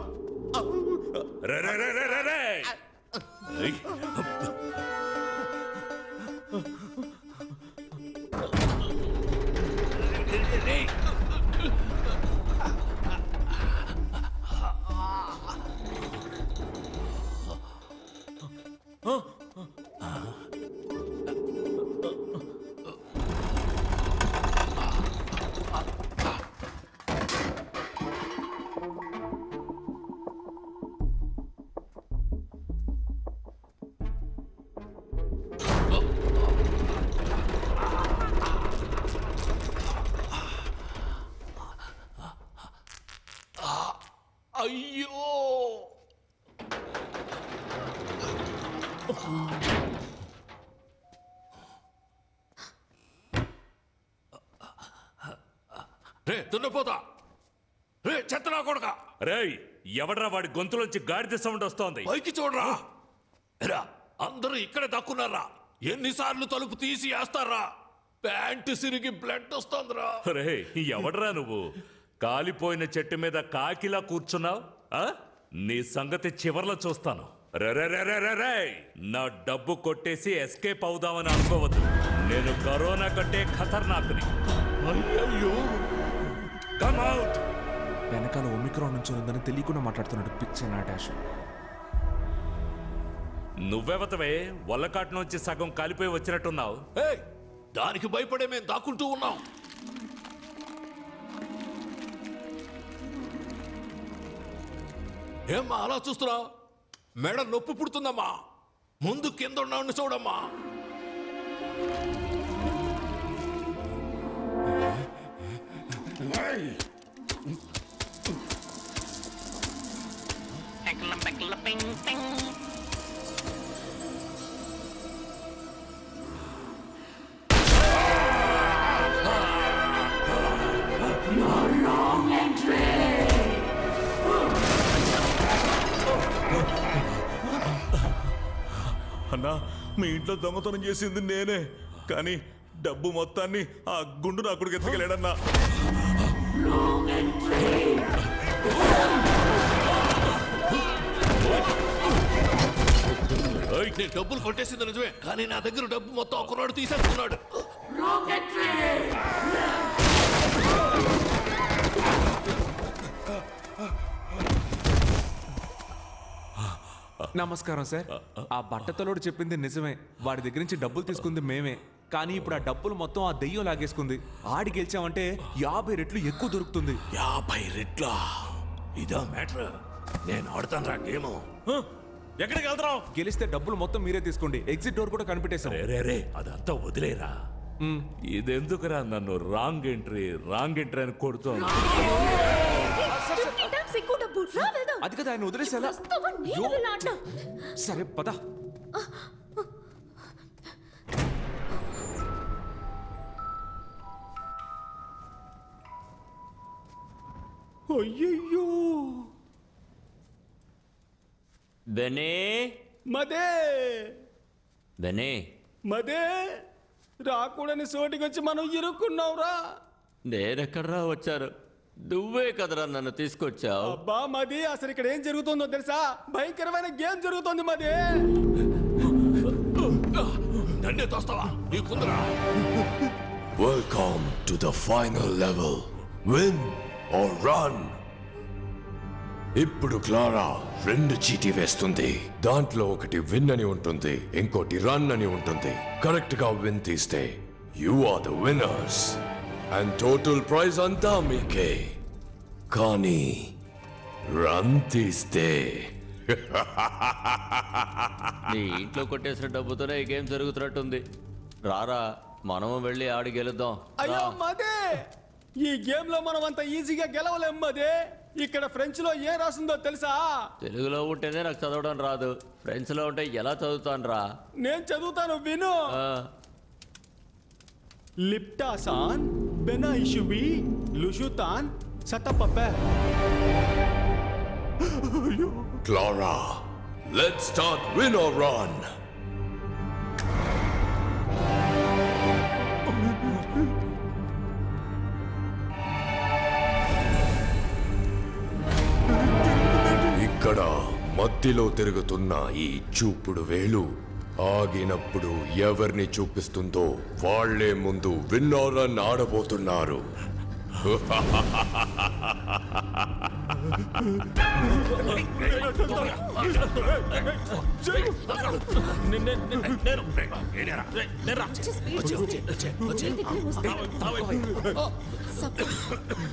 [SPEAKER 7] అయ్యో రే దున్నపోతా, రే చెత్తనా కొడక.
[SPEAKER 10] రేయ్ ఎవడ్రా వాడి గొంతులోంచి గాడిద సౌండ్ వస్తోంది?
[SPEAKER 7] పైకి చూడరా. రా అందరూ ఇక్కడే దక్కున్నారా? ఎన్నిసార్లు తలుపు తీసి వేస్తారా? Pant సిరిగి blood వస్తోందిరా.
[SPEAKER 10] రే ఎవడ్రా నువ్వు? కాలిపోయిన చెట్టు మీద కాకిలా కూర్చున్నావు. నీ సంగతి చివర్లో చూస్తాను. రే నా డబ్బు కొట్టేసి ఎస్కేప్ అవుదామని అనుకోవద్దు. నేను కరోనా కంటే ఖతర్నాక్ని.
[SPEAKER 7] అయ్యో
[SPEAKER 10] కమ్ అవుట్.
[SPEAKER 16] వెనకాల ఒమిక్రాన్ నుంచి ఉందని తెలియకుండా మాట్లాడుతున్నాడు పిచ్చే నా డాష్.
[SPEAKER 10] నువ్వెవతవే వల్లకాటు నుంచి సగం కాలిపోయి వచ్చినట్టున్నావు.
[SPEAKER 7] దానికి భయపడే మేము దాక్కుంటూ ఉన్నాం. ఏమ్మా అలా చూస్తున్నావు? మెడ నొప్పి పుడుతుందమ్మా. ముందు కింద ఉన్నావు చూడమ్మా.
[SPEAKER 8] అన్నా, మీ ఇంట్లో దొంగతనం చేసింది నేనే, కానీ డబ్బు మొత్తాన్ని ఆ గుండు నా కొడుకు ఎత్తుకెళ్ళాడన్నా.
[SPEAKER 7] నేను డబ్బులు కొట్టేసింది నిజమే, కానీ నా దగ్గర డబ్బు మొత్తం ఒకనాడు తీసేసుకున్నాడు.
[SPEAKER 16] నమస్కారం సార్. ఆ బట్టతలోడు చెప్పింది నిజమే. వాడి దగ్గర నుంచి డబ్బులు తీసుకుంది మేమే, కానీ ఇప్పుడు ఆ డబ్బులు మొత్తం ఆ దెయ్యం లాగేసుకుంది. ఆడి గెలిచామంటే 50 రెట్లు ఎక్కువ దొరుకుతుంది.
[SPEAKER 7] 50 రెట్లా? ఇదా మ్యాటర్? నేను ఆడతాను రా గేమ్.
[SPEAKER 10] ఎక్కడికి వెళ్తాం?
[SPEAKER 16] గెలిస్తే డబ్బులు మొత్తం మీరే తీసుకోండి. ఎగ్జిట్ డోర్ కూడా కనిపెట్టేశాం.
[SPEAKER 10] రే అదంతా వదిలేరా. ఇదెందుకురా నన్ను రాంగ్ ఎంట్రీ అని కొడుతోంది?
[SPEAKER 16] అది కదా ఆయన వదిలేసేలా. సరే పద.
[SPEAKER 4] అయ్యయ్యో
[SPEAKER 9] బెనే
[SPEAKER 4] మదే
[SPEAKER 9] బెనే
[SPEAKER 4] మదే రాకూడని సోటికి వచ్చి మనం ఇరుక్కున్నావురా.
[SPEAKER 9] నేనెక్కడ్రా వచ్చారు? నువ్వే కదరా నన్ను తీసుకొచ్చావు.
[SPEAKER 4] అబ్బా మది, అసలు ఇక్కడ ఏం జరుగుతుందో తెలుసా? భయంకరమైన గేమ్ జరుగుతోంది మది.
[SPEAKER 7] నన్నే తోస్తావా? నీకుందరా?
[SPEAKER 2] Welcome to the final level. Win or run. ఇప్పుడు క్లారా 2 చీటీ వేస్తుంది. దాంట్లో ఒకటి విన్ అని ఉంటుంది, ఇంకోటి రన్ అని ఉంటుంది. కరెక్ట్ గా విన్ తీస్తే you are the winners and total prize అంతా మీకే. కానీ రన్ తీస్తే
[SPEAKER 9] నీ ఇంట్లో కొట్టేసిన డబ్బుతోనే ఈ గేమ్ జరుగుతున్నట్టుంది. రారా మనము వెళ్ళి ఆడి గెలుద్దాం.
[SPEAKER 4] అయ్యో మదే, ఈ గేమ్ లో మనం అంత ఈజీగా గెలవలేం మదే. ఇక్కడ ఫ్రెంచ్ లో ఏ రాసిందో తెలుసా?
[SPEAKER 9] తెలుగులో ఉంటేనే నాకు చదవడం రాదు, ఫ్రెంచ్ లో ఉంటే ఎలా చదువుతాను రా?
[SPEAKER 4] నేను చదువుతాను విను. లిప్టాసాన్ బెనాయిషువి లుషుతాన్ సటపపే.
[SPEAKER 2] Clara, let's start win or run. ఇక్కడ మధ్యలో తిరుగుతున్న ఈ చూపుడు వేలు ఆగినప్పుడు ఎవరిని చూపిస్తుందో వాళ్లే ముందు విన్నర్ రన్ ఆడబోతున్నారు.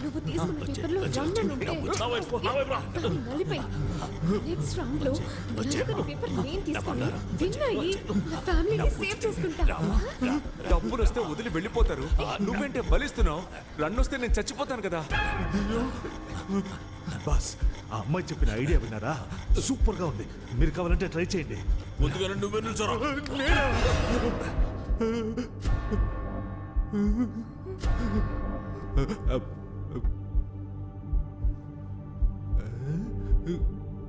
[SPEAKER 3] నువ్వు తీసుకున్న పేపర్లో రన్ అని ఉంటే నలిపోయి నెక్స్ట్ రౌండ్ లో నలుగురి పేపర్ నేను తీసుకుని విన్ అయ్యి నా ఫ్యామిలీని సేవ్ చేసుకుంటా.
[SPEAKER 16] డబ్బులు వస్తే వదిలి వెళ్ళిపోతారు, నువ్వేంటే బలిస్తున్నావు? రన్ వస్తే నేను చచ్చిపోతాను కదా.
[SPEAKER 8] బాస్, ఆ అమ్మాయి చెప్పిన ఐడియా విన్నారా? సూపర్ గా ఉంది. మీరు కావాలంటే ట్రై చేయండి.
[SPEAKER 7] ముందుగా నువ్వు నిల్చోరా.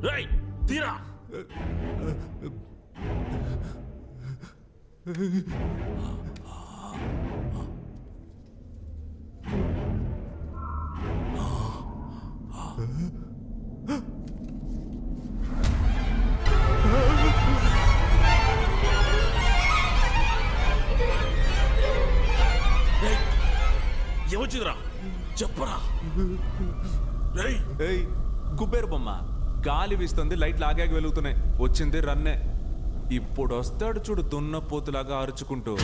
[SPEAKER 7] రేయ్, తీరా. ఏమొచ్చిందిరా చెప్పరా?
[SPEAKER 16] కుబేర్ బొమ్మ గాలి వీస్తుంది, లైట్లు ఆగాగి వెలుగుతున్నాయి. వచ్చింది రన్నే. ఇప్పుడు వస్తాడు చూడు దున్నపోతులాగా అరుచుకుంటూ.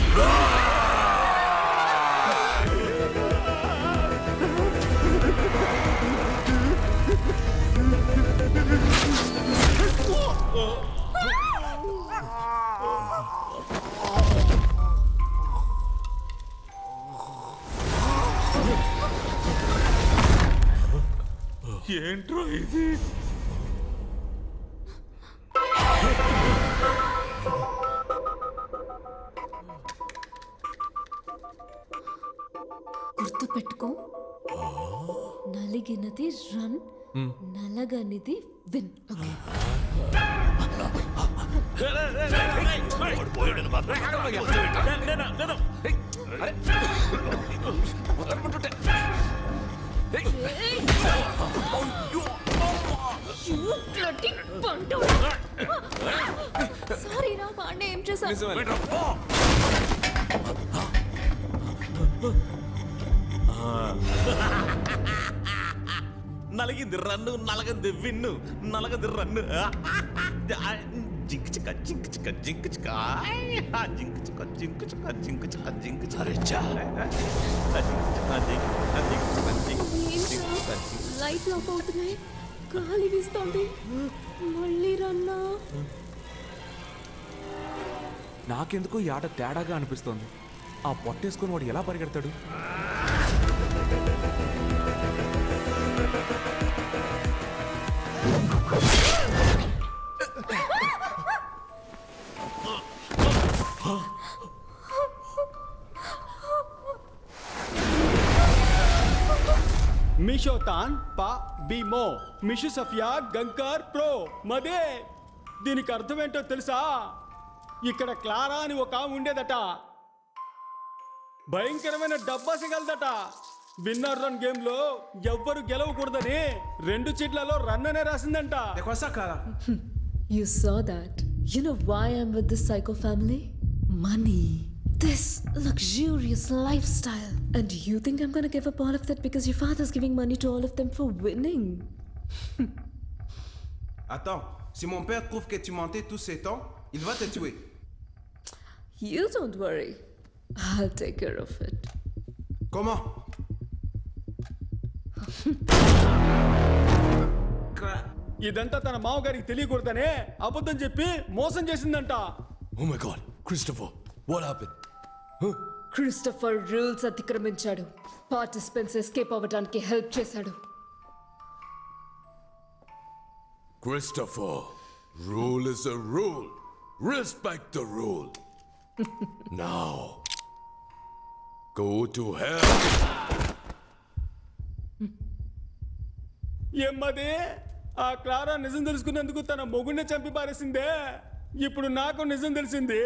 [SPEAKER 7] ఏంట్రా ఇది?
[SPEAKER 3] గుర్తు పెట్టుకో, నలిగినది రన్, నలగనిది విన్. ఓకే? సారీ రా పాండే, ఏం చేశాను?
[SPEAKER 7] నలిగింది రన్ను, నలగంది విన్ను, నలగది రన్ను. జింక్ చిక్క జింక్ చిక్క జింక్ చిక్క జింక్ చిక్క జింక్ చిక్క జింక్ చిక్క జింక్ చిక్క.
[SPEAKER 3] లైట్ ఆఫ్ అవుతున్నాయి, గాలి వీస్తోంది, మళ్ళీ రన్నా.
[SPEAKER 16] నాకెందుకో ఈ ఆట తేడాగా అనిపిస్తోంది. ఆ పొట్టేసుకొని వాడు ఎలా పరిగెడతాడు?
[SPEAKER 4] మిషోతాన్ పా బీమో మిషు సఫియా గంకర్ ప్రో మదే. దీనికి అర్థమేంటో తెలుసా? ఇక్కడ క్లారా అని ఒక ఆమె ఉండేదట, భయంకరమైన డబ్బాసిగలదట. విన్నర్ రన్ గేమ్ లో ఎవ్వరు గెలవకూడదని 2 చీట్లలో రన్ అనే రాసిందంట.
[SPEAKER 3] You saw that. You know why I'm with this psycho family? Money. This luxurious lifestyle. And you think I'm gonna give up all of that because your father's giving money to all of them for winning?
[SPEAKER 1] Attends, si mon père trouve que tu mentais tous ces temps, il va te tuer.
[SPEAKER 3] You don't worry. I'll take care of it.
[SPEAKER 1] Comment?
[SPEAKER 4] ఇదంతా తన మామగారికి తెలియకూడదనే అబద్ధం చెప్పి మోసం చేసిందంట.
[SPEAKER 2] Oh my God, Christopher, what happened?
[SPEAKER 3] Christopher rules అతిక్రమించాడు. Participants escape అవ్వడానికి help చేశాడు.
[SPEAKER 2] Christopher, rule is a rule. Respect the rule. Now, go to hell.
[SPEAKER 4] ఏమ్మది ఆ క్లారా నిజం తెలుసుకున్నందుకు తన మొగుడిని చంపి పారేసిందే. ఇప్పుడు నాకు నిజం తెలిసింది,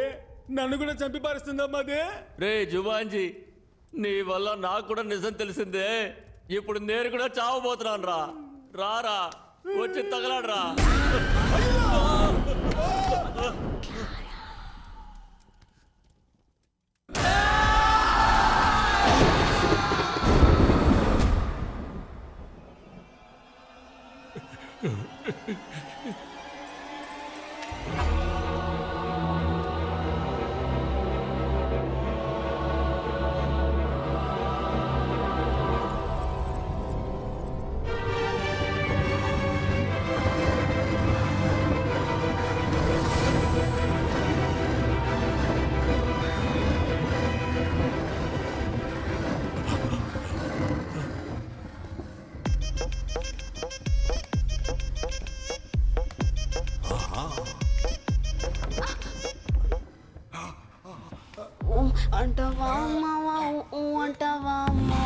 [SPEAKER 4] నన్ను కూడా చంపి పారేస్తుందమ్మది.
[SPEAKER 9] రే జుబాంజీ, నీ వల్ల నాకు కూడా నిజం తెలిసిందే. ఇప్పుడు నేను కూడా చావబోతున్నాను రా. రారా వచ్చి తగలాడరా.
[SPEAKER 20] అంటవా అమ్మావా అంటవా అమ్మా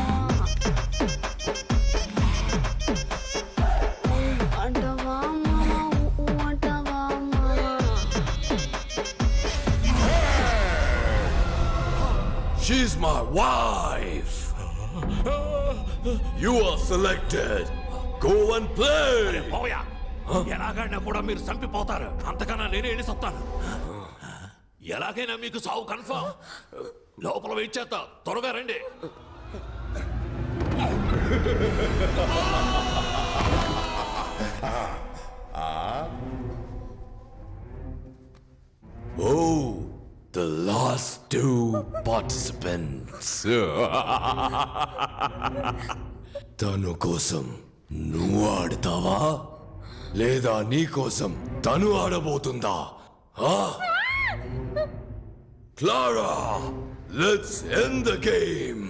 [SPEAKER 20] అంటవా అమ్మావా అంటవా అమ్మా.
[SPEAKER 2] She's my wife. You are selected. Go and play.
[SPEAKER 7] ఎలాగైనా కూడా మీరు చంపిపోతారు. అంతకన్నా నేనే వెళ్ళి చెప్తాను. ఎలాగైనా మీకు సావు కన్ఫర్మ్. లోపల వెయిట్ చేస్తా, త్వరగా రండి.
[SPEAKER 2] Oh, the last two participants. తను కోసం నువ్వు ఆడతావా లేదా నీ కోసం తను ఆడబోతుందా? Clara, let's end the game.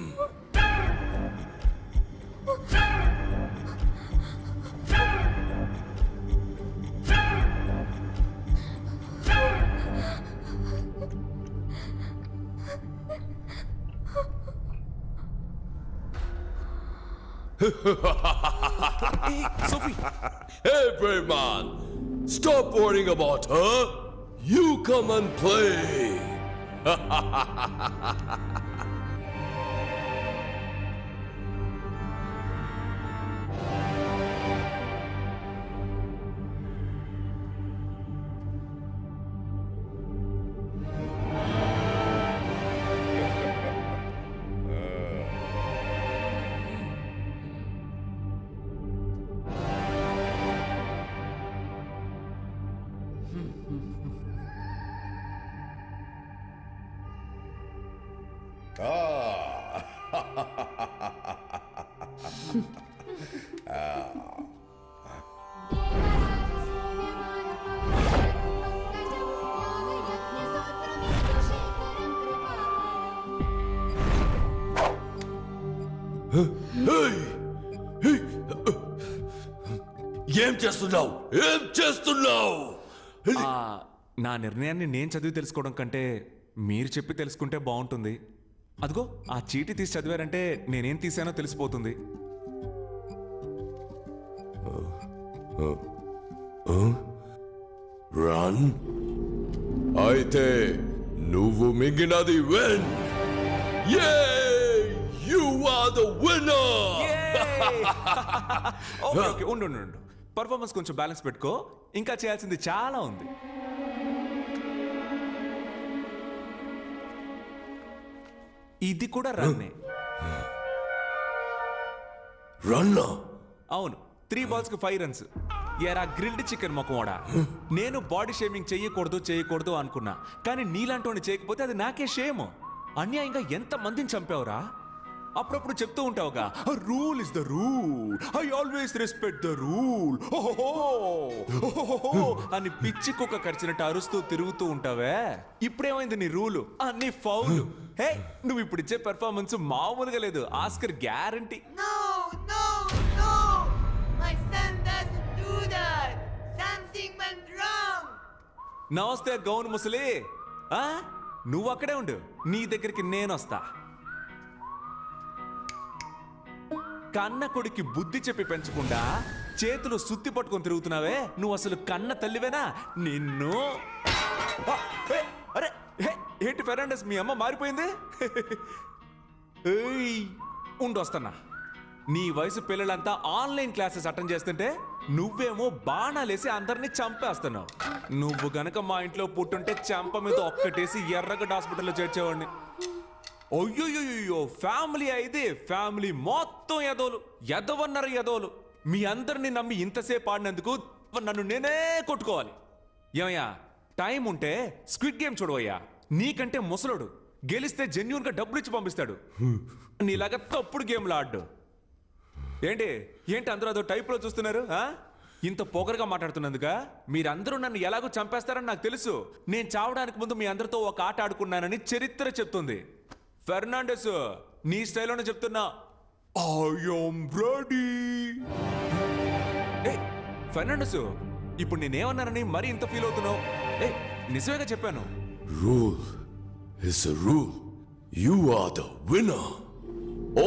[SPEAKER 16] Sophie.
[SPEAKER 2] Hey, brave man, stop worrying about her. You come and play. ఏం చేస్తున్నావు? ఏం చేస్తున్నావు?
[SPEAKER 16] నా నిర్ణయాన్ని నేను చదివి తెలుసుకోవడం కంటే మీరు చెప్పి తెలుసుకుంటే బాగుంటుంది. అదిగో ఆ చీటీ తీసి చదివారంటే నేనేం తీసానో తెలిసిపోతుంది.
[SPEAKER 2] రన్. అయితే నువ్వు మింగినది win. You are the winner.
[SPEAKER 16] Okay ఉండు పర్ఫార్మెన్స్ కొంచెం బ్యాలెన్స్ పెట్టుకో. ఇంకా చేయాల్సింది చాలా ఉంది. ఇది కూడా రన్నే.
[SPEAKER 2] రన్?
[SPEAKER 16] అవును, 3 balls కి 5 runs. ఎరా గ్రిల్డ్ చికెన్ మొక్కమోడా, నేను బాడీ షేమింగ్ చేయకూడదు అనుకున్నా, కానీ నీలాంటి చేయకపోతే అది నాకే షేమ్. అన్యాయంగా ఎంత మందిని చంపావురా? అప్పుడప్పుడు చెప్తూ ఉంటావుగా rule is the rule, I always respect the rule అని పిచ్చి కుక్క కరిచినట్టు అరుస్తూ తిరుగుతూ ఉంటావే. ఇప్పుడేమైంది నీ రూలు? అన్ని ఫౌల్. హే, నువ్వు ఇప్పుడు ఇచ్చే పెర్ఫార్మెన్స్ మామూలుగా లేదు, ఆస్కర్ గ్యారంటీ. నమస్తే గౌన్ ముసలి, నువ్వు అక్కడే ఉండు, నీ దగ్గరికి నేను వస్తా. కన్న కొడుకి బుద్ధి చెప్పి పెంచకుండా చేతులు సుత్తి పట్టుకొని తిరుగుతున్నావే, నువ్వు అసలు కన్న తల్లివేనా? నిన్ను అరే ఏంటి ఫెర్నాండెస్, మీ అమ్మ మారిపోయింది? ఉండు వస్తున్నా. నీ వయసు పిల్లలంతా ఆన్లైన్ క్లాసెస్ అటెండ్ చేస్తుంటే నువ్వేమో బాణాలేసి అందరినీ చంపేస్తున్నావు. నువ్వు గనక మా ఇంట్లో పుట్టుంటే చెంప మీద ఒక్కటేసి ఎర్రగడ్డ హాస్పిటల్లో చేర్చేవాడిని. అయ్యో, ఫ్యామిలీ అయితే ఫ్యామిలీ మొత్తం ఎదవన్నారు ఎదవలు. మీ అందరినీ నమ్మి ఇంతసేపు ఆడినందుకు నన్ను నేనే కొట్టుకోవాలి. ఏమయ్యా, టైం ఉంటే స్క్విడ్ గేమ్ చూడవయ్యా. నీకంటే ముసలోడు, గెలిస్తే జెన్యూన్ గా డబ్బులు ఇచ్చి పంపిస్తాడు. నీలాగా తప్పుడు గేమ్లు ఆడ్డు. ఏంటి అందరూ అదో టైప్ లో చూస్తున్నారు? ఇంత పొగరుగా మాట్లాడుతున్నందుక మీరందరూ నన్ను ఎలాగో చంపేస్తారని నాకు తెలుసు. నేను చావడానికి ముందు మీ అందరితో ఒక ఆట ఆడుకున్నానని చరిత్ర చెప్తుంది. ఫెర్నాండెస్, నీ స్టైల్లోనే చెప్తున్నా, ఐ యామ్ రెడీ. ఫెర్నాండెస్, ఇప్పుడు నేనేమన్నానని మరీ ఇంత ఫీల్ అవుతున్నావు? నిజమేగా చెప్పాను.
[SPEAKER 2] Rule is a rule. You are the winner.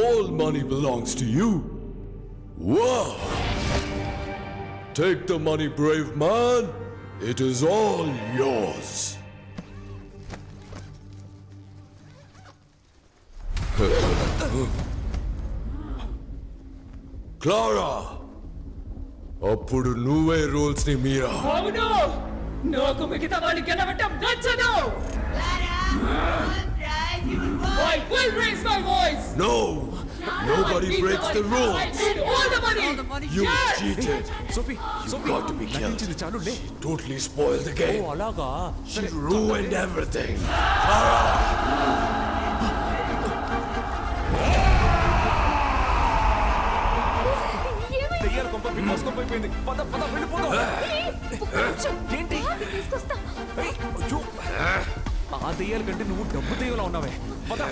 [SPEAKER 2] All money belongs to you. Wow! Take the money, brave man. It is all yours. Clara! అప్పుడు నువ్వే రూల్స్ ని మీరా.
[SPEAKER 11] అవును, నాకు మిగతా వాళ్ళు గెలవటం నచ్చదు. I will raise my voice.
[SPEAKER 2] No! Nobody breaks the rules.
[SPEAKER 11] I need all the money.
[SPEAKER 2] You
[SPEAKER 11] Yes.
[SPEAKER 2] cheated.
[SPEAKER 16] Sophie,
[SPEAKER 2] You got to be killed.
[SPEAKER 16] చాలులే.
[SPEAKER 2] Totally spoiled the game.
[SPEAKER 16] అలాగా?
[SPEAKER 2] She ruined everything.
[SPEAKER 16] దెయ్యాల కొంప big అయిపోయింది. పద వెళ్ళిపోదాం. ఏంటి? ఆ దెయ్యాల కంటే నువ్వు డబ్బు దెయ్యంలా ఉన్నావే. పద.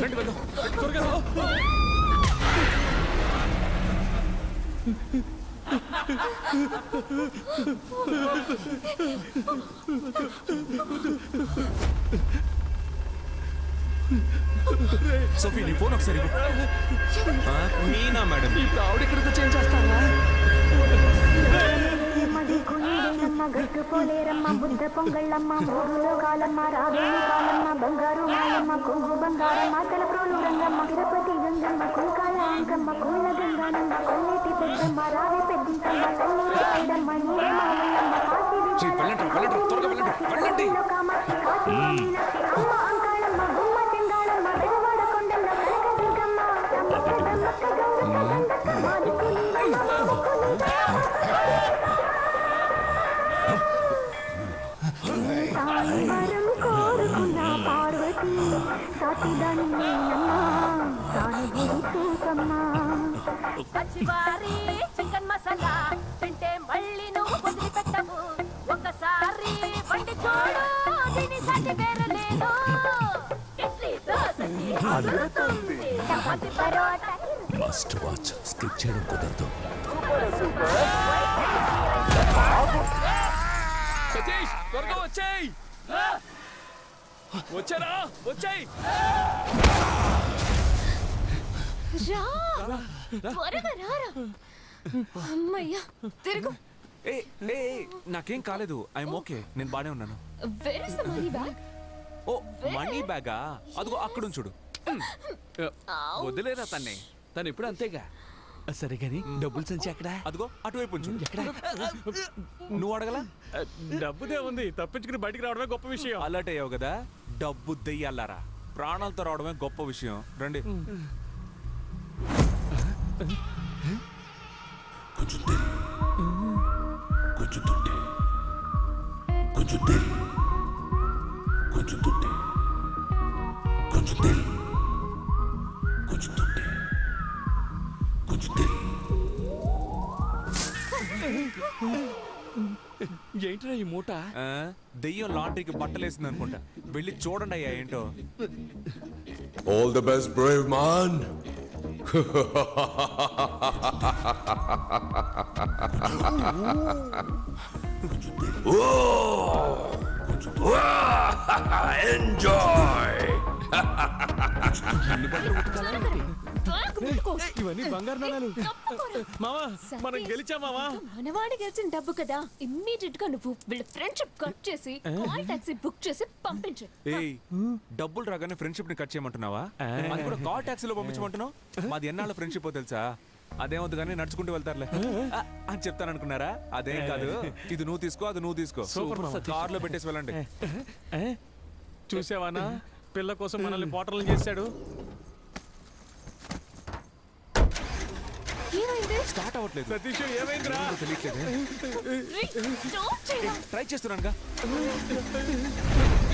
[SPEAKER 16] రండి వెళ్దాం. త్వరగా రా. సోఫీ నీ ఫోన్ ఒకసారి
[SPEAKER 8] మీనా మేడం
[SPEAKER 5] ఇప్పుడు ఆవిడ ఇక్కడికి చేంజ్ చేస్తావా
[SPEAKER 15] గట్టు పోలేరమ్మ బుద్ధ పొంగళ్ళమ్మ మూడులో కాలమ్మ రావేణి కాలమ్మ బంగారు మాయమ్మ కొంగు బంగారమ్మ తలప్రోలు రంగమ్మ తిరుపతి గంగమ్మ కుంకాల అంకమ్మ కూల గంగానమ్మ కొల్లేటి పెద్దమ్మ రావి పెద్దింతమ్మ తల్లూరు ఐడమ్మ నీరే మామల్లమ్మ కాశీ కామాక్షి కాశీ మీనాక్షి అమ్మ అంకాళమ్మ గుమ్మ చెంగాళమ్మ బెజవాడ కొండల్లో కనక దుర్గమ్మ రమ్మక్క బ్రహ్మక్క గంగక్క మాదికు నీలమ్మ మాదికు వరం కోరుకున్న పార్వతి సాటిదాని సానుభూతి చూసమ్మా
[SPEAKER 22] పచ్చివారి చికెన్ మసాలా తింటే మళ్ళీ నువ్వు వదిలిపెట్టవు ఒకసారి వండి చూడు దీని సాటి వేరే లేదు ఇడ్లీ దోసకి అదురుతుంది chapati parotta
[SPEAKER 8] must watch skip చేయడం కుదరదు
[SPEAKER 5] సతీష్ త్వరగా వచ్చేయ్ వచ్చారా వచ్చేయ్
[SPEAKER 3] త్వరగా రారా అమ్మయ్యా తిరుగు
[SPEAKER 16] నాకేం కాలేదు ఐఎమ్ ఓకే నేను బానే ఉన్నాను
[SPEAKER 3] where is the money bag
[SPEAKER 16] ఓ మనీ బ్యాగా అదిగో అక్కడ చూడు
[SPEAKER 5] వదిలేరా తన్నే తను ఎప్పుడు అంతేగా సరే గాని డబ్బులు సంచి ఎక్కడ
[SPEAKER 16] అదిగో అటువైపు ఉంచు ఎక్కడ నువ్వు అడగలా
[SPEAKER 17] డబ్బుదే ఉంది తప్పించుకుని బయటికి రావడమే గొప్ప విషయం
[SPEAKER 16] అలర్ట్ అయ్యావు కదా డబ్బు దెయ్యాలారా ప్రాణాలతో రావడమే గొప్ప విషయం రండి
[SPEAKER 5] ఏంట్రా ఈ మూట
[SPEAKER 16] దెయ్యం లాండ్రీకి బట్టలేసింది అనుకుంటా వెళ్ళి చూడండి అయ్యా ఏంటో
[SPEAKER 2] All the best, brave man.
[SPEAKER 7] Enjoy.
[SPEAKER 17] ఇవన్నీ బంగారు నాణాలు మావా మనం గెలిచా మావా
[SPEAKER 3] మనవాడి గెలిచిన డబ్బు కదా ఇమ్మీడియట్ గా నువ్వు వీళ్ళ ఫ్రెండ్షిప్ కట్ చేసి కాల్ టాక్సీ బుక్ చేసి పంపించు
[SPEAKER 16] ఏయ్ డబ్బులు రాగానే ఫ్రెండ్షిప్ ని కట్ చేయమంటున్నావా అది కూడా కాల్ టాక్సీలో పంపించమంటున్నావు మాది ఎన్నాళ్ళ ఫ్రెండ్షిప్ తెలుసా అదేమవుతుంది కానీ నడుచుకుంటూ వెళ్తారులే అని చెప్తాననుకున్నారా అదేం కాదు ఇది నువ్వు తీసుకో అది నువ్వు తీసుకో కార్లో పెట్టేసి వెళ్ళండి
[SPEAKER 17] చూసావానా పిల్ల కోసం మనల్ని పోటర్లు చేశాడు
[SPEAKER 16] స్టార్ట్ అవ్వట్లేదు
[SPEAKER 17] సతీష్ ఏమైందిరా
[SPEAKER 16] ట్రై చేస్తున్నానుగా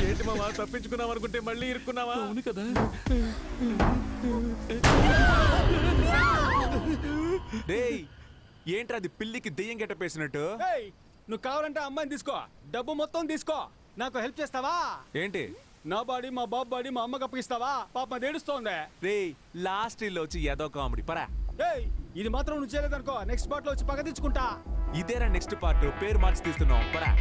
[SPEAKER 17] ఏంటి మావా తప్పించుకున్నావు అనుకుంటే మళ్ళీ ఇరుక్కున్నావా
[SPEAKER 5] అవును కదా
[SPEAKER 16] డేయ్ ఏంట్రా అది పిల్లికి దెయ్యం గెట్టపేసినట్టు
[SPEAKER 17] నువ్వు కావాలంటే అమ్మాయిని తీసుకో డబ్బు మొత్తం తీసుకో నాకు హెల్ప్ చేస్తావా
[SPEAKER 16] ఏంటి
[SPEAKER 17] నా బాడీ మా బాబు బాడీ మా అమ్మకి అప్పగిస్తావా పాప ఏడుస్తోంది
[SPEAKER 16] రేయ్ లాస్ట్ లో వచ్చి ఏదో కామెడీ పరా
[SPEAKER 17] ఇది మాత్రం నువ్వు చేయలేదనుకో నెక్స్ట్ పార్ట్ లో వచ్చి పగ తెచ్చుకుంటా
[SPEAKER 16] ఇదేరా నెక్స్ట్ పార్ట్ పేరు మార్చి తీస్తున్నాం పరా